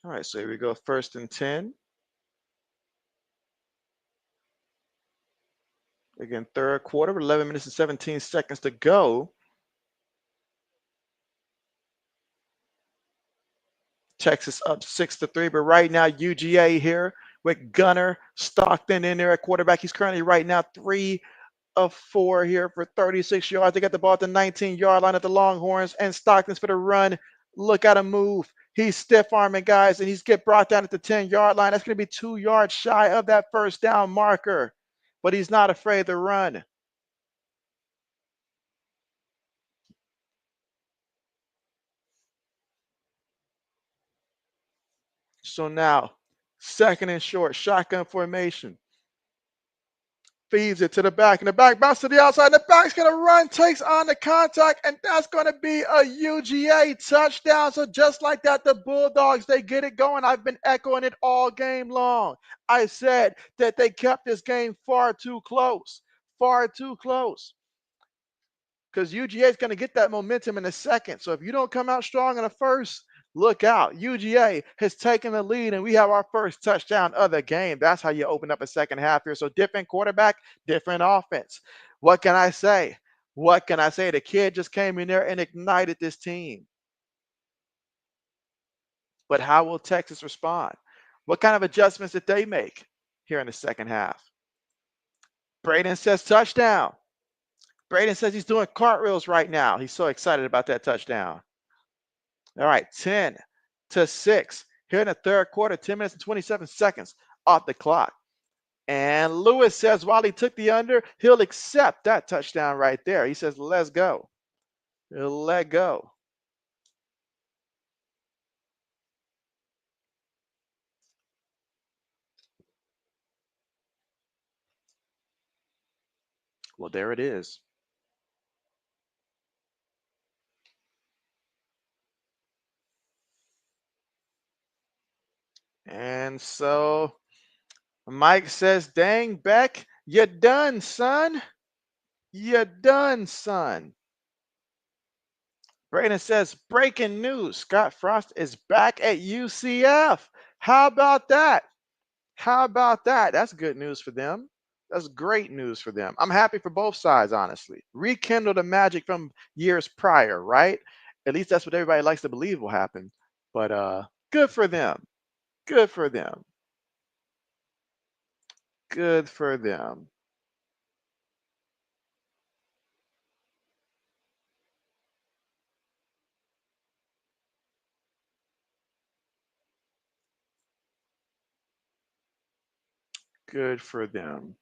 All right, so here we go. 1st and 10. Again, 3rd quarter, 11 minutes and 17 seconds to go. Texas up 6-3, but right now UGA here with Gunner Stockton in there at quarterback. He's currently right now 3 of 4 here for 36 yards. They get the ball at the 19-yard line at the Longhorns, and Stockton's for the run. Look at him move. He's stiff arming guys, and he's get brought down at the 10-yard line. That's going to be 2 yards shy of that first down marker, but he's not afraid to run. So now, second and short, shotgun formation. Feeds it to the back, and the back bounce to the outside. And the back's going to run, takes on the contact, and that's going to be a UGA touchdown. So just like that, the Bulldogs, they get it going. I've been echoing it all game long. I said that they kept this game far too close, because UGA is going to get that momentum in a second. So if you don't come out strong in the first, look out. UGA has taken the lead, and we have our first touchdown of the game. That's how you open up a second half here. So different quarterback, different offense. What can I say? What can I say? The kid just came in there and ignited this team. But how will Texas respond? What kind of adjustments did they make here in the second half? Braden says touchdown. Braden says he's doing cartwheels right now. He's so excited about that touchdown. All right, 10-6 here in the third quarter, 10 minutes and 27 seconds off the clock. And Lewis says while he took the under, he'll accept that touchdown right there. He says, let's go. Let go. Well, there it is. And so Mike says, dang, Beck, you done, son. You done, son. Braden says, breaking news. Scott Frost is back at UCF. How about that? How about that? That's good news for them. That's great news for them. I'm happy for both sides, honestly. Rekindle the magic from years prior, right? At least that's what everybody likes to believe will happen. But good for them. Good for them. Good for them. Good for them.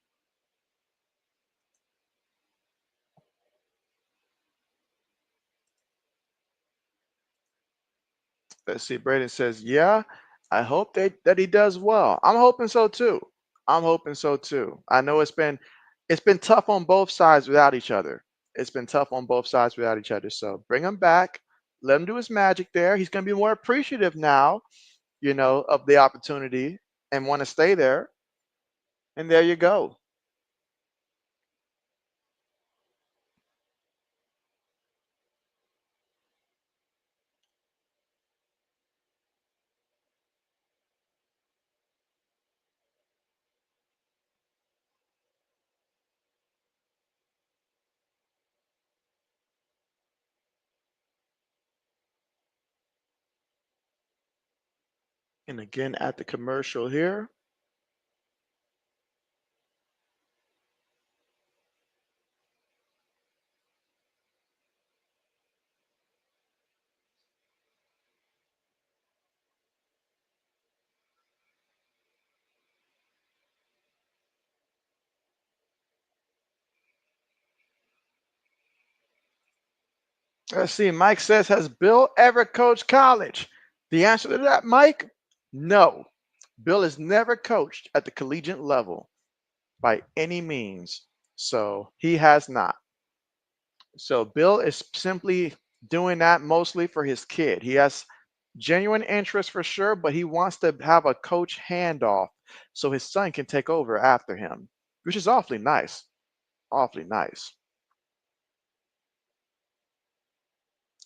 Let's see. Braden says, yeah, I hope that he does well. I'm hoping so too. I'm hoping so too. I know it's been tough on both sides without each other. It's been tough on both sides without each other. So bring him back. Let him do his magic there. He's going to be more appreciative now, of the opportunity and want to stay there. And there you go. And again at the commercial here. Let's see. Mike says, has Bill ever coached college? The answer to that, Mike, no. Bill has never coached at the collegiate level by any means. So he has not. So Bill is simply doing that mostly for his kid. He has genuine interest for sure, but he wants to have a coach handoff so his son can take over after him, which is awfully nice. Awfully nice.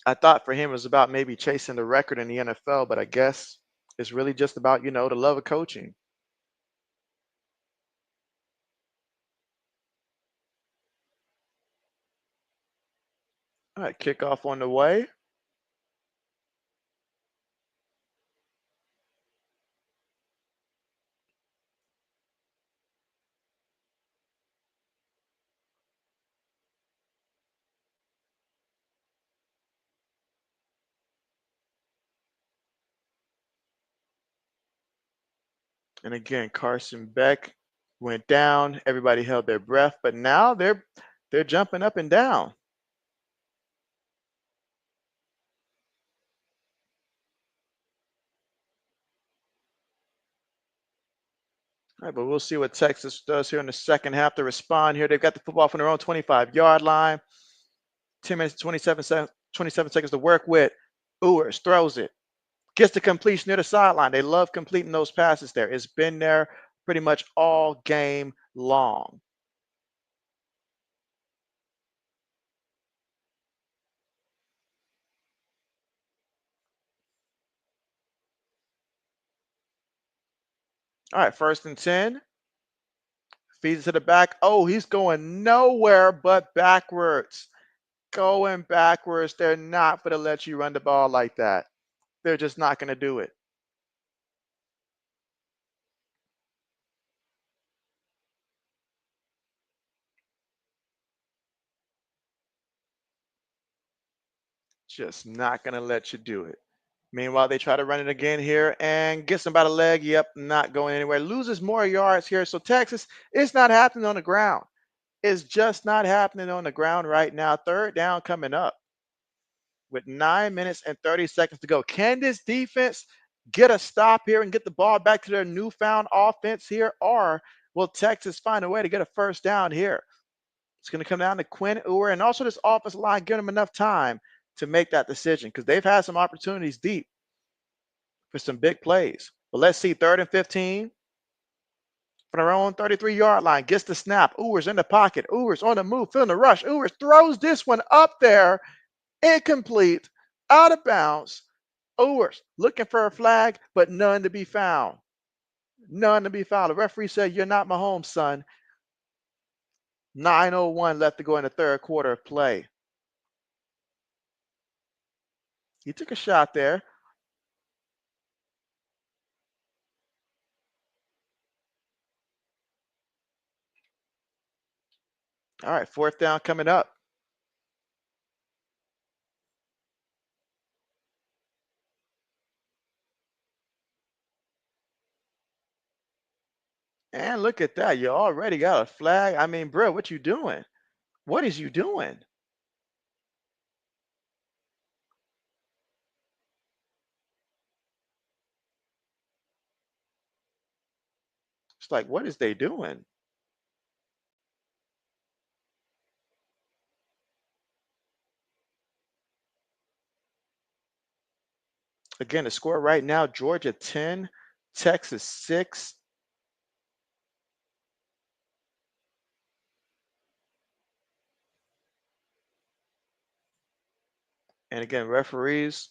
I thought for him it was about maybe chasing the record in the NFL, but I guess it's really just about, the love of coaching. All right, kickoff on the way. And again, Carson Beck went down. Everybody held their breath, but now they're jumping up and down. All right, but we'll see what Texas does here in the second half to respond here. They've got the football from their own 25-yard line. 10 minutes, 27 seconds to work with. Ewers throws it. Gets the completion near the sideline. They love completing those passes there. It's been there pretty much all game long. All right, 1st and 10. Feeds it to the back. Oh, he's going nowhere but backwards. Going backwards. They're not going to let you run the ball like that. They're just not going to do it. Just not going to let you do it. Meanwhile, they try to run it again here and gets him by the leg. Yep, not going anywhere. Loses more yards here. So Texas, it's not happening on the ground. It's just not happening on the ground right now. 3rd down coming up with 9 minutes and 30 seconds to go. Can this defense get a stop here and get the ball back to their newfound offense here? Or will Texas find a way to get a 1st down here? It's going to come down to Quinn Ewers and also this offensive line giving them enough time to make that decision because they've had some opportunities deep for some big plays. But let's see, 3rd and 15 from their own 33-yard line. Gets the snap. Ewers in the pocket. Ewers on the move, feeling the rush. Ewers throws this one up there. Incomplete. Out of bounds. Ewers looking for a flag, but none to be found. None to be found. The referee said, "You're not Mahomes, son." 9:01 left to go in the 3rd quarter of play. He took a shot there. All right, 4th down coming up. And look at that. You already got a flag. I mean, bro, what you doing? What is you doing? It's like, what is they doing? Again, the score right now, Georgia 10, Texas 6. And again, referees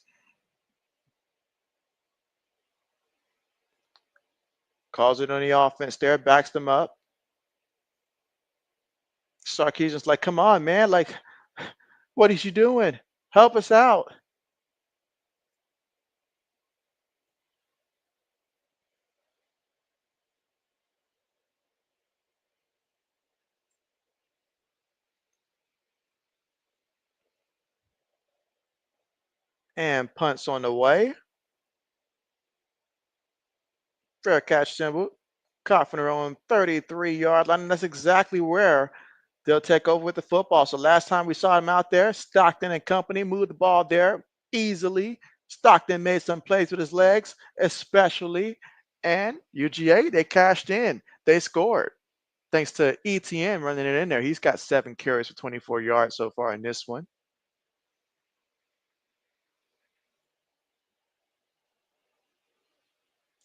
calls it on the offense there, backs them up. Sarkeesian's like, come on, man. Like, what is you doing? Help us out. And punts on the way. Fair catch symbol. Caught from their own 33-yard line. And that's exactly where they'll take over with the football. So last time we saw him out there, Stockton and company moved the ball there easily. Stockton made some plays with his legs, especially. And UGA, they cashed in. They scored. Thanks to ETN running it in there. He's got 7 carries for 24 yards so far in this one.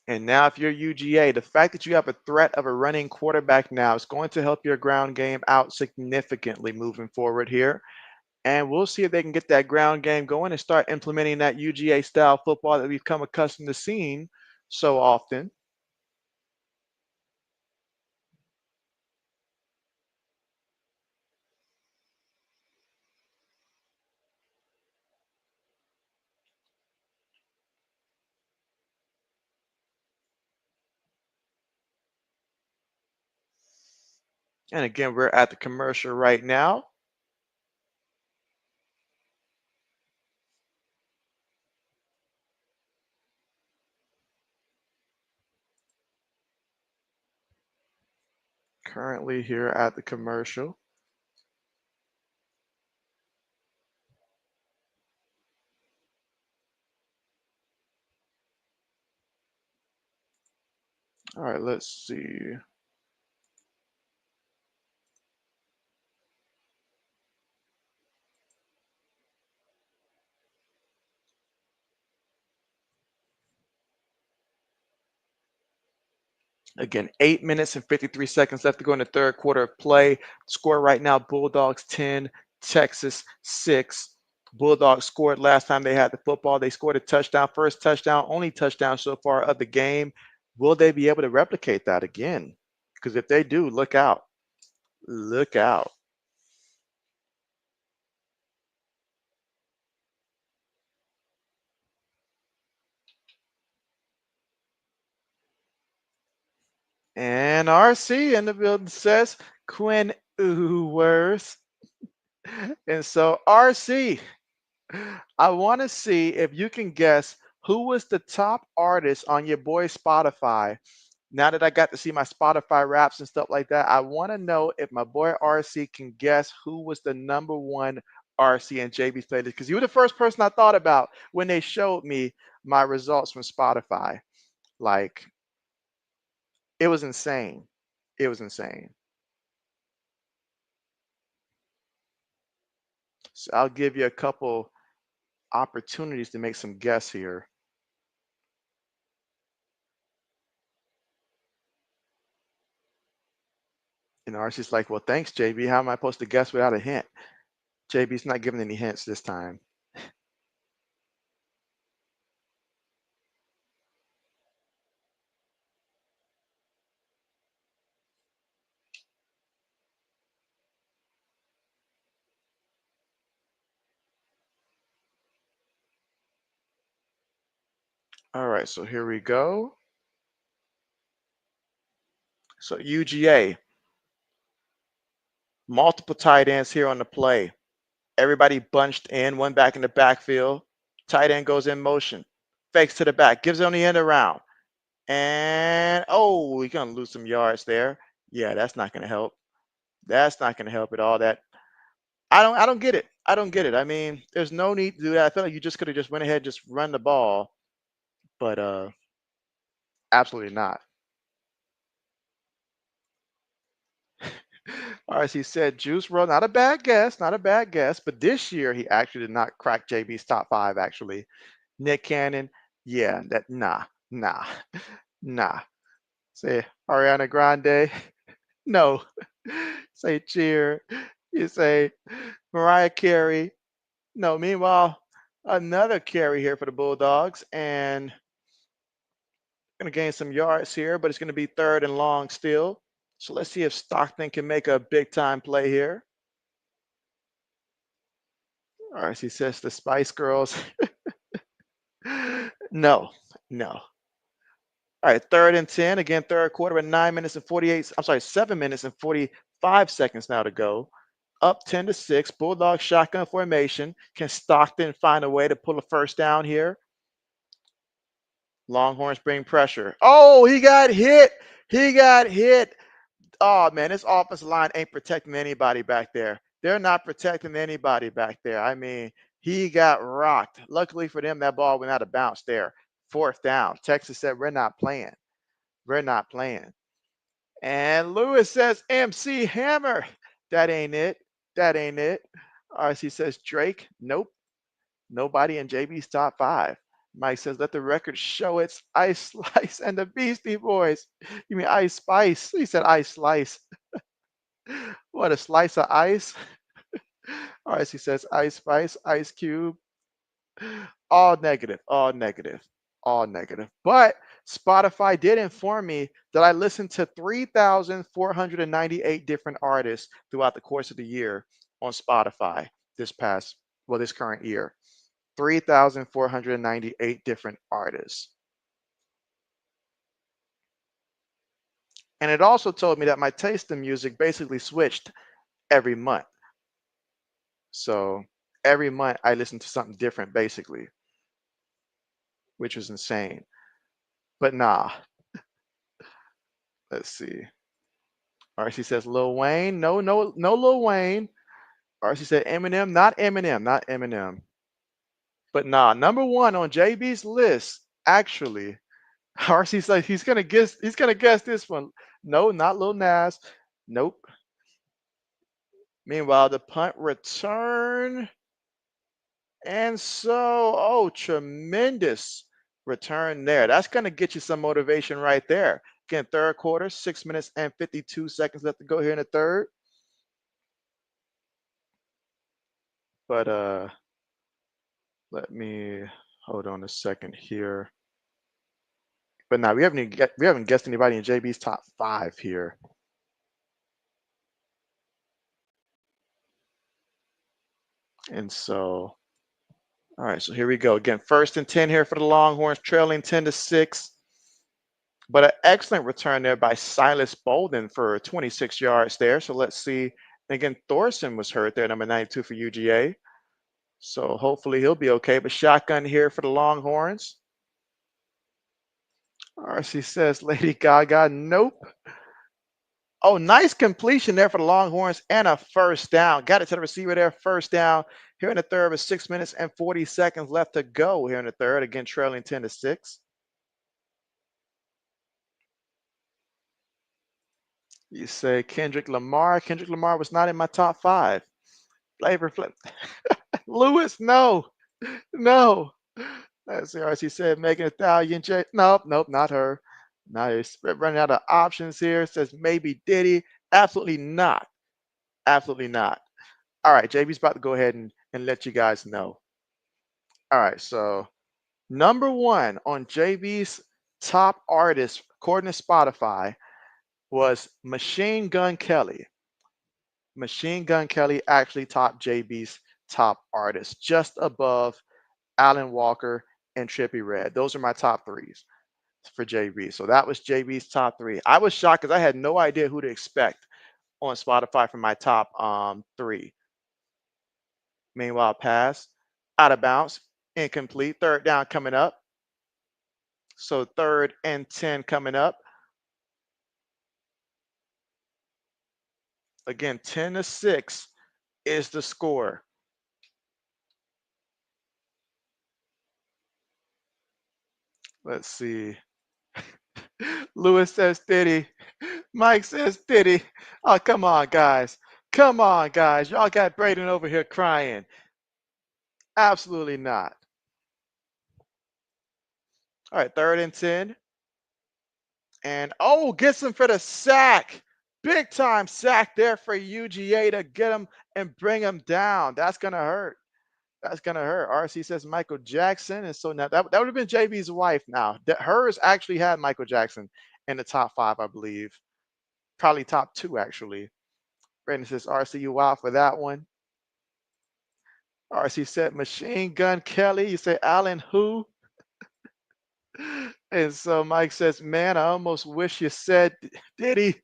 And now, if you're UGA, the fact that you have a threat of a running quarterback now is going to help your ground game out significantly moving forward here. And we'll see if they can get that ground game going and start implementing that UGA style football that we've come accustomed to seeing so often. And again, we're at the commercial right now. Currently here at the commercial. All right, let's see. Again, 8 minutes and 53 seconds left to go in the third quarter of play. Score right now, Bulldogs 10, Texas 6. Bulldogs scored last time they had the football. They scored a touchdown, first touchdown, only touchdown so far of the game. Will they be able to replicate that again? Because if they do, look out. Look out. And RC in the building says Quinn Ewers. And so, RC, I want to see if you can guess who was the top artist on your boy Spotify. Now that I got to see my Spotify raps and stuff like that, I want to know if my boy RC can guess who was the number one RC and JB's playlist. Because you were the first person I thought about when they showed me my results from Spotify. Like, it was insane. It was insane. So I'll give you a couple opportunities to make some guess here. And RC's like, well, thanks, JB. How am I supposed to guess without a hint? JB's not giving any hints this time. All right, so here we go. So UGA, multiple tight ends here on the play. Everybody bunched in, one back in the backfield. Tight end goes in motion, fakes to the back, gives it on the end around. And oh, we're gonna lose some yards there. Yeah, that's not gonna help. That's not gonna help at all. That I don't get it. I don't get it. I mean, there's no need to do that. I feel like you just could have just went ahead and just run the ball, but absolutely not. All right, so he said Juice WRLD, not a bad guess, not a bad guess, but this year he actually did not crack JB's top five, actually. Nick Cannon, yeah, that nah, nah. Say Ariana Grande, no. Say Cheer. You say Mariah Carey, no. Meanwhile, another carry here for the Bulldogs, and going to gain some yards here, but it's going to be third and long still. So let's see if Stockton can make a big time play here. All right, he says the Spice Girls. No, no. All right, third and 10. Again, third quarter at 9 minutes and 48. I'm sorry, 7 minutes and 45 seconds now to go. Up 10-6. Bulldog shotgun formation. Can Stockton find a way to pull a first down here? Longhorns bring pressure. Oh, he got hit. He got hit. Oh man, this offensive line ain't protecting anybody back there. They're not protecting anybody back there. I mean, he got rocked. Luckily for them, that ball went out of bounds there. Fourth down. Texas said, we're not playing. We're not playing. And Lewis says, MC Hammer. That ain't it. That ain't it. RC says, Drake. Nope. Nobody in JB's top five. Mike says, let the record show it's Ice Slice and the Beastie Boys. You mean Ice Spice? He said Ice Slice. What, a slice of ice? All right, he says Ice Spice, Ice Cube. All negative, all negative, all negative. But Spotify did inform me that I listened to 3,498 different artists throughout the course of the year on Spotify this current year. 3,498 different artists. And it also told me that my taste in music basically switched every month. So every month I listen to something different basically, which was insane. But nah, let's see. RC says Lil Wayne. No, no, no Lil Wayne. RC said Eminem. Not Eminem. Not Eminem. But nah, number one on JB's list, actually, RC's like he's gonna guess this one. No, not Lil Nas. Nope. Meanwhile, the punt return. And so, oh, tremendous return there. That's gonna get you some motivation right there. Again, third quarter, 6 minutes and 52 seconds left to go here in the third. But let me hold on a second here. But now we haven't guessed anybody in JB's top five here. And so, all right, so here we go. Again, 1st and 10 here for the Longhorns, trailing 10-6. But an excellent return there by Silas Bolden for 26 yards there. So let's see. Again, Thorson was hurt there, number 92 for UGA. So hopefully he'll be okay. But shotgun here for the Longhorns. RC says Lady Gaga. Nope. Oh, nice completion there for the Longhorns and a first down. Got it to the receiver there. First down here in the third with 6 minutes and 40 seconds left to go here in the third. Again, trailing 10-6. You say Kendrick Lamar. Kendrick Lamar was not in my top five. Flavor Flip. Lewis, no. No. Let's see. RC said Megan Thee Stallion. Nope, nope, not her. Nice. We're running out of options here. Says maybe Diddy. Absolutely not. Absolutely not. All right, JB's about to go ahead and let you guys know. All right, so number one on JB's top artist, according to Spotify, was Machine Gun Kelly. Machine Gun Kelly actually topped JB's top artist, just above Alan Walker and Trippie Redd. Those are my top threes for JB. So that was JB's top three. I was shocked because I had no idea who to expect on Spotify for my top three. Meanwhile, pass, out of bounds, incomplete. Third down coming up. So 3rd and 10 coming up. Again, 10-6 is the score. Let's see. Lewis says Diddy. Mike says Diddy. Oh, come on, guys. Come on, guys. Y'all got Braden over here crying. Absolutely not. All right, 3rd and 10. And oh, gets him for the sack. Big time sack there for UGA to get him and bring him down. That's going to hurt. That's going to hurt. RC says Michael Jackson. And so now that would have been JB's wife now. Hers actually had Michael Jackson in the top five, I believe. Probably top two, actually. Brandon says, RC, you wild for that one. RC said Machine Gun Kelly. You say Alan who? And so Mike says, man, I almost wish you said Diddy.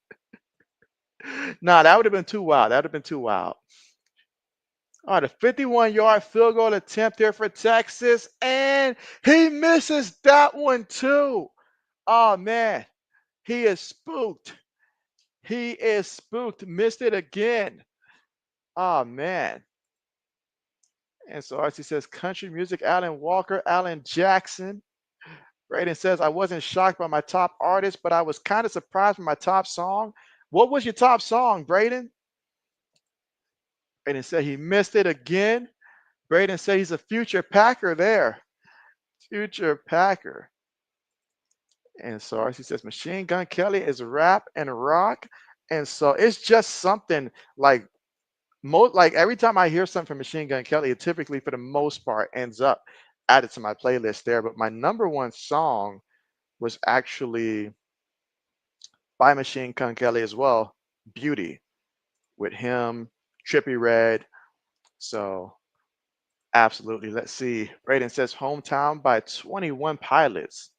Nah, that would have been too wild. That would have been too wild. All right, a 51-yard field goal attempt here for Texas, and he misses that one too. Oh, man, he is spooked. He is spooked. Missed it again. Oh, man. And so RC says country music, Alan Walker, Alan Jackson. Braden says, I wasn't shocked by my top artist, but I was kind of surprised by my top song. What was your top song, Braden? Braden said he missed it again. Braden said he's a future Packer there. Future Packer. And so RC says Machine Gun Kelly is rap and rock. And so it's just something like every time I hear something from Machine Gun Kelly, it typically for the most part ends up added to my playlist there. But my number one song was actually by Machine Gun Kelly as well, Beauty, with him, Trippie Redd. So absolutely. Let's see. Braden says Hometown by 21 Pilots.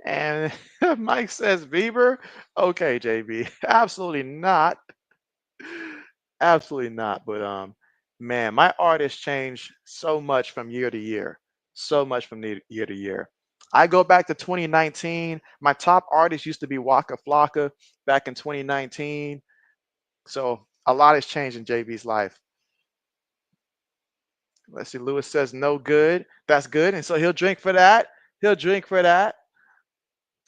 And Mike says Bieber. Okay, JB. Absolutely not. Absolutely not. But man, my artists change so much from year to year. So much from year to year. I go back to 2019. My top artist used to be Waka Flocka back in 2019. So a lot has changed in JB's life. Let's see. Lewis says no good. That's good. And so he'll drink for that. He'll drink for that.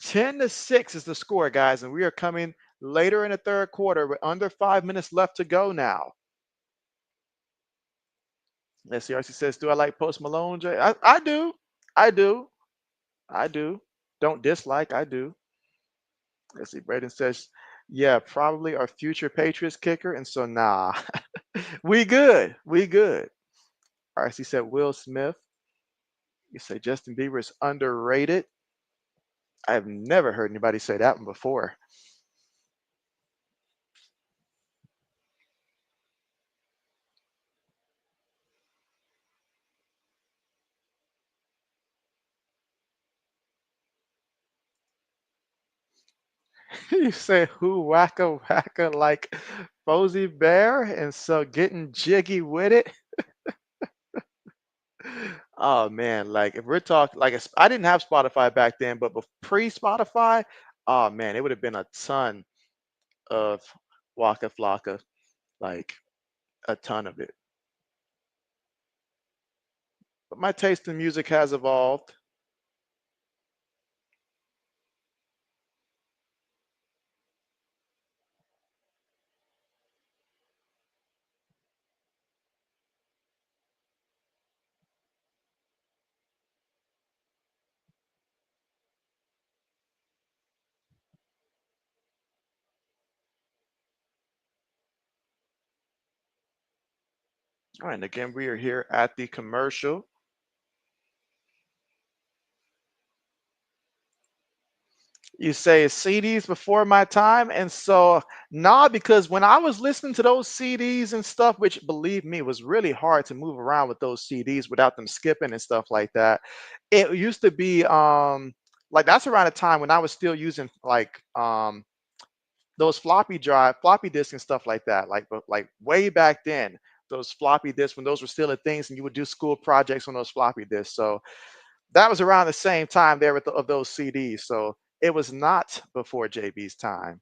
10-6 is the score, guys. And we are coming later in the third quarter with under 5 minutes left to go now. Let's see. RC says, do I like Post Malone? I do. I do. I do. Don't dislike. I do. Let's see. Braden says, yeah, probably our future Patriots kicker. And so, nah, we good. We good. RC said, Will Smith. You say Justin Bieber is underrated. I've never heard anybody say that one before. You say who wacka wacka like Posey Bear, and so getting jiggy with it. Oh man, like if we're talking like I didn't have Spotify back then, but pre-Spotify, oh man, it would have been a ton of Waka Flocka, like a ton of it. But my taste in music has evolved. All right, and again, we are here at the commercial. You say CDs before my time, and so nah, because when I was listening to those CDs and stuff, which believe me was really hard to move around with those CDs without them skipping and stuff like that. It used to be like that's around the time when I was still using like those floppy disk and stuff like that, like way back then. Those floppy disks when those were still a things, and you would do school projects on those floppy disks. So that was around the same time there with of those CDs. So it was not before JB's time.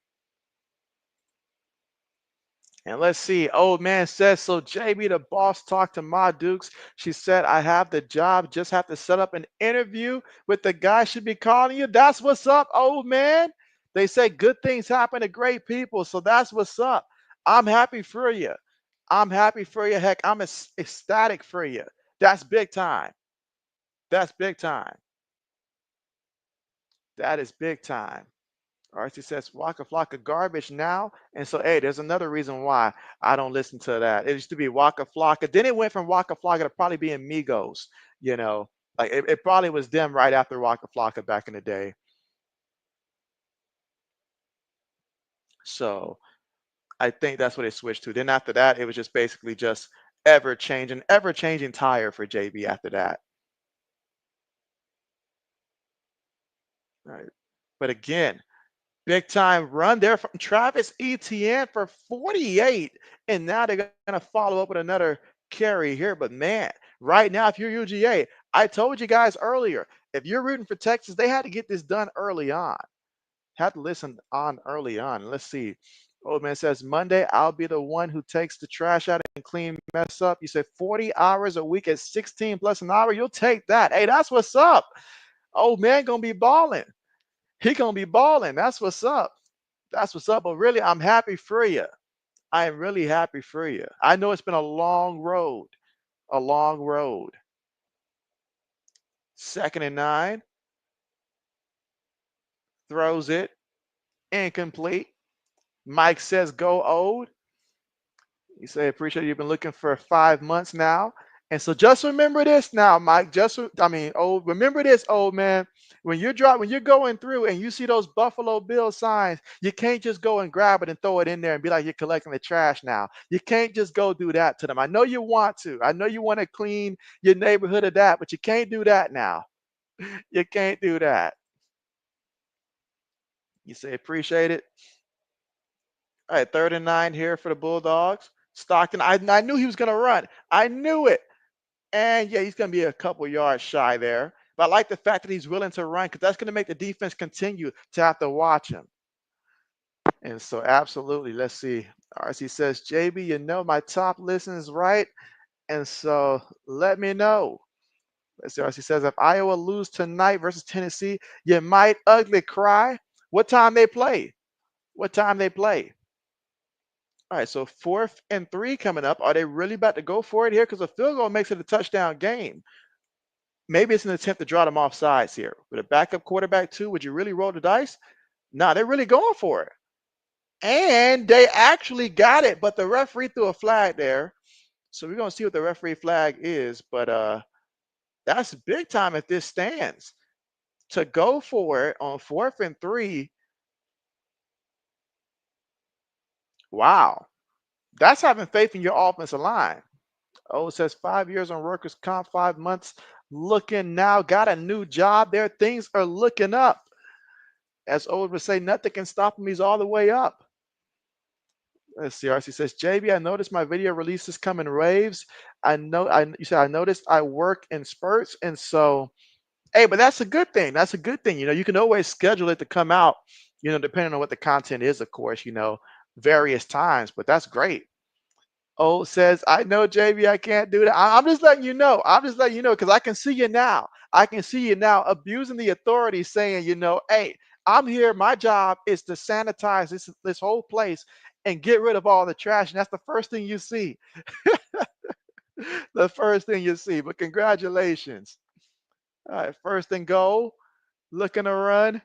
And let's see. Old man says, so JB, the boss, talked to Ma Dukes. She said, I have the job. Just have to set up an interview with the guy should be calling you. That's what's up, old man. They say good things happen to great people. So that's what's up. I'm happy for you. I'm happy for you. Heck, I'm ecstatic for you. That's big time. That's big time. That is big time. RC says Waka Flocka garbage now. And so, hey, there's another reason why I don't listen to that. It used to be Waka Flocka. Then it went from Waka Flocka to probably being Migos, you know. Like it probably was them right after Waka Flocka back in the day. So I think that's what it switched to. Then after that, it was just basically just ever changing tire for JB after that. Right. But again, big time run there from Travis Etienne for 48. And now they're going to follow up with another carry here. But man, right now, if you're UGA, I told you guys earlier, if you're rooting for Texas, they had to get this done early on. Had to listen on early on. Let's see. Old man says, Monday, I'll be the one who takes the trash out and clean mess up. You said 40 hours a week at 16 plus an hour. You'll take that. Hey, that's what's up. Old man going to be balling. He going to be balling. That's what's up. That's what's up. But really, I'm happy for you. I am really happy for you. I know it's been a long road, a long road. 2nd and 9, throws it, incomplete. Mike says, go old. You say, appreciate you've been looking for 5 months now. And so just remember this now, Mike. Remember this, old man. When you're going through and you see those Buffalo Bill signs, you can't just go and grab it and throw it in there and be like you're collecting the trash now. You can't just go do that to them. I know you want to. I know you want to clean your neighborhood of that, but you can't do that now. You can't do that. You say appreciate it. All right, 3rd and 9 here for the Bulldogs. Stockton, I knew he was going to run. I knew it. And yeah, he's going to be a couple yards shy there. But I like the fact that he's willing to run because that's going to make the defense continue to have to watch him. And so, absolutely, let's see. RC says, JB, you know my top listen is right. And so, let me know. Let's see. RC says, if Iowa lose tonight versus Tennessee, you might ugly cry. What time they play? What time they play? All right, so 4th and 3 coming up. Are they really about to go for it here? Because a field goal makes it a touchdown game. Maybe it's an attempt to draw them off sides here. With a backup quarterback, too, would you really roll the dice? No, they're really going for it. And they actually got it, but the referee threw a flag there. So we're going to see what the referee flag is. But that's big time if this stands. To go for it on 4th and 3. Wow. That's having faith in your offensive line. Oh, it says 5 years on workers' comp, 5 months. Looking now, got a new job there. Things are looking up. As Old would say, nothing can stop him. He's all the way up. Let's see. RC says, JB, I noticed my video releases come in waves. You said I noticed I work in spurts. And so, hey, but that's a good thing. That's a good thing. You can always schedule it to come out, depending on what the content is, of course, various times. But that's great. Oh, says, I know, JB, I can't do that. I'm just letting you know. I'm just letting you know because I can see you now. I can see you now abusing the authority, saying, hey, I'm here. My job is to sanitize this whole place and get rid of all the trash. And that's the first thing you see. The first thing you see. But congratulations. All right, 1st and goal, looking to run,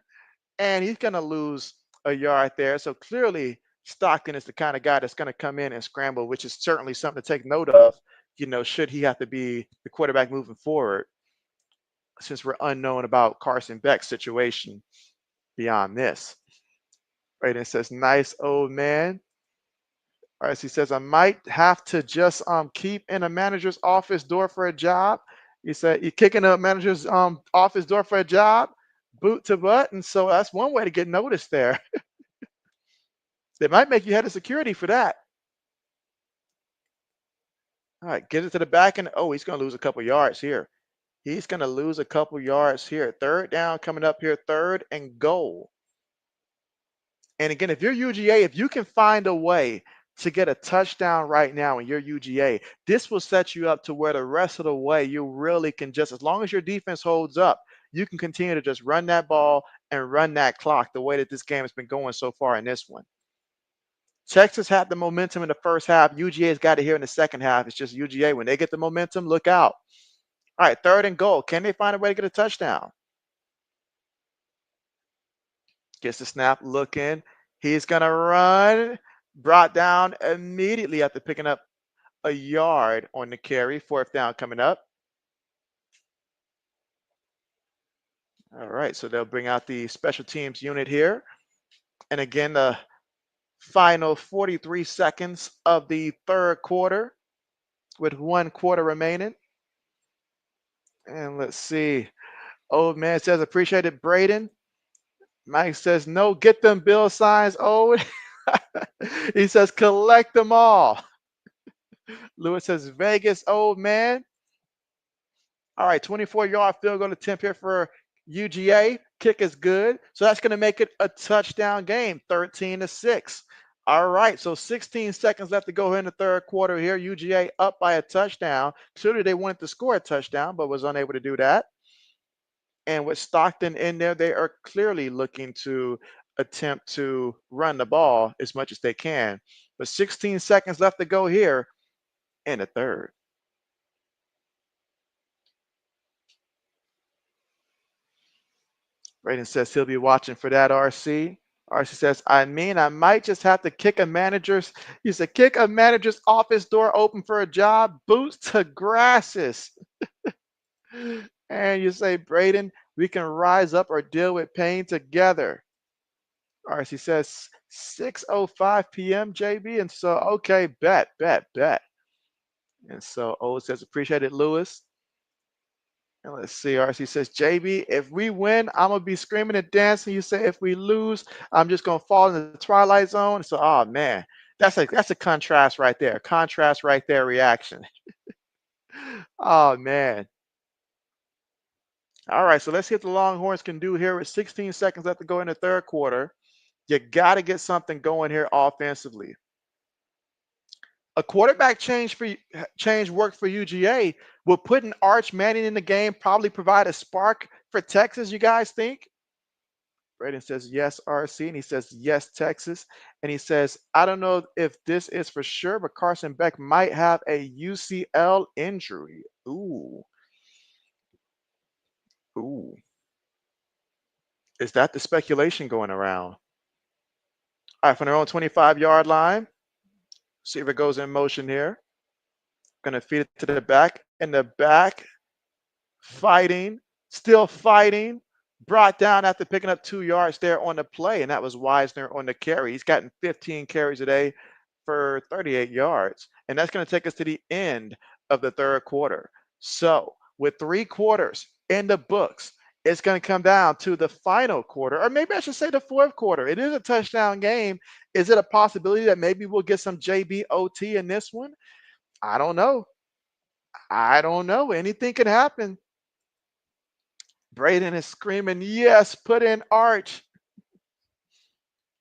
and he's going to lose a yard there. So clearly, Stockton is the kind of guy that's going to come in and scramble, which is certainly something to take note of, should he have to be the quarterback moving forward, since we're unknown about Carson Beck's situation beyond this. Right, and it says, nice old man. All right, so he says, I might have to just keep in a manager's office door for a job. He said, you're kicking a manager's office door for a job, boot to butt. And so that's one way to get noticed there. They might make you head of security for that. All right, get it to the back end. Oh, he's going to lose a couple yards here. He's going to lose a couple yards here. 3rd down coming up here, 3rd and goal. And again, if you're UGA, if you can find a way to get a touchdown right now in your UGA, this will set you up to where the rest of the way you really can just, as long as your defense holds up, you can continue to just run that ball and run that clock the way that this game has been going so far in this one. Texas had the momentum in the first half. UGA's got it here in the second half. It's just UGA. When they get the momentum, look out. All right, 3rd and goal. Can they find a way to get a touchdown? Gets the snap, looking. He's going to run. Brought down immediately after picking up a yard on the carry. 4th down coming up. All right, so they'll bring out the special teams unit here. And again, the final 43 seconds of the 3rd quarter with 1 quarter remaining. And let's see. Old man says, appreciate it, Braden. Mike says, no, get them bill signs, Old. He says, collect them all. Lewis says, Vegas, old man. All right, 24-yard field goal attempt here for UGA. Kick is good. So that's going to make it a touchdown game, 13-6. All right, so 16 seconds left to go here in the 3rd quarter here. UGA up by a touchdown. Clearly, they wanted to score a touchdown, but was unable to do that. And with Stockton in there, they are clearly looking to attempt to run the ball as much as they can. But 16 seconds left to go here in the 3rd. Braden says he'll be watching for that, RC. RC says, I might just have to kick a manager's, he said, kick a manager's office door open for a job, boots to grasses. And you say, Braden, we can rise up or deal with pain together. RC says 6:05 p.m. JB. And so, okay, bet. And so O says, appreciate it, Lewis. And let's see, RC says, JB, if we win, I'm going to be screaming and dancing. You say, if we lose, I'm just going to fall in the twilight zone. So, oh, man, that's a contrast right there. Contrast right there reaction. Oh, man. All right, so let's see what the Longhorns can do here with 16 seconds left to go in the third quarter. You got to get something going here offensively. A quarterback change worked for UGA. Will putting Arch Manning in the game probably provide a spark for Texas, you guys think? Braden says, yes, RC. And he says, yes, Texas. And he says, I don't know if this is for sure, but Carson Beck might have a UCL injury. Ooh. Ooh. Is that the speculation going around? All right, from their own 25-yard line. See if it goes in motion here. Going to feed it to the back. In the back, fighting, still fighting. Brought down after picking up 2 yards there on the play, and that was Wisner on the carry. He's gotten 15 carries today for 38 yards. And that's going to take us to the end of the third quarter. So, with 3 quarters in the books, it's going to come down to the final quarter, or maybe I should say the fourth quarter. It is a touchdown game. Is it a possibility that maybe we'll get some JBOT in this one? I don't know. I don't know. Anything could happen. Braden is screaming, yes, put in Arch.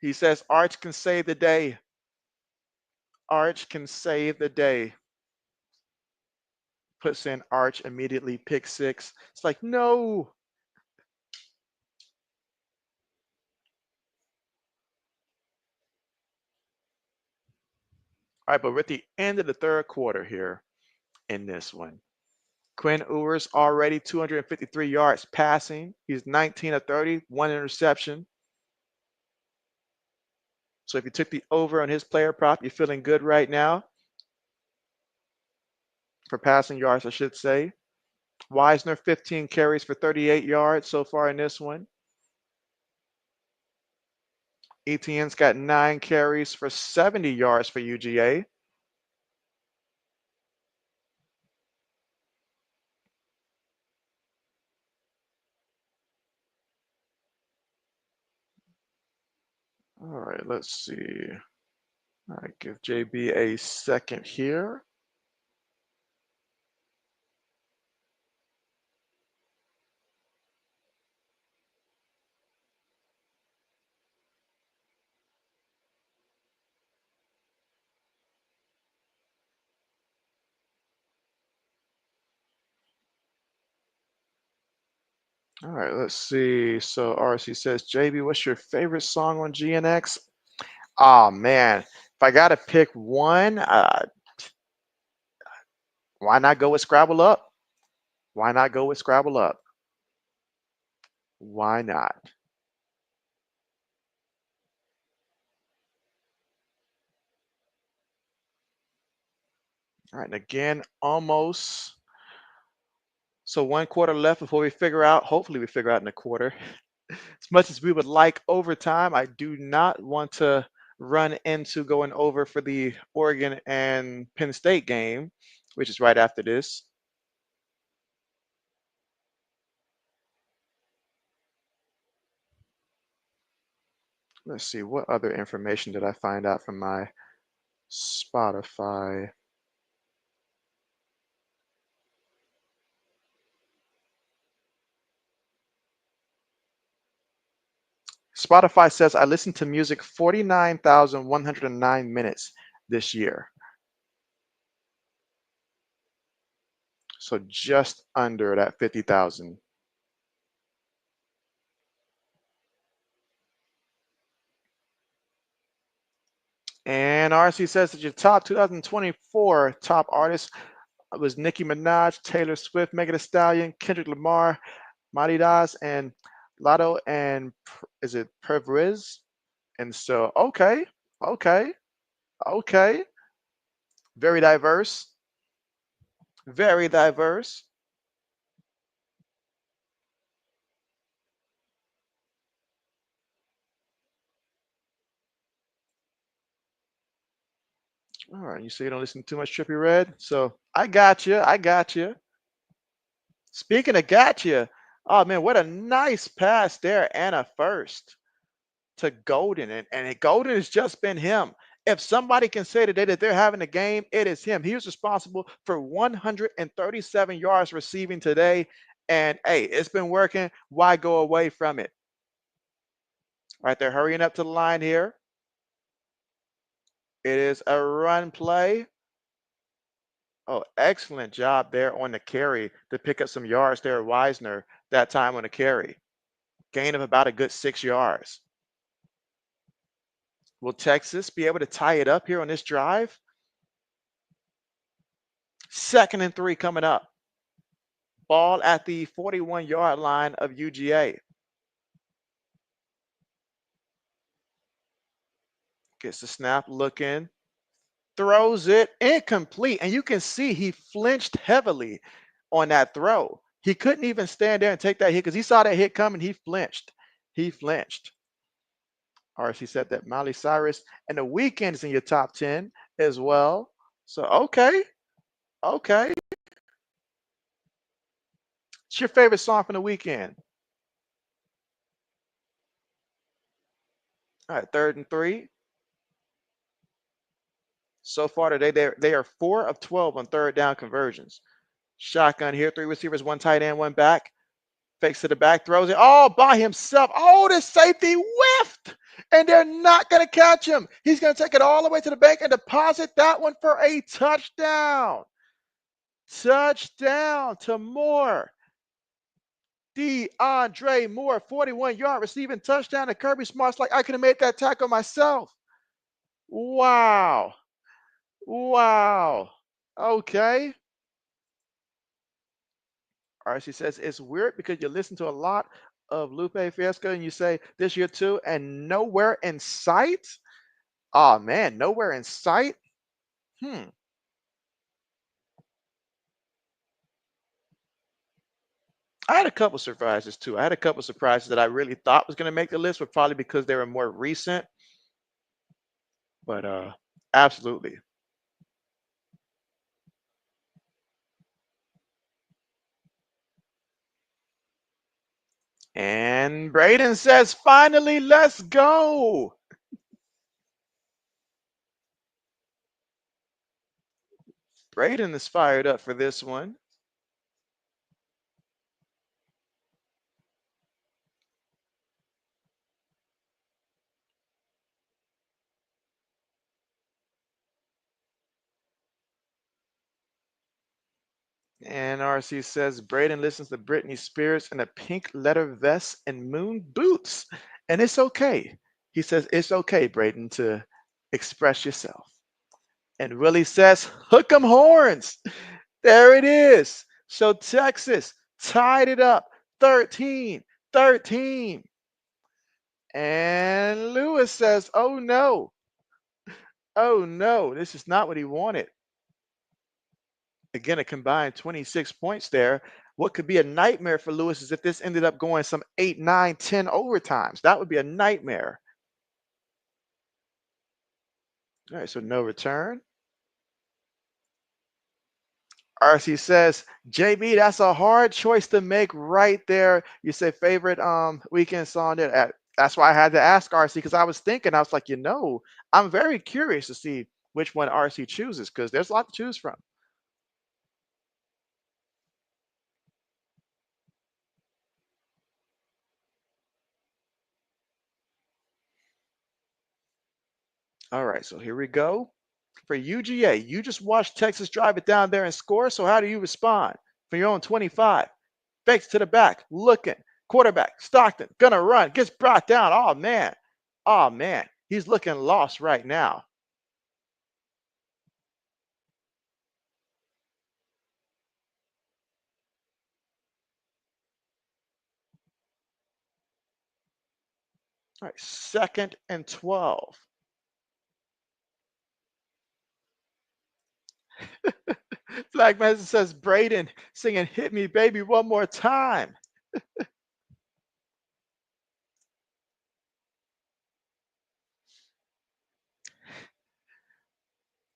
He says Arch can save the day. Arch can save the day. Puts in Arch immediately, pick 6. It's like, no. All right, but we're at the end of the third quarter here in this one. Quinn Ewers already 253 yards passing. He's 19 of 30, 1 interception. So if you took the over on his player prop, you're feeling good right now for passing yards, I should say. Wisner, 15 carries for 38 yards so far in this one. ETN's got 9 carries for 70 yards for UGA. All right, let's see. I give JB a second here. All right, let's see. So RC says, JB, what's your favorite song on GNX? Oh man, if I gotta pick one, why not go with Scrabble Up? Why not go with Scrabble Up? Why not? All right, and again, almost. So 1 quarter left before we figure out, hopefully we figure out in a quarter. As much as we would like overtime, I do not want to run into going over for the Oregon and Penn State game, which is right after this. Let's see, what other information did I find out from my Spotify? Spotify says I listened to music 49,109 minutes this year. So just under that 50,000. And RC says that your top 2024 top artists was Nicki Minaj, Taylor Swift, Megan Thee Stallion, Kendrick Lamar, Maridas, and Lotto, and is it Pervriz? And so, okay, okay, okay. Very diverse. Very diverse. All right, you say you don't listen to too much Trippy Red, so I got you. I got you. Speaking of got you, oh man, what a nice pass there and a first to Golden, and Golden has just been him. If somebody can say today that they're having a game, it is him. He was responsible for 137 yards receiving today And hey, it's been working. Why go away from it? Right, they're hurrying up to the line here. It is a run play. Oh, excellent job there on the carry to pick up some yards there, Wisner, that time on the carry. Gain of about a good 6 yards. Will Texas be able to tie it up here on this drive? 2nd and 3 coming up. Ball at the 41-yard line of UGA. Gets the snap, looking, throws it incomplete. And you can see he flinched heavily on that throw. He couldn't even stand there and take that hit because he saw that hit coming. He flinched. He flinched. RC said that Miley Cyrus and The Weeknd is in your top 10 as well. So, okay. Okay. What's your favorite song from The Weeknd? All right, 3rd and 3. So far today, they are 4 of 12 on 3rd down conversions. Shotgun here, 3 receivers, 1 tight end, 1 back. Fakes to the back, throws it all by himself. Oh, the safety whiffed, and they're not going to catch him. He's going to take it all the way to the bank and deposit that one for a touchdown. Touchdown to Moore. DeAndre Moore, 41-yard receiving touchdown. And Kirby Smart's like, I could have made that tackle myself. Wow. Wow. Okay. RC says it's weird because you listen to a lot of Lupe Fiasco and you say this year too, and nowhere in sight. Oh man, nowhere in sight. I had a couple surprises too. I had a couple surprises that I really thought was going to make the list, but probably because they were more recent. But absolutely. And Braden says, finally, let's go. Braden is fired up for this one. And RC says Braden listens to Britney Spears in a pink leather vest and moon boots. And it's okay. He says it's okay, Braden, to express yourself. And Willie says, hook 'em horns. There it is. So Texas tied it up 13-13. And Lewis says, oh no. Oh no, this is not what he wanted. Again, a combined 26 points there. What could be a nightmare for Lewis is if this ended up going some 8, 9, 10 overtimes. That would be a nightmare. All right, so no return. RC says, JB, that's a hard choice to make right there. You say favorite weekend song there. That's why I had to ask RC because I was thinking, I was like, I'm very curious to see which one RC chooses because there's a lot to choose from. All right, so here we go. For UGA, you just watched Texas drive it down there and score. So how do you respond? For your own 25, fakes to the back, looking, quarterback, Stockton, gonna run, gets brought down. Oh man, he's looking lost right now. All right, 2nd and 12. Flag Master says Braden singing "Hit Me, Baby, One More Time."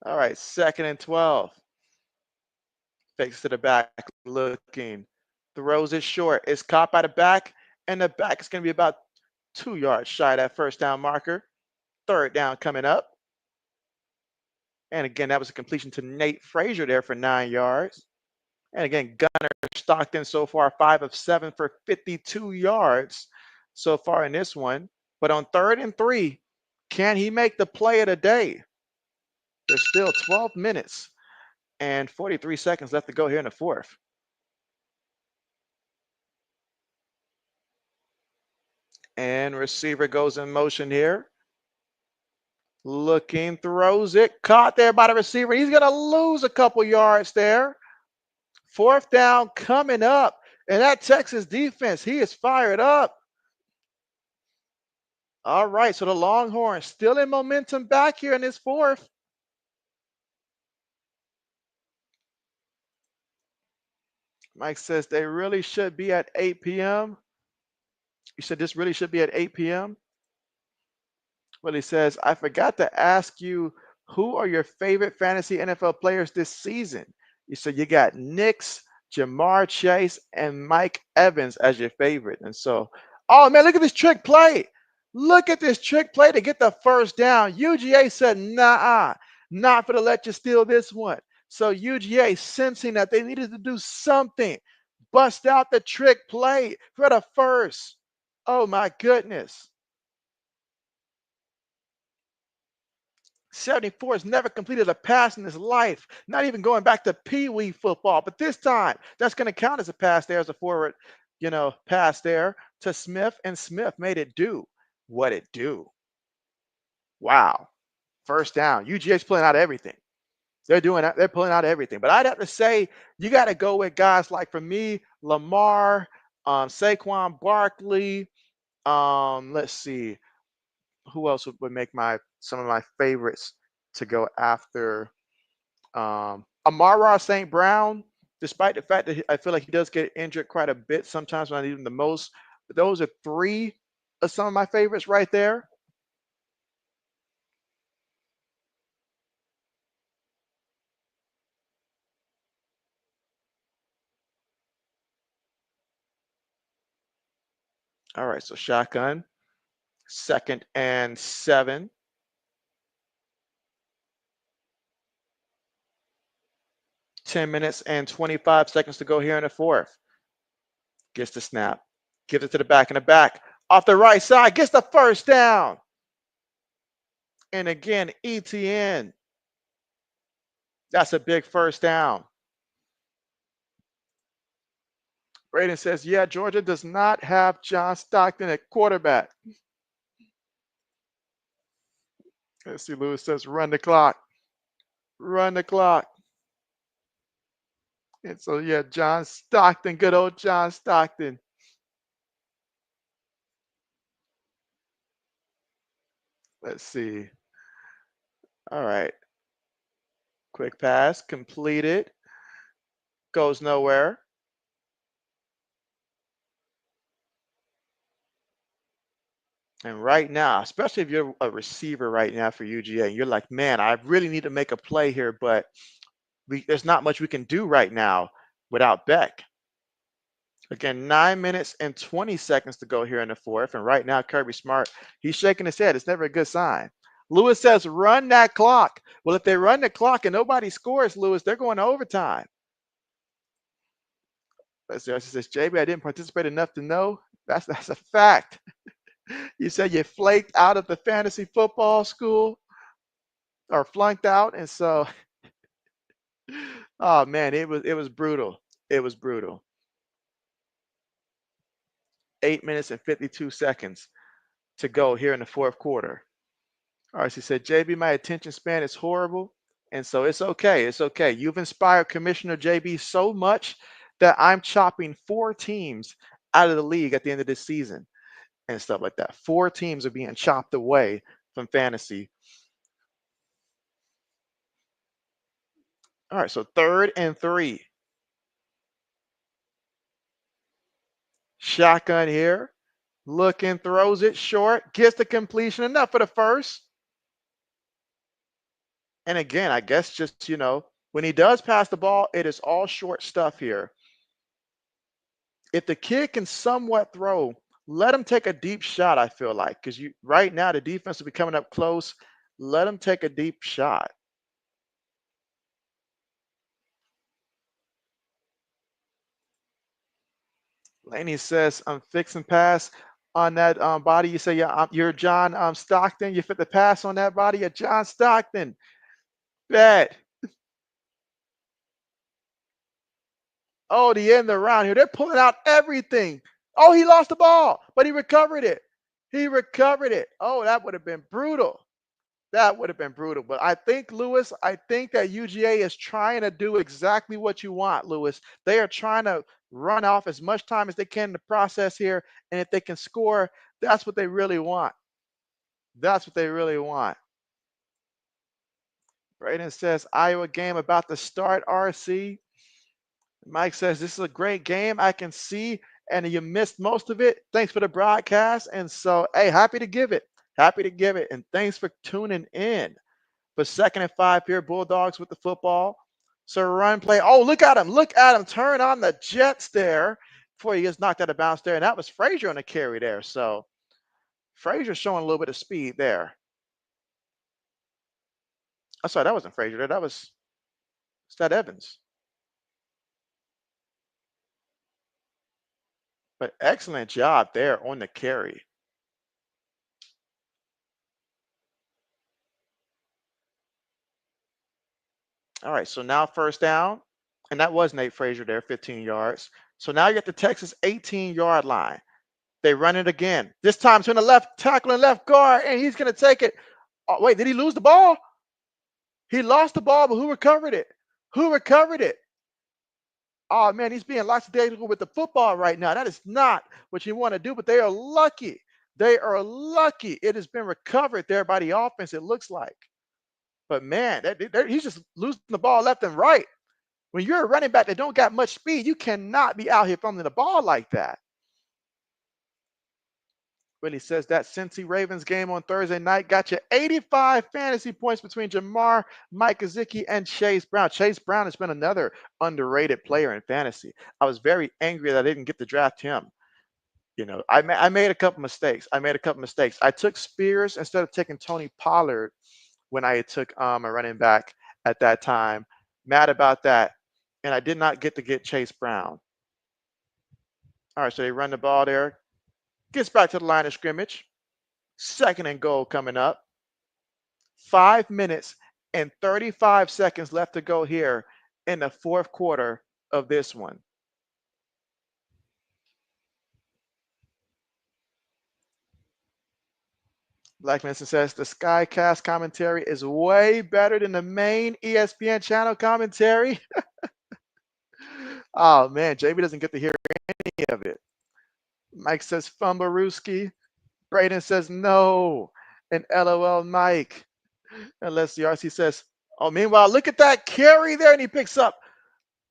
All right, 2nd and 12. Fakes to the back, looking, throws it short. It's caught by the back, and the back is going to be about 2 yards shy of that first down marker. 3rd down coming up. And again, that was a completion to Nate Frazier there for 9 yards. And again, Gunner Stockton so far 5 of 7 for 52 yards so far in this one. But on 3rd and 3, can he make the play of the day? There's still 12 minutes and 43 seconds left to go here in the fourth. And receiver goes in motion here. Looking, throws it, caught there by the receiver. He's going to lose a couple yards there. 4th down coming up. And that Texas defense, he is fired up. All right, so the Longhorns still in momentum back here in this fourth. Mike says they really should be at 8 p.m. You said this really should be at 8 p.m.? Well, he says, I forgot to ask you, who are your favorite fantasy NFL players this season? You said you got Nix, Jamar Chase, and Mike Evans as your favorite. And so, oh man, look at this trick play. Look at this trick play to get the first down. UGA said, nah, not for to let you steal this one. So UGA, sensing that they needed to do something, bust out the trick play for the first. Oh my goodness. 74 has never completed a pass in his life, not even going back to Pee Wee football. But this time, that's going to count as a pass there, as a forward, pass there to Smith. And Smith made it do what it do. Wow. First down. UGA's pulling out everything. They're pulling out everything. But I'd have to say, you got to go with guys like, for me, Lamar, Saquon Barkley. Let's see. Who else would make some of my favorites to go after? Amara St. Brown, despite the fact that I feel like he does get injured quite a bit sometimes when I need him the most. But those are 3 of some of my favorites right there. All right, so shotgun, 2nd and 7. 10 minutes and 25 seconds to go here in the fourth. Gets the snap. Gives it to the back, in the back. Off the right side. Gets the first down. And again, ETN. That's a big first down. Braden says, yeah, Georgia does not have John Stockton at quarterback. Let's see, Lewis says, run the clock. Run the clock. And so, yeah, John Stockton, good old John Stockton. Let's see. All right. Quick pass, completed. Goes nowhere. And right now, especially if you're a receiver right now for UGA, and you're like, man, I really need to make a play here, but there's not much we can do right now without Beck. Again, 9 minutes and 20 seconds to go here in the fourth. And right now, Kirby Smart, he's shaking his head. It's never a good sign. Lewis says, run that clock. Well, if they run the clock and nobody scores, Lewis, they're going to overtime. Let's see. She says, JB, I didn't participate enough to know. That's a fact. You said you flaked out of the fantasy football school or flunked out. And so, oh man, it was brutal. It was brutal. 8 minutes and 52 seconds to go here in the fourth quarter. All right, she said, JB, my attention span is horrible. And so it's okay. It's okay. You've inspired Commissioner JB so much that I'm chopping 4 teams out of the league at the end of this season and stuff like that. 4 teams are being chopped away from fantasy. All right, so 3rd and 3. Shotgun here. Looking, throws it short, gets the completion. Enough for the first. And again, I guess just, when he does pass the ball, it is all short stuff here. If the kid can somewhat throw, let him take a deep shot, I feel like, because right now the defense will be coming up close. Let him take a deep shot. Laney says, I'm fixing pass on that body. You say, yeah, you're John Stockton. You fit the pass on that body. You're John Stockton. Bet. Oh, the end around here. They're pulling out everything. Oh, he lost the ball, but he recovered it. He recovered it. Oh, that would have been brutal. That would have been brutal. But I think, Lewis, I think that UGA is trying to do exactly what you want, Lewis. They are trying to run off as much time as they can in the process here. And if they can score, that's what they really want. That's what they really want. Braden says, Iowa game about to start, RC. Mike says, this is a great game. I can see, and you missed most of it. Thanks for the broadcast. And so, hey, happy to give it. Happy to give it. And thanks for tuning in. But 2nd and 5 here, Bulldogs with the football. So run play. Oh, look at him. Look at him. Turn on the Jets there before he gets knocked out of bounds there. And that was Frazier on the carry there. So Frazier showing a little bit of speed there. I'm sorry, that wasn't Frazier there. That was Stat Evans. But excellent job there on the carry. All right, so now 1st down. And that was Nate Frazier there, 15 yards. So now you're at the Texas 18-yard line. They run it again. This time to the left tackle and left guard, and he's going to take it. Oh, wait, did he lose the ball? He lost the ball, but who recovered it? Who recovered it? Oh, man, he's being lackadaisical with the football right now. That is not what you want to do, but they are lucky. They are lucky. It has been recovered there by the offense, it looks like. But, man, he's just losing the ball left and right. When you're a running back that don't got much speed, you cannot be out here fumbling the ball like that. Really says that Cincy Ravens game on Thursday night got you 85 fantasy points between Jamar, Mike Gesicki, and Chase Brown. Chase Brown has been another underrated player in fantasy. I was very angry that I didn't get to draft him. You know, I made a couple mistakes. I took Spears instead of taking Tony Pollard when I took a running back at that time. Mad about that. And I did not get to get Chase Brown. All right, so they run the ball there. Gets back to the line of scrimmage. 2nd and goal coming up. 5 minutes and 35 seconds left to go here in the 4th quarter of this one. Black Mason says the Skycast commentary is way better than the main ESPN channel commentary. Oh, man, JB doesn't get to hear any of it. Mike says Fumbarooski. Braden says no. And LOL Mike. Unless the RC says, oh, meanwhile, look at that carry there. And he picks up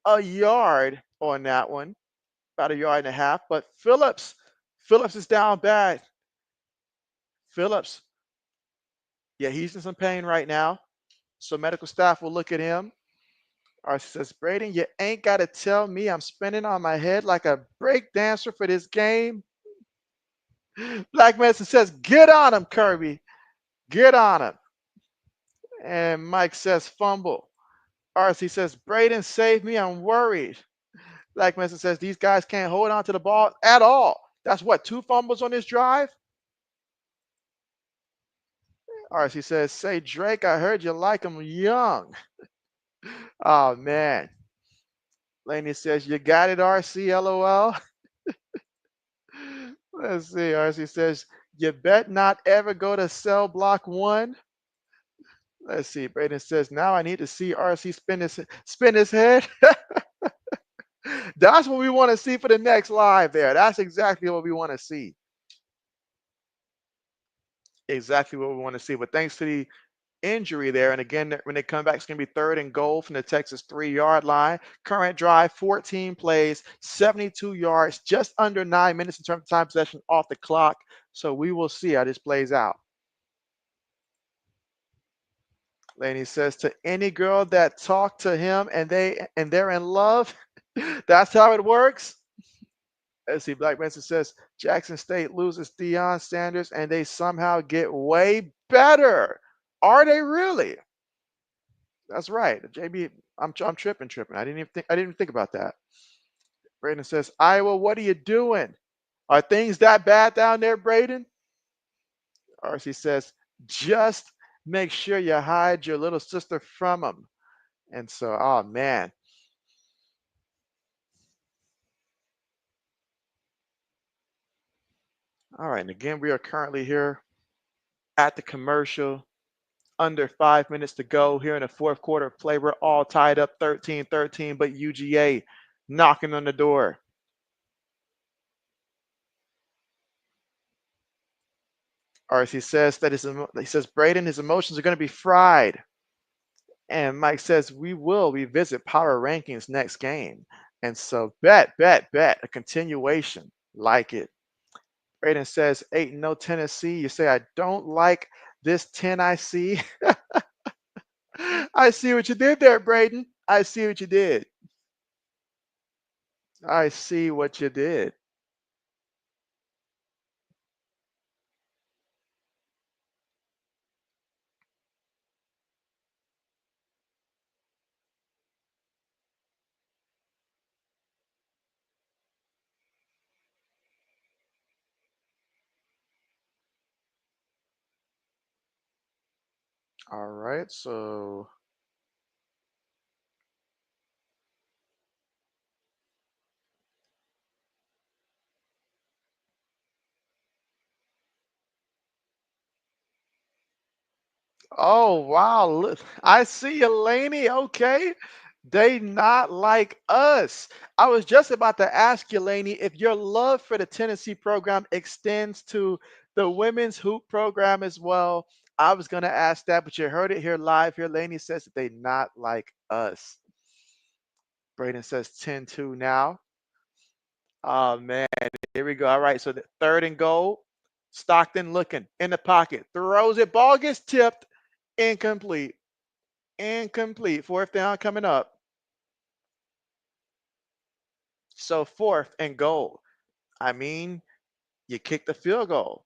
a yard on that one, about a yard and a half. But Phillips is down bad. Phillips, yeah, he's in some pain right now. So medical staff will look at him. RC says, Braden, you ain't got to tell me I'm spinning on my head like a break dancer for this game. Black Medicine says, get on him, Kirby. Get on him. And Mike says, fumble. RC says, Braden, save me. I'm worried. Black Medicine says, these guys can't hold on to the ball at all. That's what, 2 fumbles on this drive? RC says, say, Drake, I heard you like him young. Oh, man. Laney says, you got it, RC, LOL. Let's see. RC says, you bet not ever go to cell block 1. Let's see. Braden says, now I need to see RC spin his head. That's what we want to see for the next live there. That's exactly what we want to see. Exactly what we want to see. But thanks to the injury there, and again, when they come back, it's going to be 3rd and goal from the Texas 3-yard line. Current drive, 14 plays, 72 yards, just under 9 minutes in terms of time possession off the clock. So we will see how this plays out. Laney says, to any girl that talked to him and they're in love, that's how it works. Let's see. Black Benson says Jackson State loses Deion Sanders and they somehow get way better. Are they really? That's right. JB, I'm tripping. I didn't even think about that. Braden says, Iowa, what are you doing? Are things that bad down there, Braden? RC says, just make sure you hide your little sister from them. And so, oh man. All right. And again, we are currently here at the commercial. Under 5 minutes to go here in the fourth quarter of play. We're all tied up 13-13, but UGA knocking on the door. RC says that he says, Braden, his emotions are going to be fried. And Mike says, we will revisit power rankings next game. And so bet, a continuation. Like it. Braden says, 8-0 Tennessee. You say, I don't like this 10 I see. I see what you did there, Braden. I see what you did. I see what you did. All right, so oh wow, look, I see you, Laney. Okay. They not like us. I was just about to ask you, Laney, if your love for the Tennessee program extends to the women's hoop program as well. I was gonna ask that, but you heard it here live here. Laney says that they not like us. Braden says 10-2 now. Oh man, here we go. All right, so the third and goal. Stockton looking in the pocket, throws it, ball gets tipped, incomplete. Incomplete. Fourth down coming up. So fourth and goal. I mean, you kick the field goal.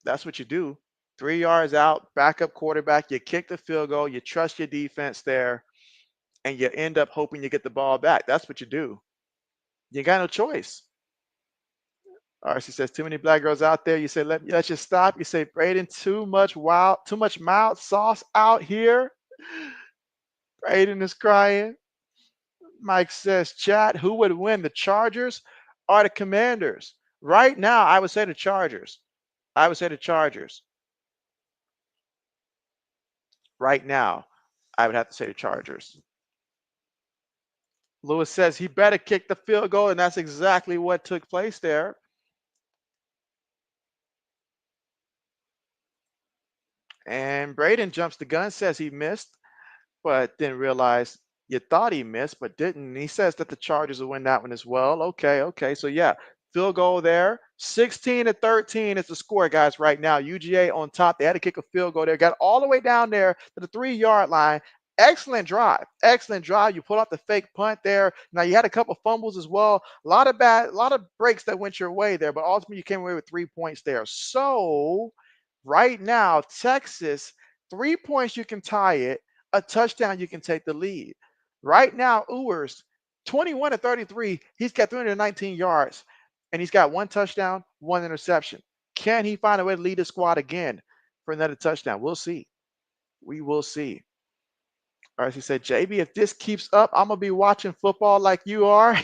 That's what you do. 3 yards out, backup quarterback, you kick the field goal, you trust your defense there, and you end up hoping you get the ball back. That's what you do. You got no choice. RC says too many black girls out there. You say let you stop. You say Braden, too much mild sauce out here. Braden is crying. Mike says, chat, who would win, the Chargers or the Commanders? Right now, I would say the Chargers. I would say the Chargers. Right now, I would have to say the Chargers. Lewis says he better kick the field goal, and that's exactly what took place there. And Braden jumps the gun, says he missed, but didn't realize you thought he missed, but didn't. And he says that the Chargers will win that one as well. Okay. So yeah, field goal there. 16-13 is the score, guys, right now. UGA on top. They had to kick a field goal there. Got all the way down there to the 3-yard line. Excellent drive. Excellent drive. You pulled off the fake punt there. Now you had a couple fumbles as well. A lot of breaks that went your way there, but ultimately you came away with 3 points there. So right now, Texas, 3 points, you can tie it. A touchdown, you can take the lead. Right now, Ewers, 21-33. He's got 319 yards, and he's got one touchdown, one interception. Can he find a way to lead the squad again for another touchdown? We'll see. We will see. All right, he said, JB, if this keeps up, I'm going to be watching football like you are.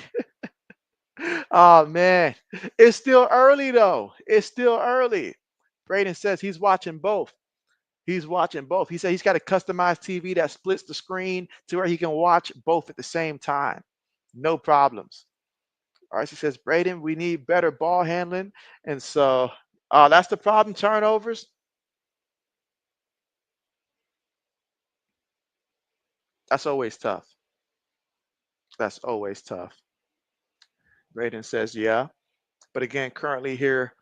Oh, man. It's still early, though. It's still early. Braden says he's watching both. He's watching both. He said he's got a customized TV that splits the screen to where he can watch both at the same time. No problems. RC says, Braden, we need better ball handling. And so that's the problem, turnovers. That's always tough. That's always tough. Braden says, yeah. But again, currently here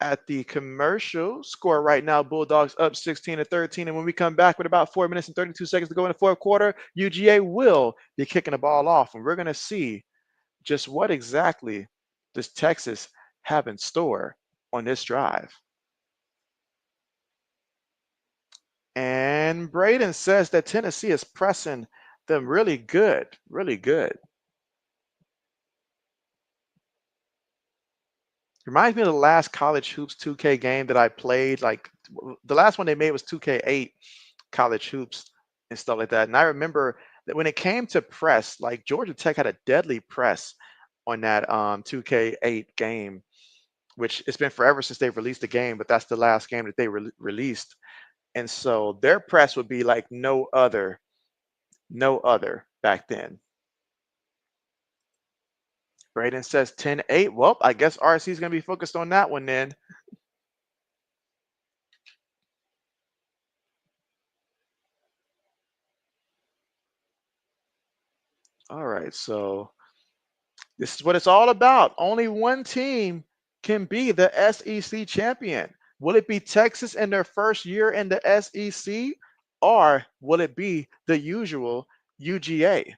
at the commercial score right now, Bulldogs up 16-13. And when we come back with about 4 minutes and 32 seconds to go in the fourth quarter, UGA will be kicking the ball off. And we're going to see just what exactly does Texas have in store on this drive. And Braden says that Tennessee is pressing them really good, really good. Reminds me of the last college hoops 2K game that I played. Like the last one they made was 2K8 college hoops and stuff like that. And I remember that when it came to press, like Georgia Tech had a deadly press on that 2K8 game, which it's been forever since they've released the game, but that's the last game that they released. And so their press would be like no other back then. Braden says 10-8. Well, I guess RC is going to be focused on that one then. All right, so this is what it's all about. Only one team can be the SEC champion. Will it be Texas in their first year in the SEC, or will it be the usual UGA?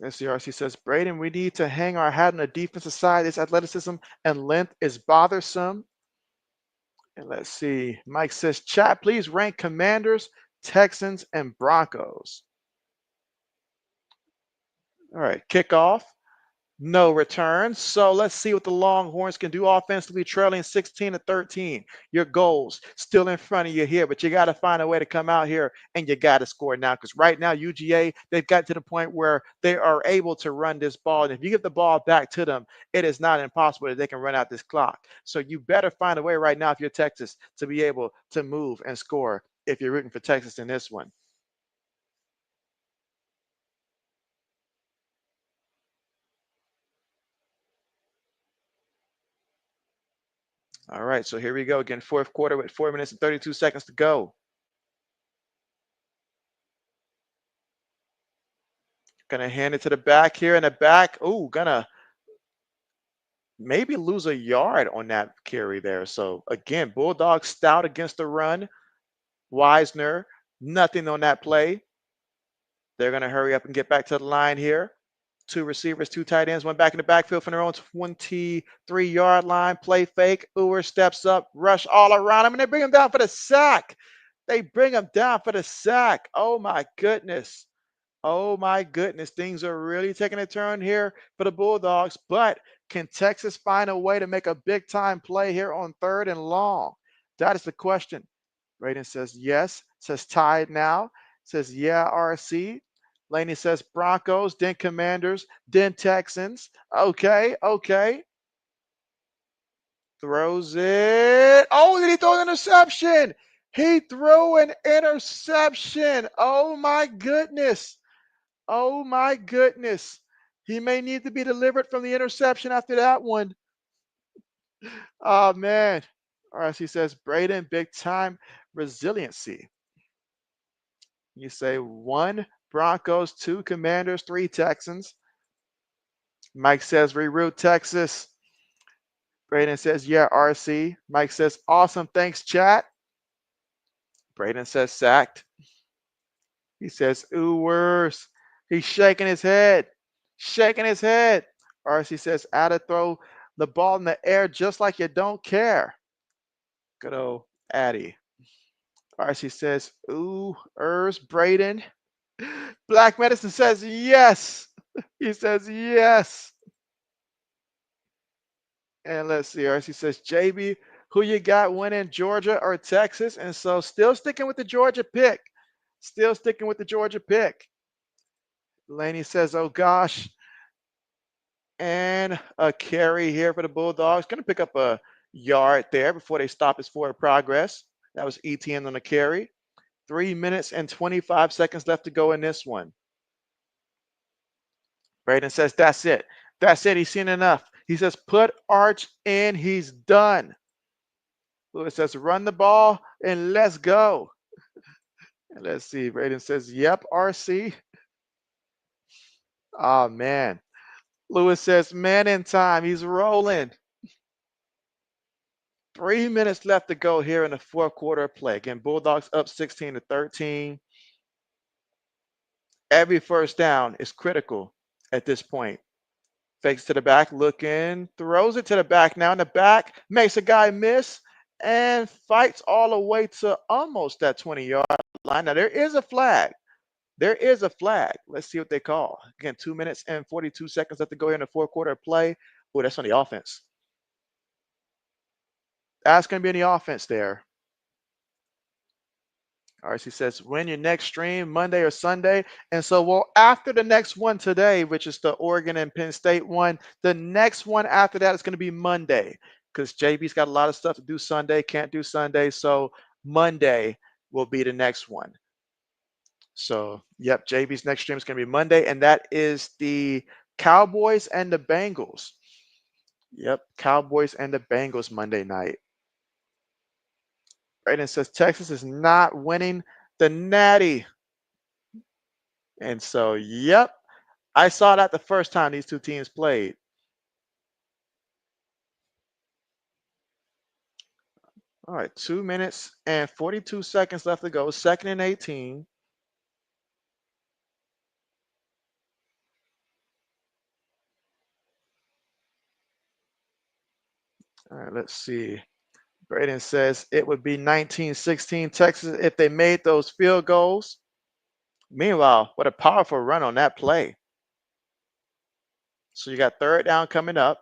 SCRC says, Braden, we need to hang our hat on the defensive side. This athleticism and length is bothersome. And let's see. Mike says, chat, please rank Commanders, Texans, and Broncos. All right, kickoff. No return. So let's see what the Longhorns can do offensively, trailing 16-13. Your goals still in front of you here, but you got to find a way to come out here and you got to score now because right now, UGA, they've got to the point where they are able to run this ball. And if you get the ball back to them, it is not impossible that they can run out this clock. So you better find a way right now, if you're Texas, to be able to move and score if you're rooting for Texas in this one. All right, so here we go again, fourth quarter with 4 minutes and 32 seconds to go. Gonna hand it to the back here in the back. Oh, gonna maybe lose a yard on that carry there. So again, Bulldogs stout against the run. Wisner, nothing on that play. They're gonna hurry up and get back to the line here. Two receivers, two tight ends, one back in the backfield from their own 23-yard line. Play fake. Uwer steps up, rush all around him, and they bring him down for the sack. They bring him down for the sack. Oh my goodness. Oh my goodness, things are really taking a turn here for the Bulldogs. But can Texas find a way to make a big time play here on 3rd and long? That is the question. Braden says yes. Says tied now. Says yeah, RC. Laney says Broncos, then Commanders, then Texans. Okay, okay. Throws it. Oh, did he throw an interception? He threw an interception. Oh my goodness. Oh my goodness. He may need to be delivered from the interception after that one. Oh man. Or as he says, Braden, big time resiliency. You say 1 Broncos, 2 Commanders, 3 Texans. Mike says reroute Texas. Braden says, yeah, RC. Mike says, awesome. Thanks, chat. Braden says sacked. He says, ooh, worse. He's shaking his head. Shaking his head. RC says, add a throw the ball in the air just like you don't care. Good old Addy. RC says, ooh, Braden. Black Medicine says yes. He says yes. And let's see, RC says, JB, who you got winning, Georgia or Texas? And so still sticking with the Georgia pick. Still sticking with the Georgia pick. Laney says, oh gosh. And a carry here for the Bulldogs. Going to pick up a yard there before they stop his forward progress. That was ETN on the carry. 3 minutes and 25 seconds left to go in this one. Braden says, that's it. That's it. He's seen enough. He says, put Arch in. He's done. Lewis says, run the ball and let's go. And let's see. Braden says, yep, RC. Oh, man. Lewis says, man in time. He's rolling. 3 minutes left to go here in the fourth quarter of play. Again, Bulldogs up 16-13. Every first down is critical at this point. Fakes to the back, looking, throws it to the back. Now in the back, makes a guy miss, and fights all the way to almost that 20-yard line. Now, there is a flag. There is a flag. Let's see what they call. Again, 2 minutes and 42 seconds left to go here in the fourth quarter of play. Oh, that's on the offense. That's going to be in the offense there. RC says, when your next stream, Monday or Sunday? And so, well, after the next one today, which is the Oregon and Penn State one, the next one after that is going to be Monday because JB's got a lot of stuff to do Sunday, can't do Sunday. So Monday will be the next one. So, yep, JB's next stream is going to be Monday, and that is the Cowboys and the Bengals. Yep, Cowboys and the Bengals Monday night. Brayden says Texas is not winning the Natty. And so, yep, I saw that the first time these two teams played. All right, 2 minutes and 42 seconds left to go. 2nd and 18. All right, let's see. Brayden says it would be 19-16 Texas if they made those field goals. Meanwhile, what a powerful run on that play. So you got 3rd down coming up.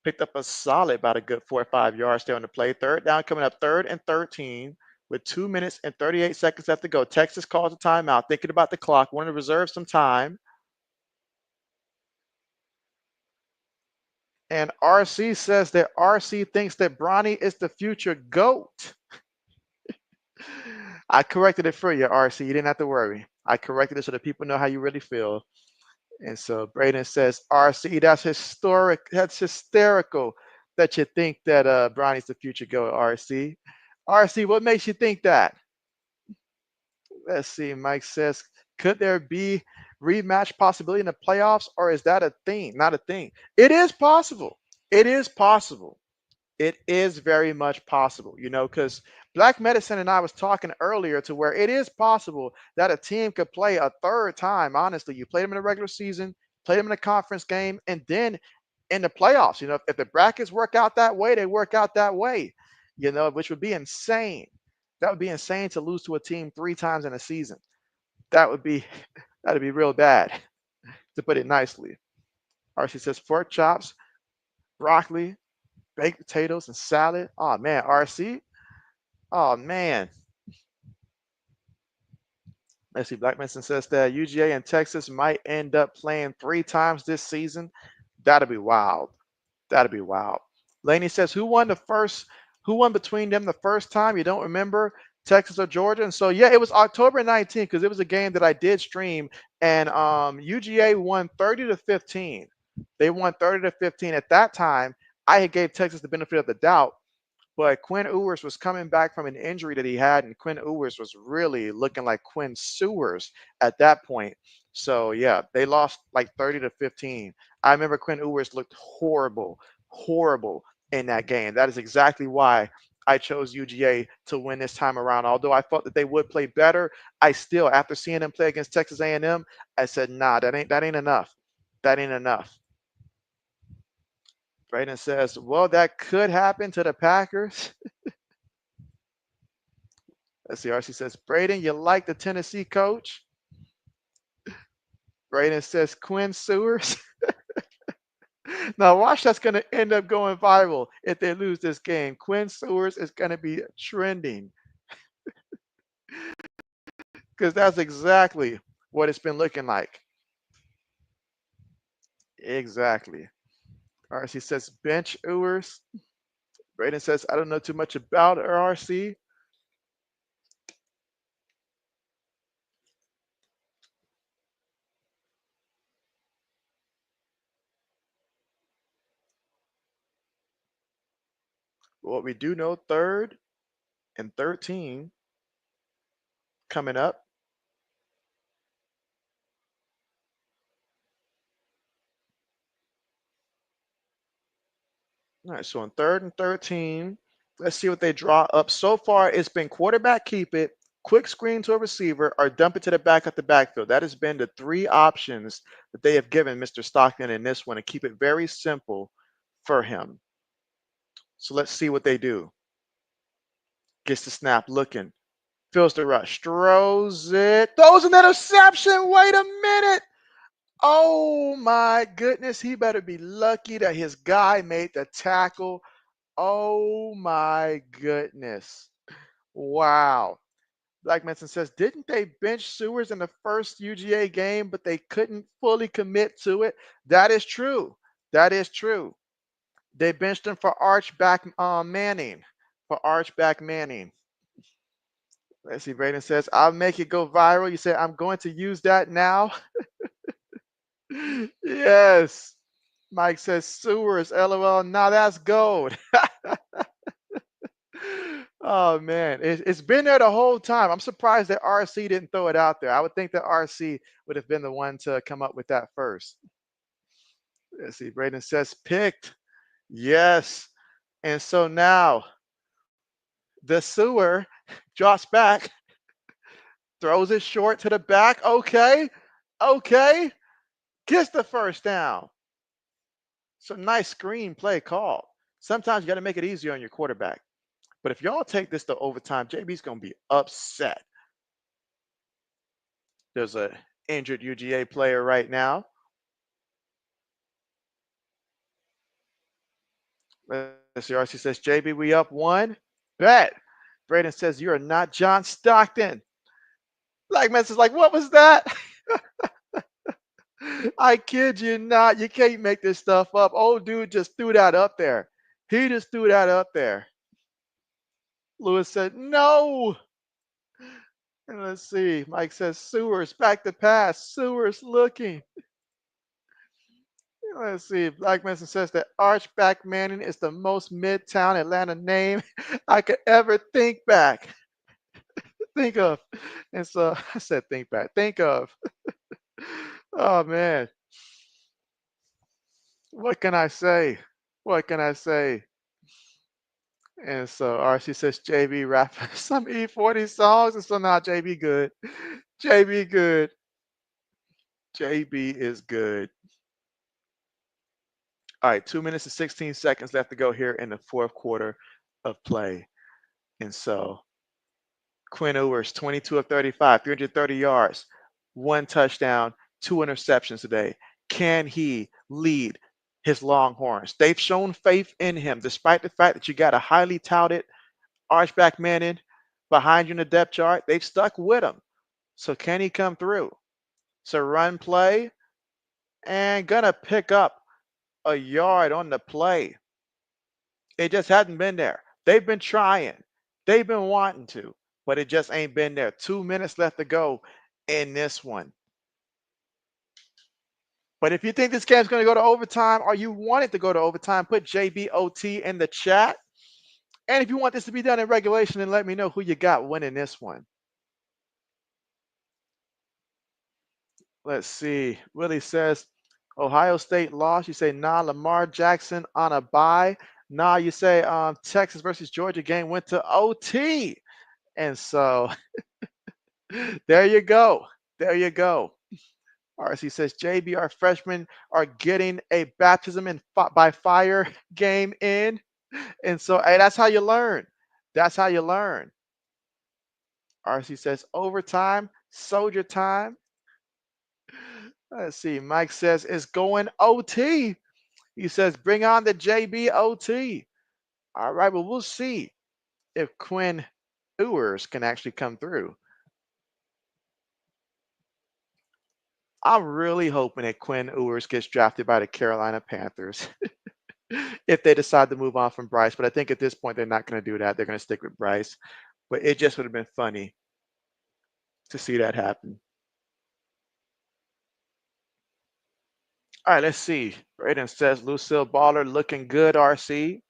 Picked up a solid about a good 4 or 5 yards there on the play. 3rd down coming up, 3rd and 13 with 2 minutes and 38 seconds left to go. Texas calls a timeout, thinking about the clock, wanting to reserve some time. And RC says that RC thinks that Bronny is the future GOAT. I corrected it for you, RC. You didn't have to worry. I corrected it so that people know how you really feel. And so Brayden says, RC, that's historic. That's hysterical that you think that Bronny's the future GOAT, RC. RC, what makes you think that? Let's see. Mike says, could there be rematch possibility in the playoffs, or is that a thing? Not a thing. It is possible. It is possible. It is very much possible, because Black Medicine and I was talking earlier to where it is possible that a team could play a 3rd time. Honestly, you played them in the regular season, played them in a conference game, and then in the playoffs. If the brackets work out that way, they work out that way. Which would be insane. That would be insane to lose to a team 3 times in a season. That'd be real bad, to put it nicely. RC says pork chops, broccoli, baked potatoes, and salad. Oh man, RC. Oh man. Let's see. Black Mason says that UGA and Texas might end up playing 3 times this season. That'd be wild. That'd be wild. Laney says, who won between them the first time? You don't remember? Texas or Georgia? And so yeah, it was October 19th because it was a game that I did stream, and UGA won 30-15. They won 30-15. At that time, I had gave Texas the benefit of the doubt, but Quinn Ewers was coming back from an injury that he had, and Quinn Ewers was really looking like Quinn Sewers at that point. So yeah, they lost like 30-15. I remember Quinn Ewers looked horrible in that game. That is exactly why I chose UGA to win this time around. Although I thought that they would play better, I still, after seeing them play against Texas A&M, I said, nah, that ain't enough. That ain't enough. Brayden says, well, that could happen to the Packers. Let's see. RC says, Brayden, you like the Tennessee coach? Brayden says, Quinn Sewers. Now, watch, that's going to end up going viral if they lose this game. Quinn Sewers is going to be trending because that's exactly what it's been looking like. Exactly. RC says, bench Ewers. Brayden says, I don't know too much about RC. What we do know, 3rd and 13 coming up. All right, so on 3rd and 13, let's see what they draw up. So far, it's been quarterback keep it, quick screen to a receiver, or dump it to the back at the backfield. That has been the 3 options that they have given Mr. Stockton in this one, to keep it very simple for him. So let's see what they do. Gets the snap looking. Feels the rush. Throws it. Throws an interception. Wait a minute. Oh my goodness. He better be lucky that his guy made the tackle. Oh my goodness. Wow. Black Manson says, didn't they bench Sewers in the first UGA game, but they couldn't fully commit to it? That is true. That is true. They benched him for Archback Manning. For Archback Manning. Let's see. Braden says, I'll make it go viral. You say, I'm going to use that now. Yes. Mike says, Sewers, LOL. Now that's gold. Oh man, it's been there the whole time. I'm surprised that RC didn't throw it out there. I would think that RC would have been the one to come up with that first. Let's see. Braden says picked. Yes. And so now the sewer drops back, throws it short to the back. Okay. Okay. Gets the first down. So nice screen play call. Sometimes you got to make it easier on your quarterback. But if y'all take this to overtime, JB's going to be upset. There's a injured UGA player right now. Let's see. RC says, JB, we up one. Bet. Braden says, you are not John Stockton. Black Mess is like, what was that? I kid you not. You can't make this stuff up. Old dude just threw that up there. He just threw that up there. Lewis said, no. And let's see. Mike says, Sewers back to pass. Sewers looking. Let's see. Black Mason says that Archback Manning is the most Midtown Atlanta name I could ever think back. Think of. And so I said, think back. Think of. Oh, man. What can I say? What can I say? And so RC says, JB rapping some E40 songs. And so now JB good. JB good. JB is good. All right, 2 minutes and 16 seconds left to go here in the fourth quarter of play. And so Quinn Ewers, 22 of 35, 330 yards, 1 touchdown, 2 interceptions today. Can he lead his Longhorns? They've shown faith in him, despite the fact that you got a highly touted Archback Manning behind you in the depth chart. They've stuck with him. So can he come through? So run play and gonna pick up a yard on the play. It just hadn't been there. They've been trying. They've been wanting to, but it just ain't been there. 2 minutes left to go in this one. But if you think this game's going to go to overtime or you want it to go to overtime, put JBOT in the chat. And if you want this to be done in regulation, then let me know who you got winning this one. Let's see. Willie says, Ohio State lost. You say, nah, Lamar Jackson on a bye. Nah, you say Texas versus Georgia game went to OT. And so there you go. There you go. RC says, JB, freshmen are getting a baptism in by fire game in. And so, hey, that's how you learn. That's how you learn. RC says, overtime, soldier time. Let's see. Mike says, it's going OT. He says, bring on the JBOT. All right, well, we'll see if Quinn Ewers can actually come through. I'm really hoping that Quinn Ewers gets drafted by the Carolina Panthers if they decide to move on from Bryce. But I think at this point, they're not going to do that. They're going to stick with Bryce. But it just would have been funny to see that happen. All right, let's see. Braden says, Lucille Baller looking good, RC.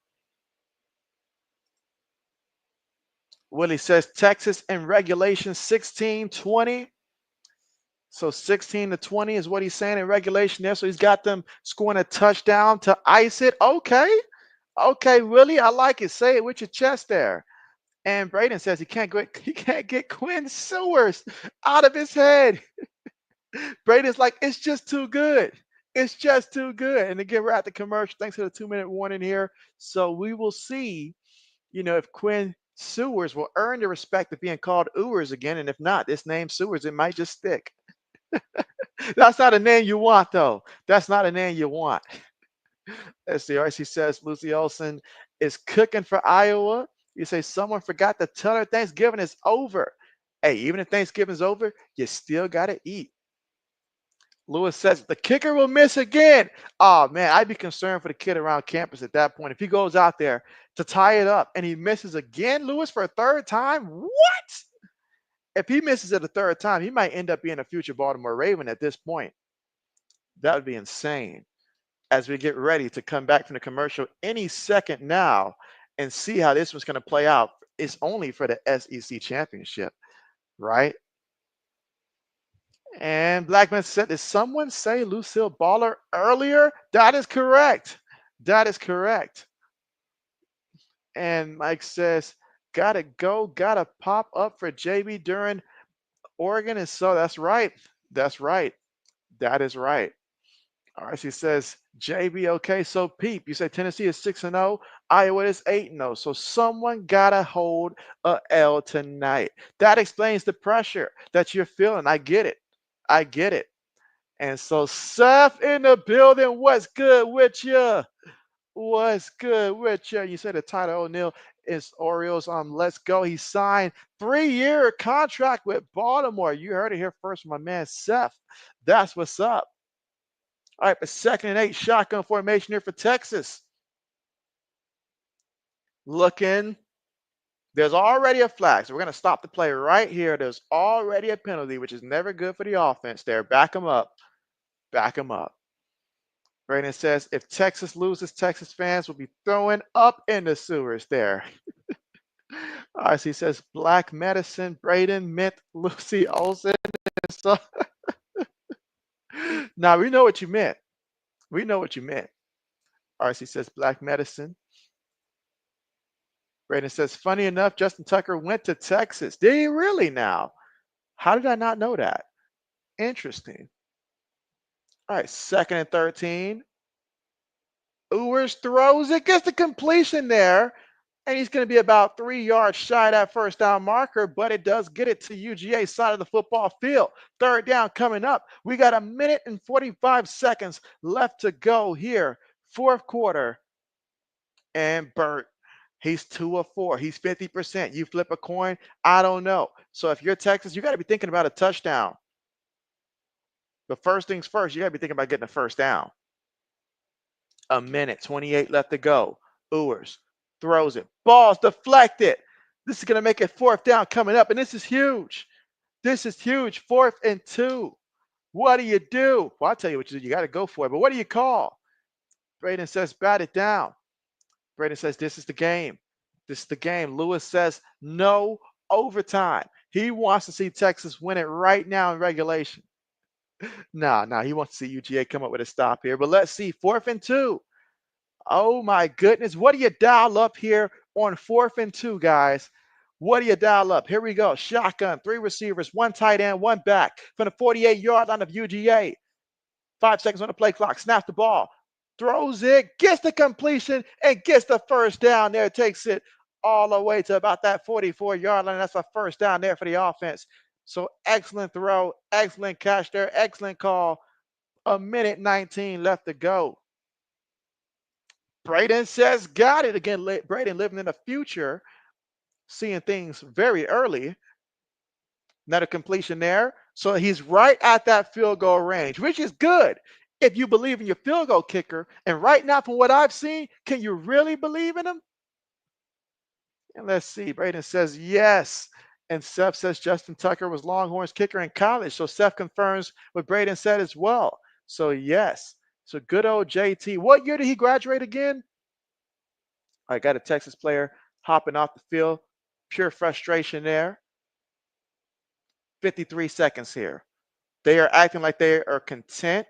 Willie says, Texas in regulation 16-20. So 16-20 is what he's saying in regulation there. So he's got them scoring a touchdown to ice it. Okay. Okay, Willie, I like it. Say it with your chest there. And Braden says he can't get Quinn Sewers out of his head. Braden's like, it's just too good. It's just too good. And again, we're at the commercial. Thanks for the 2-minute warning here. So we will see, if Quinn Sewers will earn the respect of being called Ewers again. And if not, this name Sewers, it might just stick. That's not a name you want, though. That's not a name you want. As the RC says, Lucy Olson is cooking for Iowa. You say someone forgot to tell her Thanksgiving is over. Hey, even if Thanksgiving's over, you still got to eat. Lewis says the kicker will miss again. Oh, man, I'd be concerned for the kid around campus at that point. If he goes out there to tie it up and he misses again, Lewis, for a third time, what? If he misses it a third time, he might end up being a future Baltimore Raven at this point. That would be insane. As we get ready to come back from the commercial any second now and see how this one's going to play out. It's only for the SEC championship, right? And Blackman said, did someone say Lucille Baller earlier? That is correct. That is correct. And Mike says, gotta go, gotta pop up for JB during Oregon. And so that's right. That's right. That is right. RC says, JB, okay, so Peep, you say Tennessee is 6-0, Iowa is 8-0. So someone got to hold a L tonight. That explains the pressure that you're feeling. I get it. I get it. And so Seth in the building, what's good with you? What's good with you? You said the Tyler O'Neill is Orioles. Let's go. He signed 3-year contract with Baltimore. You heard it here first from my man Seth. That's what's up. All right, but 2nd and 8, shotgun formation here for Texas. Looking, there's already a flag. So we're going to stop the play right here. There's already a penalty, which is never good for the offense there. Back them up. Back them up. Brandon says, if Texas loses, Texas fans will be throwing up in the sewers there. RC says, Black Medicine, Braden, Mint, Lucy Olsen. So now we know what you meant. We know what you meant. RC says, Black Medicine. Braden says, funny enough, Justin Tucker went to Texas. Did he really now? How did I not know that? Interesting. All right, 2nd and 13. Ewers throws it, gets the completion there, and he's going to be about 3 yards shy of that first down marker, but it does get it to UGA side of the football field. 3rd down coming up. We got 1 minute and 45 seconds left to go here. 4th quarter. And Burt, he's 2 of 4. He's 50%. You flip a coin, I don't know. So if you're Texas, you got to be thinking about a touchdown. But first things first, you got to be thinking about getting a first down. 1 minute, 28 left to go. Ewers throws it. Ball's deflected. This is going to make it 4th down coming up, and this is huge. This is huge. 4th and 2. What do you do? Well, I'll tell you what you do. You got to go for it, but what do you call? Braden says, bat it down. Braden says, this is the game. This is the game. Lewis says, no overtime. He wants to see Texas win it right now in regulation. No, he wants to see UGA come up with a stop here. But let's see. 4th and 2. Oh, my goodness. What do you dial up here on 4th and 2, guys? What do you dial up? Here we go. Shotgun, 3 receivers, 1 tight end, 1 back from the 48-yard line of UGA. 5 seconds on the play clock. Snaps the ball. Throws it, gets the completion, and gets the first down there. Takes it all the way to about that 44-yard line. That's a first down there for the offense. So excellent throw, excellent catch there, excellent call. 1 minute 19 left to go. Braden says, got it. Again, Braden living in the future, seeing things very early. Another completion there. So he's right at that field goal range, which is good if you believe in your field goal kicker. And right now, from what I've seen, can you really believe in him? And let's see. Braden says yes. And Seth says Justin Tucker was Longhorns kicker in college. So Seth confirms what Braden said as well. So yes. So good old JT. What year did he graduate again? I got a Texas player hopping off the field. Pure frustration there. 53 seconds here. They are acting like they are content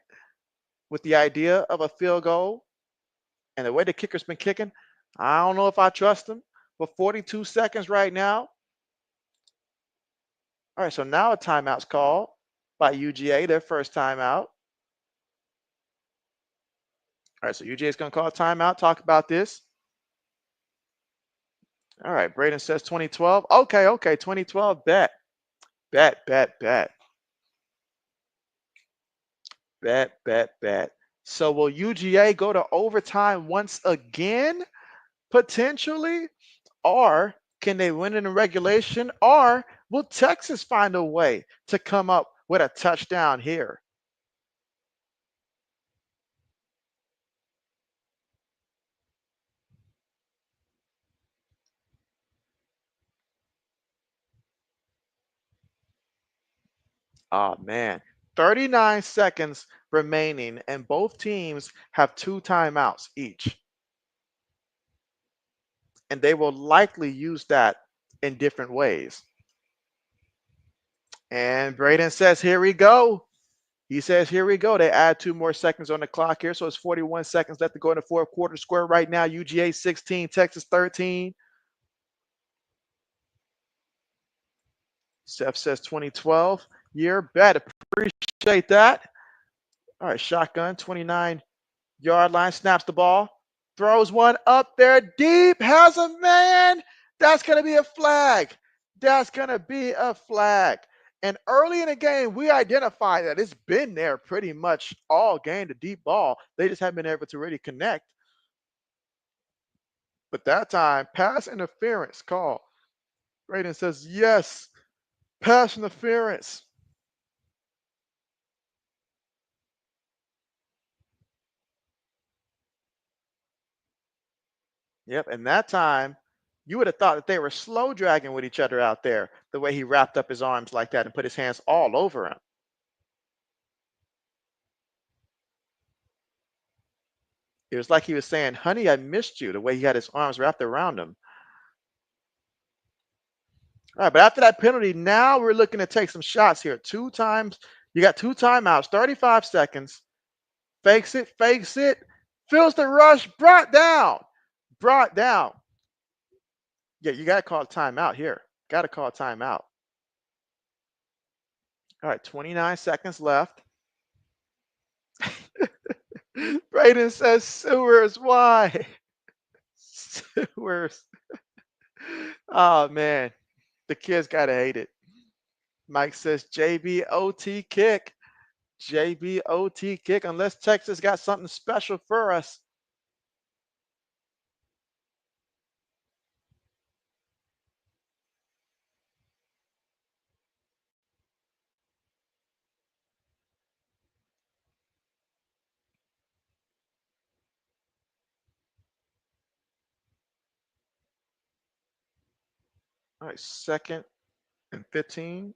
with the idea of a field goal. And the way the kicker's been kicking, I don't know if I trust him. But 42 seconds right now. All right, so now a timeout's called by UGA, their first timeout. All right, so UGA is going to call a timeout. Talk about this. All right, Braden says 2012. Okay, 2012. Bet, bet, bet, bet, bet. So will UGA go to overtime once again, potentially? Or can they win in regulation? Or will Texas find a way to come up with a touchdown here? Oh man, 39 seconds remaining, and both teams have 2 timeouts each. And they will likely use that in different ways. And Braden says, here we go. He says, here we go. They add 2 more seconds on the clock here. So it's 41 seconds left to go in the fourth quarter. Score right now, UGA 16, Texas 13. Steph says 2012 year. Bet. Appreciate that. All right, shotgun, 29-yard line, snaps the ball, throws one up there deep, has a man. That's going to be a flag. That's going to be a flag. And early in the game, we identified that it's been there pretty much all game, the deep ball. They just haven't been able to really connect. But that time, pass interference call. Braden says, yes, pass interference. Yep, and that time, you would have thought that they were slow dragging with each other out there, the way he wrapped up his arms like that and put his hands all over him. It was like he was saying, honey, I missed you, the way he had his arms wrapped around him. All right, but after that penalty, now we're looking to take some shots here. 2 times, you got 2 timeouts, 35 seconds. Fakes it, feels the rush, brought down. Yeah, you got to call a timeout here. Got to call a timeout. All right, 29 seconds left. Braden says sewers. Why? Sewers. Oh man, the kids gotta hate it. Mike says JBOT kick. JBOT kick. Unless Texas got something special for us. All right, 2nd and 15.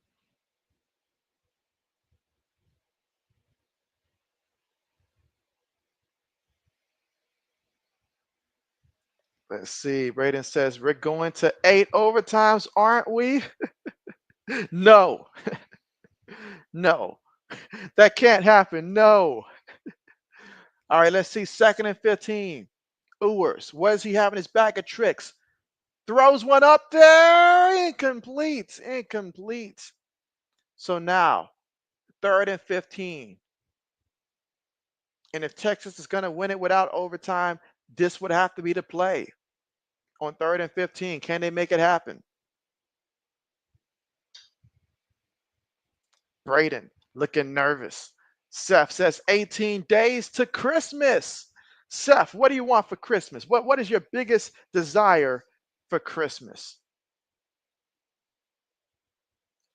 Let's see. Braden says we're going to 8 overtimes, aren't we? No, no, that can't happen. No. All right, let's see. 2nd and 15. Ewers, what does he have in his bag of tricks? Throws one up there. Incomplete. So now, 3rd and 15. And if Texas is going to win it without overtime, this would have to be the play on 3rd and 15. Can they make it happen? Braden looking nervous. Seth says 18 days to Christmas. Seth, what do you want for Christmas? What is your biggest desire for Christmas?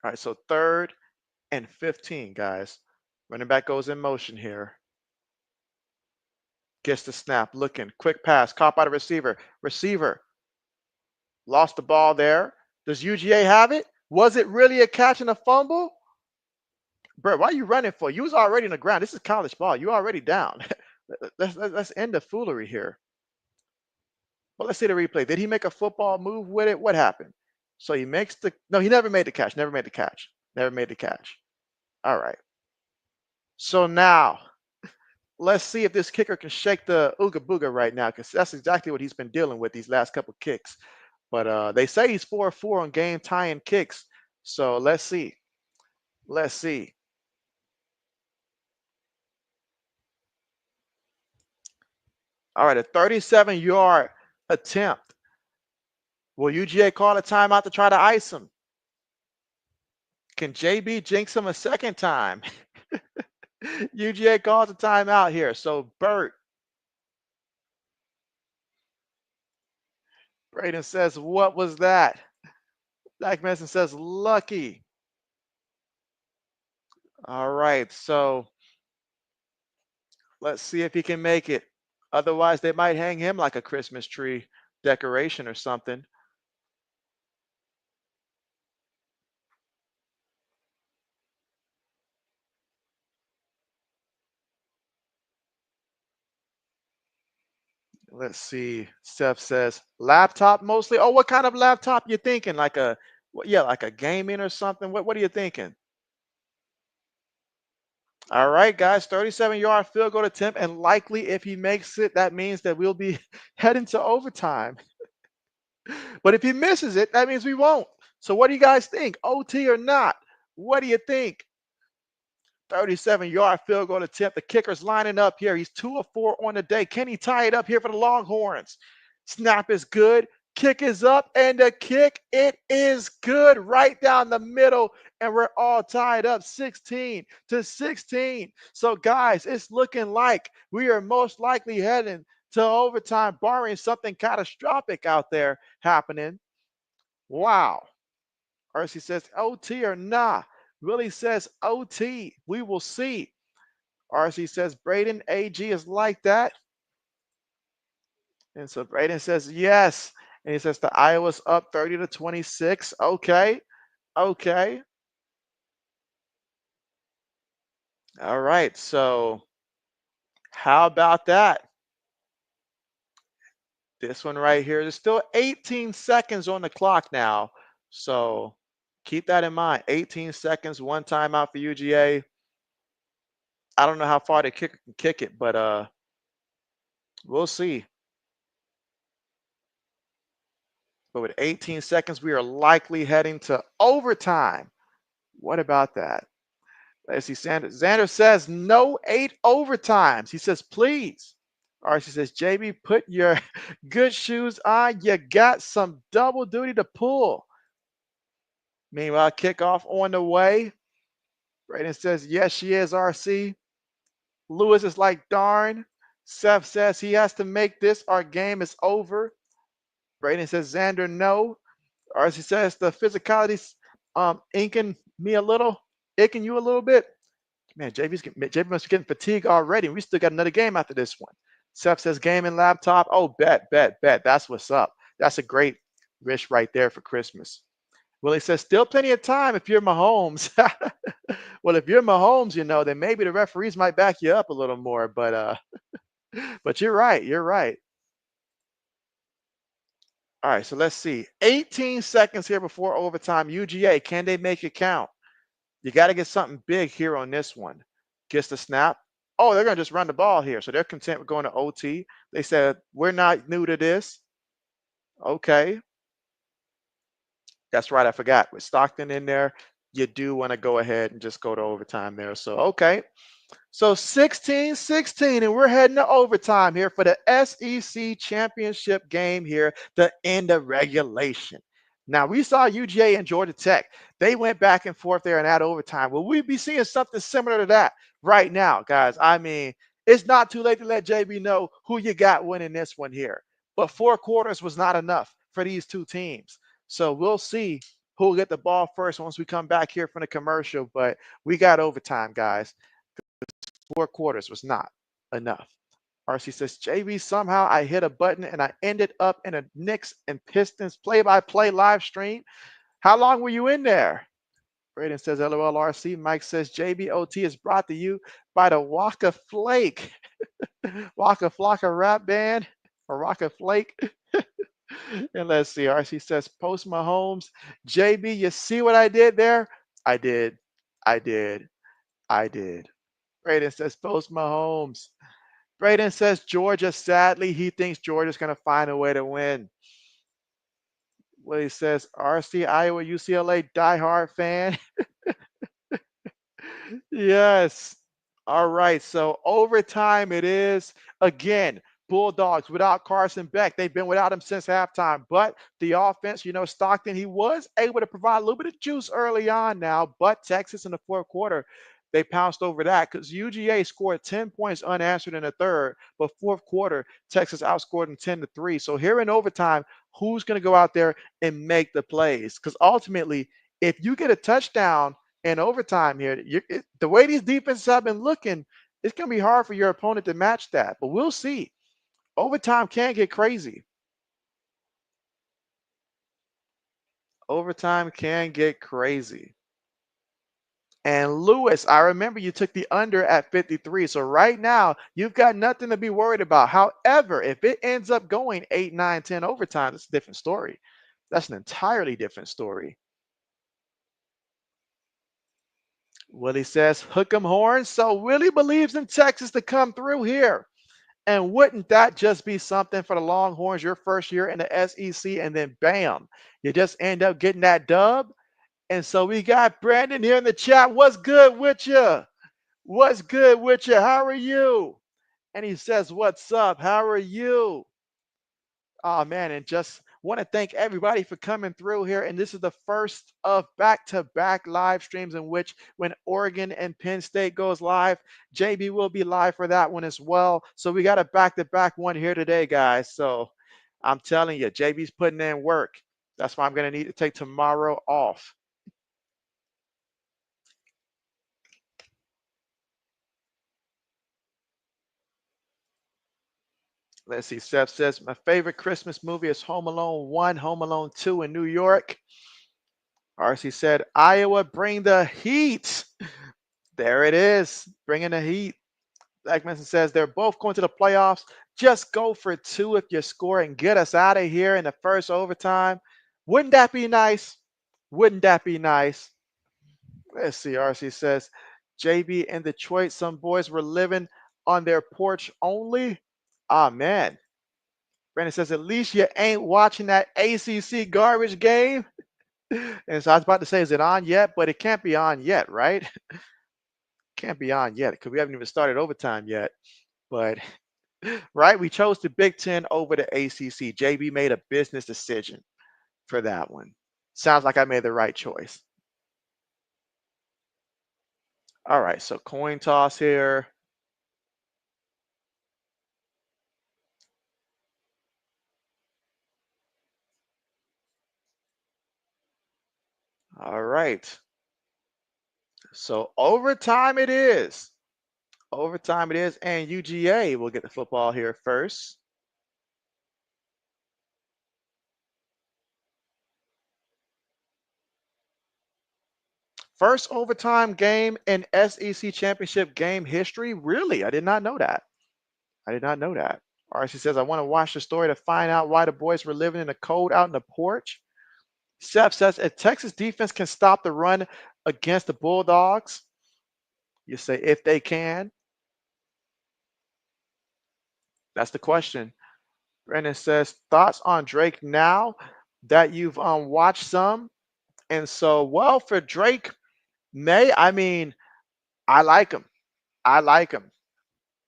All right, so 3rd and 15, guys. Running back goes in motion here. Gets the snap, looking, quick pass, caught by the receiver. Receiver lost the ball there. Does UGA have it? Was it really a catch and a fumble? Bro, why are you running for? You was already on the ground. This is college ball. You already down. let's end the foolery here. But let's see the replay. Did he make a football move with it? What happened? So he makes the no, he never made the catch. Never made the catch. Never made the catch. All right. So now let's see if this kicker can shake the ooga booga right now, because that's exactly what he's been dealing with these last couple kicks. But they say he's 4-4 on game tying kicks. So let's see. Let's see. All right, a 37-yard attempt. Will UGA call a timeout to try to ice him? Can JB jinx him a second time? UGA calls a timeout here. So Bert, Braden says, what was that? Zach Mason says, lucky. All right, so let's see if he can make it. Otherwise, they might hang him like a Christmas tree decoration or something. Let's see. Steph says, laptop mostly. Oh, what kind of laptop you thinking? Like a, yeah, like a gaming or something? What are you thinking? All right, guys, 37-yard field goal attempt, and likely if he makes it, that means that we'll be heading to overtime. But if he misses it, that means we won't. So what do you guys think? OT or not? What do you think? 37-yard field goal attempt. The kicker's lining up here. He's 2 of 4 on the day. Can he tie it up here for the Longhorns? Snap is good. Kick is up, and the kick, it is good right down the middle, and we're all tied up 16-16. So, guys, it's looking like we are most likely heading to overtime, barring something catastrophic out there happening. Wow. RC says OT or nah. Willie says OT. We will see. RC says Braden AG is like that. And so Braden says yes. And he says the Iowa's up 30-26. Okay. Okay. All right. So how about that? This one right here. There's still 18 seconds on the clock now. So keep that in mind. 18 seconds, one timeout for UGA. I don't know how far the kicker can kick it, but we'll see. But with 18 seconds, we are likely heading to overtime. What about that? Let's see. Xander says no 8 overtimes. He says, please. RC says, JB, put your good shoes on. You got some double duty to pull. Meanwhile, kickoff on the way. Braden says, yes, she is, RC. Lewis is like, darn. Seth says he has to make this. Our game is over. Braden says, Xander, no. Or as he says, the physicality's inking me a little, aching you a little bit. Man, JB must be getting fatigued already. We still got another game after this one. Seth says gaming laptop. Oh, bet. That's what's up. That's a great wish right there for Christmas. Willie says still plenty of time if you're Mahomes. Well, if you're Mahomes, then maybe the referees might back you up a little more. But you're right. You're right. All right, so let's see. 18 seconds here before overtime. UGA, can they make it count? You got to get something big here on this one. Gets the snap. Oh, they're going to just run the ball here. So they're content with going to OT. They said, we're not new to this. Okay. That's right. I forgot. With Stockton in there, you do want to go ahead and just go to overtime there. So, okay. So 16-16, and we're heading to overtime here for the SEC championship game here, the end of regulation. Now, we saw UGA and Georgia Tech. They went back and forth there in that overtime. Will we be seeing something similar to that right now, guys? I mean, it's not too late to let JB know who you got winning this one here. But 4 quarters was not enough for these two teams. So we'll see who will get the ball first once we come back here from the commercial. But we got overtime, guys. 4 quarters was not enough. RC says, JB, somehow I hit a button and I ended up in a Knicks and Pistons play-by-play live stream. How long were you in there? Braden says, LOL RC. Mike says, JBOT is brought to you by the Waka Flake. Waka Flocka rap band or Waka Flake. And let's see. RC says, Post Mahomes. JB, you see what I did there? I did. Braden says, Post Mahomes. Braden says Georgia. Sadly, he thinks Georgia's going to find a way to win. Willie says RC, Iowa, UCLA, diehard fan. Yes. All right. So overtime it is. Again, Bulldogs without Carson Beck. They've been without him since halftime. But the offense, Stockton, he was able to provide a little bit of juice early on now. But Texas in the fourth quarter, they pounced over that because UGA scored 10 points unanswered in the third. But fourth quarter, Texas outscored them 10-3. So here in overtime, who's going to go out there and make the plays? Because ultimately, if you get a touchdown in overtime here, the way these defenses have been looking, it's going to be hard for your opponent to match that. But we'll see. Overtime can get crazy. Overtime can get crazy. And Lewis, I remember you took the under at 53. So right now, you've got nothing to be worried about. However, if it ends up going 8, 9, 10 overtime, it's a different story. That's an entirely different story. Willie says, hook 'em horns. So Willie believes in Texas to come through here. And wouldn't that just be something for the Longhorns, your first year in the SEC, and then bam, you just end up getting that dub? And so we got Brandon here in the chat. What's good with you? What's good with you? How are you? And he says, what's up? How are you? Oh, man. And just want to thank everybody for coming through here. And this is the first of back-to-back live streams in which when Oregon and Penn State goes live, JB will be live for that one as well. So we got a back-to-back one here today, guys. So I'm telling you, JB's putting in work. That's why I'm going to need to take tomorrow off. Let's see. Seth says, my favorite Christmas movie is Home Alone 1, Home Alone 2 in New York. RC said, Iowa, bring the heat. There it is, bringing the heat. Zach Manson says, they're both going to the playoffs. Just go for 2 if you score and get us out of here in the first overtime. Wouldn't that be nice? Wouldn't that be nice? Let's see. RC says, JB in Detroit, some boys were living on their porch only. Ah, man. Brandon says, at least you ain't watching that ACC garbage game. And so I was about to say, is it on yet? But it can't be on yet, right? Can't be on yet because we haven't even started overtime yet. But, right, we chose the Big Ten over the ACC. JB made a business decision for that one. Sounds like I made the right choice. All right, so coin toss here. All right. So overtime it is. Overtime it is. And UGA will get the football here first. First overtime game in SEC championship game history. Really? I did not know that. I did not know that. RC says, I want to watch the story to find out why the boys were living in the cold out in the porch. Seth says, if Texas defense can stop the run against the Bulldogs, you say if they can. That's the question. Brandon says, thoughts on Drake now that you've watched some? And so, well, for Drake, I mean, I like him. I like him.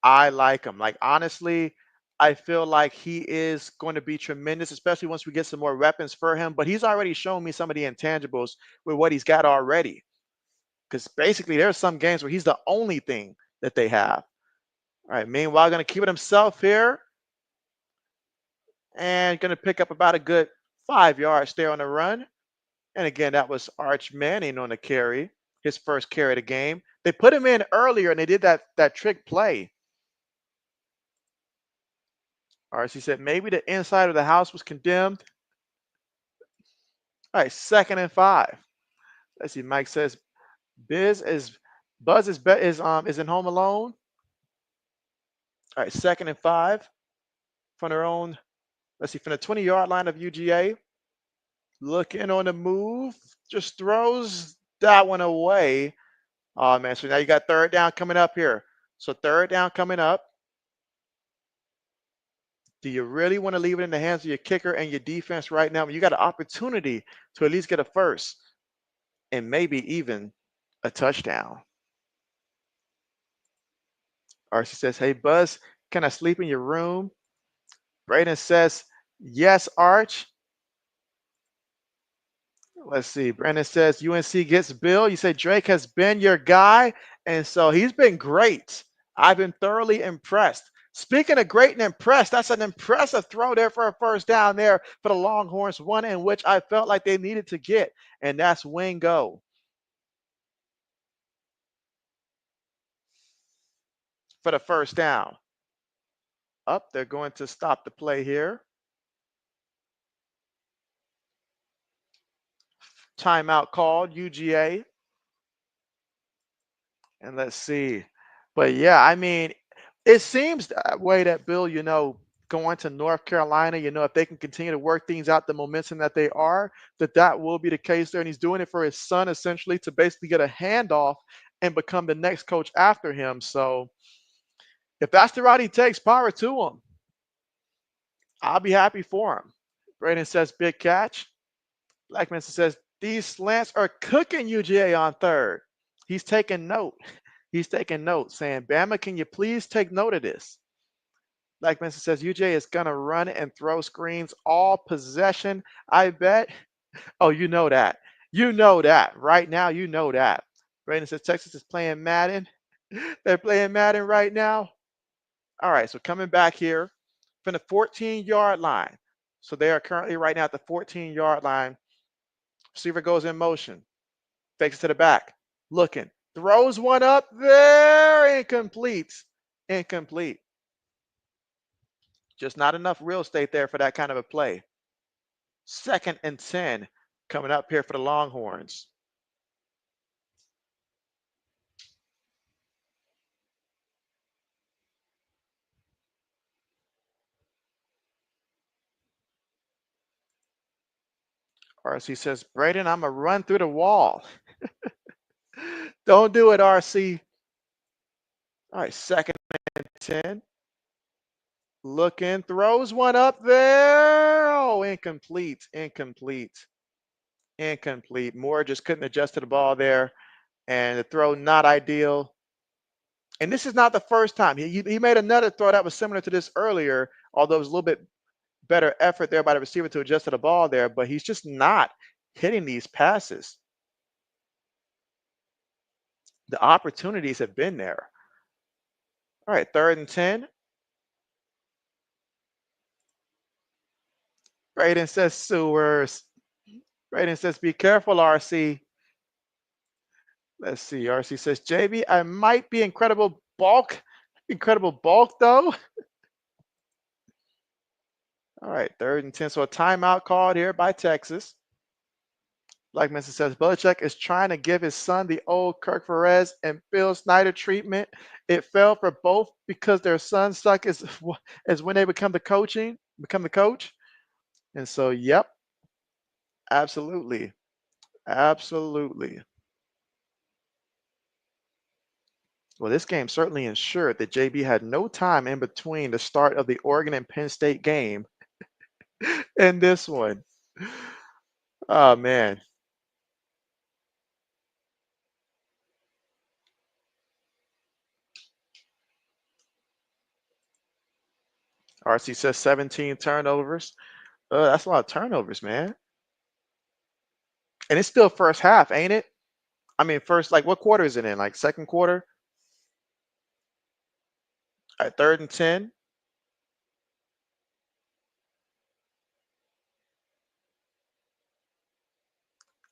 I like him. Like, honestly, I feel like he is going to be tremendous, especially once we get some more weapons for him. But he's already shown me some of the intangibles with what he's got already. Because basically, there's some games where he's the only thing that they have. All right. Meanwhile, going to keep it himself here and going to pick up about a good 5 yards there on the run. And again, that was Arch Manning on the carry, his first carry of the game. They put him in earlier and they did that trick play. RC said maybe the inside of the house was condemned. All right, 2nd and 5. Let's see. Mike says Buzz is in Home Alone. All right, 2nd and 5 from their own. Let's see, from the 20-yard line of UGA. Looking on the move, just throws that one away. Oh man, so now you got 3rd down coming up here. So 3rd down coming up. Do you really want to leave it in the hands of your kicker and your defense right now? You got an opportunity to at least get a first and maybe even a touchdown. RC says, hey, Buzz, can I sleep in your room? Braden says, yes, Arch. Let's see. Brandon says UNC gets Bill. You say Drake has been your guy. And so he's been great. I've been thoroughly impressed. Speaking of great and impressed, that's an impressive throw there for a first down there for the Longhorns, one in which I felt like they needed to get. And that's Wingo for the first down. Up, they're going to stop the play here. Timeout called, UGA. And let's see. But yeah, I mean, it seems that way that Bill, going to North Carolina, if they can continue to work things out, the momentum that they are, that will be the case there. And he's doing it for his son, essentially, to basically get a handoff and become the next coach after him. So if that's the route he takes, power to him. I'll be happy for him. Braden says, big catch. Blackman says, these slants are cooking UGA on third. He's taking note. He's taking note, saying, Bama, can you please take note of this? Blackman says, UGA is going to run and throw screens all possession, I bet. Oh, you know that. You know that. Right now, you know that. Braden says, Texas is playing Madden. They're playing Madden right now. All right, so coming back here from the 14-yard line. So they are currently right now at the 14-yard line. Receiver goes in motion, fakes it to the back, looking, throws one up there, incomplete. Incomplete. Just not enough real estate there for that kind of a play. 2nd and 10 coming up here for the Longhorns. RC says, Braden, I'm going to run through the wall. Don't do it, RC. All right, 2nd and 10. Looking, throws one up there. Oh, incomplete, incomplete, incomplete. Moore just couldn't adjust to the ball there, and the throw not ideal. And this is not the first time. He made another throw that was similar to this earlier, although it was a little bit better effort there by the receiver to adjust to the ball there, but he's just not hitting these passes. The opportunities have been there. All right, 3rd and 10. Braden says sewers. Braden says, be careful, RC. Let's see. RC says, JB, I might be incredible bulk though. All right, 3rd and 10. So a timeout called here by Texas. Black Mesa says, Belichick is trying to give his son the old Kirk Ferez and Phil Snyder treatment. It fell for both because their son suck as when they become the coach. And so, yep, absolutely. Absolutely. Well, this game certainly ensured that JB had no time in between the start of the Oregon and Penn State game and this one. Oh, man. RC says 17 turnovers. That's a lot of turnovers, man. And it's still first half, ain't it? I mean, first, like, what quarter is it in? Like, second quarter? All right, 3rd and 10.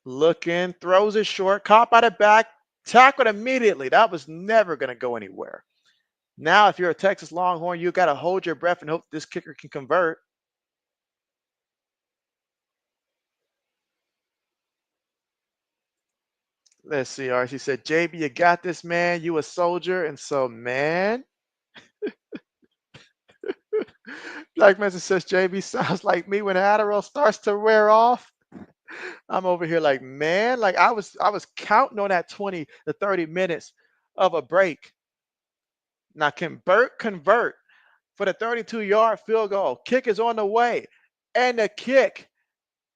Looking, throws it short, caught by the back, tackled immediately. That was never going to go anywhere. Now, if you're a Texas Longhorn, you got to hold your breath and hope this kicker can convert. Let's see. RC said, JB, you got this, man. You a soldier. And so, man. Black Message says, JB sounds like me when Adderall starts to wear off. I'm over here like, man, like I was counting on that 20 to 30 minutes of a break. Now convert for the 32-yard field goal. Kick is on the way. And the kick,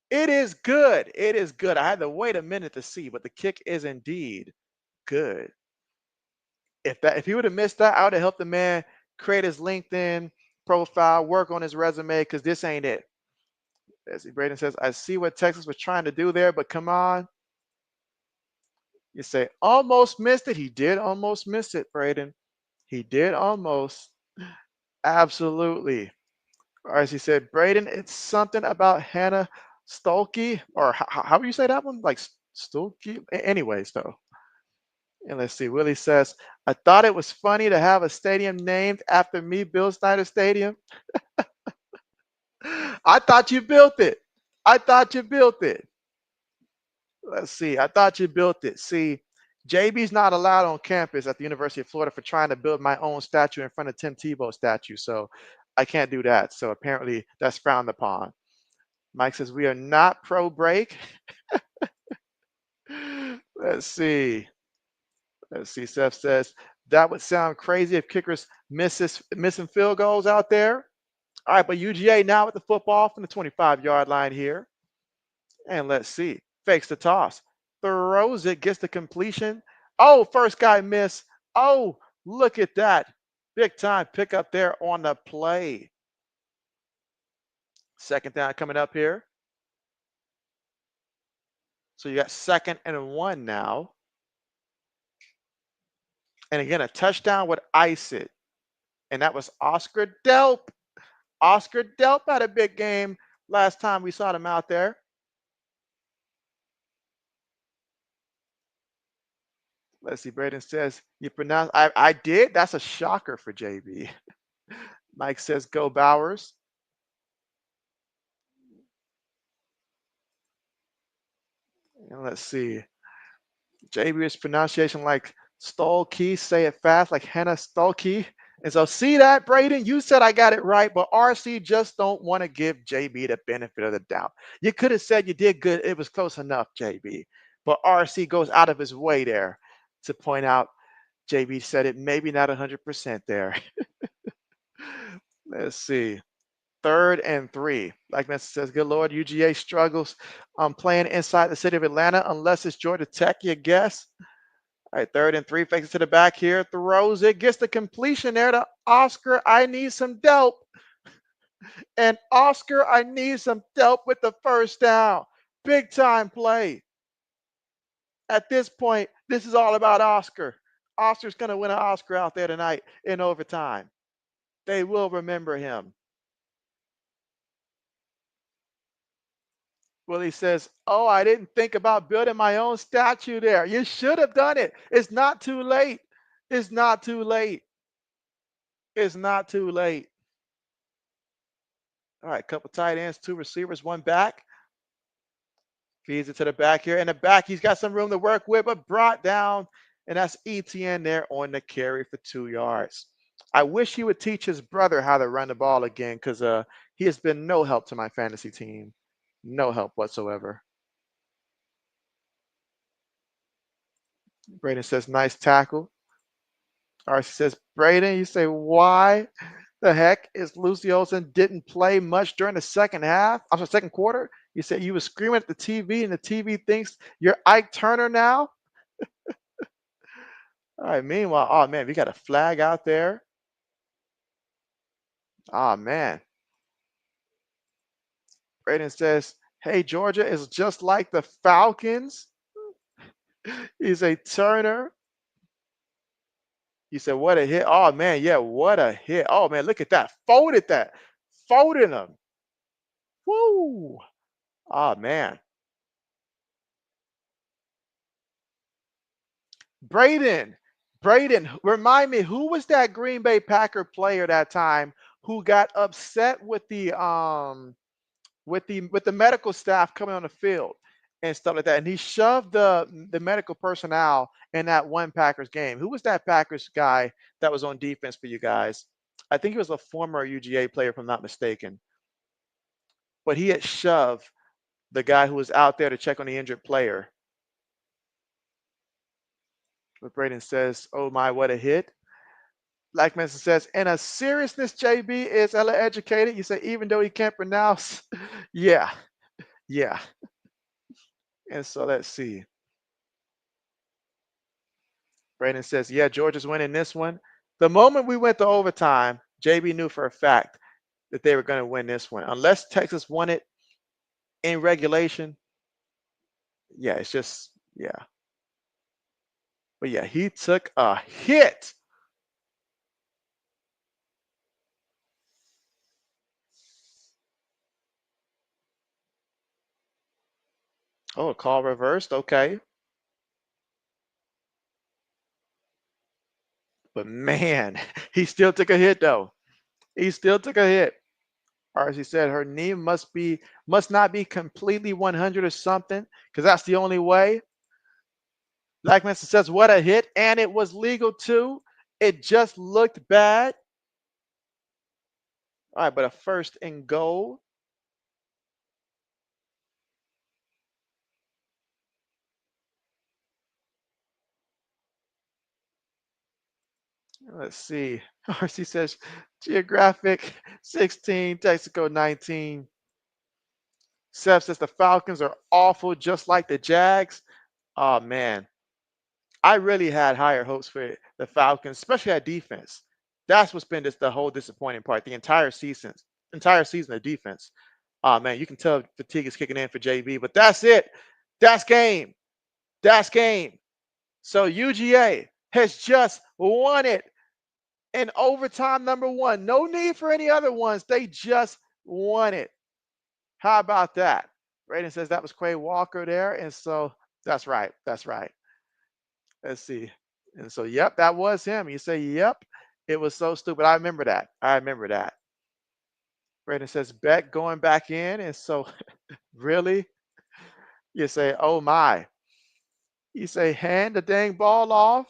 it is good. It is good. I had to wait a minute to see, but the kick is indeed good. If he would have missed that, I would have helped the man create his LinkedIn profile, work on his resume, because this ain't it. As Braden says, I see what Texas was trying to do there, but come on. You say, almost missed it. He did almost miss it, Braden. He did almost. Absolutely. Or as he said, Braden, it's something about Hannah Stolke, or how do you say that one? Like Stolke? Anyways, though. And let's see. Willie says, I thought it was funny to have a stadium named after me, Bill Snyder Stadium. I thought you built it. I thought you built it. Let's see. I thought you built it. See, JB's not allowed on campus at the University of Florida for trying to build my own statue in front of Tim Tebow's statue. So I can't do that. So apparently that's frowned upon. Mike says, we are not pro break. Let's see. Let's see. Seth says, that would sound crazy if kickers missing field goals out there. All right, but UGA now with the football from the 25-yard line here. And let's see. Fakes the toss. Throws it, gets the completion. Oh, first guy missed. Oh, look at that. Big time pickup there on the play. Second down coming up here. So you got 2nd and 1 now. And again, a touchdown would ice it. And that was Oscar Delp. Oscar Delp had a big game last time we saw him out there. Let's see. Braden says, you pronounce, I did. That's a shocker for JB. Mike says, go Bowers. And let's see. JB's pronunciation like Stolke, say it fast, like Hannah Stolke. And so see that, Braden? You said I got it right, but RC just don't want to give JB the benefit of the doubt. You could have said you did good. It was close enough, JB. But RC goes out of his way there to point out JB said it maybe not 100% there. Let's see. 3rd and 3. Like Messi says, good Lord, UGA struggles playing inside the city of Atlanta unless it's Georgia Tech, you guess. All right, 3rd and 3, fakes it to the back here, throws it, gets the completion there to Oscar. I need some help. And Oscar, I need some help with the first down. Big time play. At this point, this is all about Oscar. Oscar's going to win an Oscar out there tonight in overtime. They will remember him. Willie says, oh, I didn't think about building my own statue there. You should have done it. It's not too late. It's not too late. It's not too late. All right, couple tight ends, 2 receivers, 1 back. Feeds it to the back here. In the back, he's got some room to work with, but brought down. And that's ETN there on the carry for 2 yards. I wish he would teach his brother how to run the ball again, because he has been no help to my fantasy team. No help whatsoever. Braden says, nice tackle. RC says, Braden, you say, why the heck is Lucy Olsen didn't play much during the second half? I'm sorry, second quarter. You said you were screaming at the TV and the TV thinks you're Ike Turner now. All right, meanwhile, oh man, we got a flag out there. Oh man. Braden says, hey, Georgia is just like the Falcons. He's a Turner. You said, what a hit. Oh, man, yeah, what a hit. Oh, man, look at that. Folded that. Folded him. Woo. Oh, man. Braden, remind me, who was that Green Bay Packer player that time who got upset with the medical staff coming on the field and stuff like that, and he shoved the medical personnel in that one Packers game? Who was that Packers guy that was on defense for you guys? I think he was a former UGA player, if I'm not mistaken. But he had shoved the guy who was out there to check on the injured player. But Braden says, oh my, what a hit. Like Mason says, in a seriousness, JB is hella educated. You say, even though he can't pronounce. Yeah. And so let's see. Braden says, yeah, Georgia's winning this one. The moment we went to overtime, JB knew for a fact that they were going to win this one. Unless Texas won it in regulation, yeah, it's just, yeah. But yeah, he took a hit. Oh, call reversed. Okay. But man, he still took a hit though. He still took a hit. Or as he said, her knee must not be completely 100 or something, because that's the only way. Black Mesa says, what a hit, and it was legal too. It just looked bad. All right, but a first and goal. Let's see. RC says, geographic 16, Texaco 19. Seth says the Falcons are awful, just like the Jags. Oh man, I really had higher hopes for the Falcons, especially at defense. That's what's been just the whole disappointing part. The entire season of defense. Oh man, you can tell fatigue is kicking in for JB, but that's it. That's game. That's game. So UGA has just won it in overtime number one. No need for any other ones. They just won it. How about that? Raiden says that was Quay Walker there. And so that's right. That's right. Let's see. And so, yep, that was him. You say, yep, it was so stupid. I remember that. I remember that. Raiden says, Beck going back in. And so, really? You say, oh my. You say, hand the dang ball off.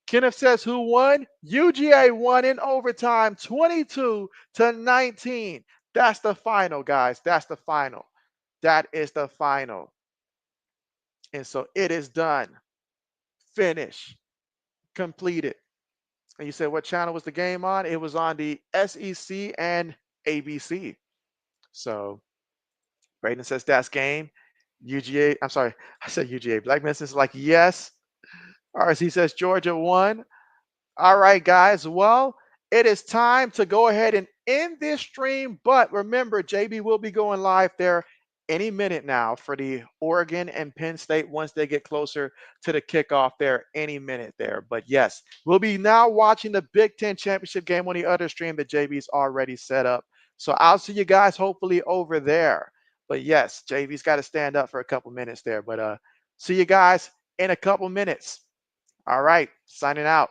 Kenneth says, who won? UGA won in overtime, 22-19. That's the final, guys. That's the final. That is the final. And so it is done. Finish. Completed. And you said, what channel was the game on? It was on the SEC and ABC. So Braden says, that's game. UGA, I'm sorry, I said UGA. Black Mesa is like, yes. RC says, Georgia won. All right, guys. Well, it is time to go ahead and end this stream. But remember, JB will be going live there any minute now for the Oregon and Penn State once they get closer to the kickoff there any minute there. But yes, we'll be now watching the Big Ten championship game on the other stream that JB's already set up. So I'll see you guys hopefully over there. But yes, JB's got to stand up for a couple minutes there. But see you guys in a couple minutes. All right, signing out.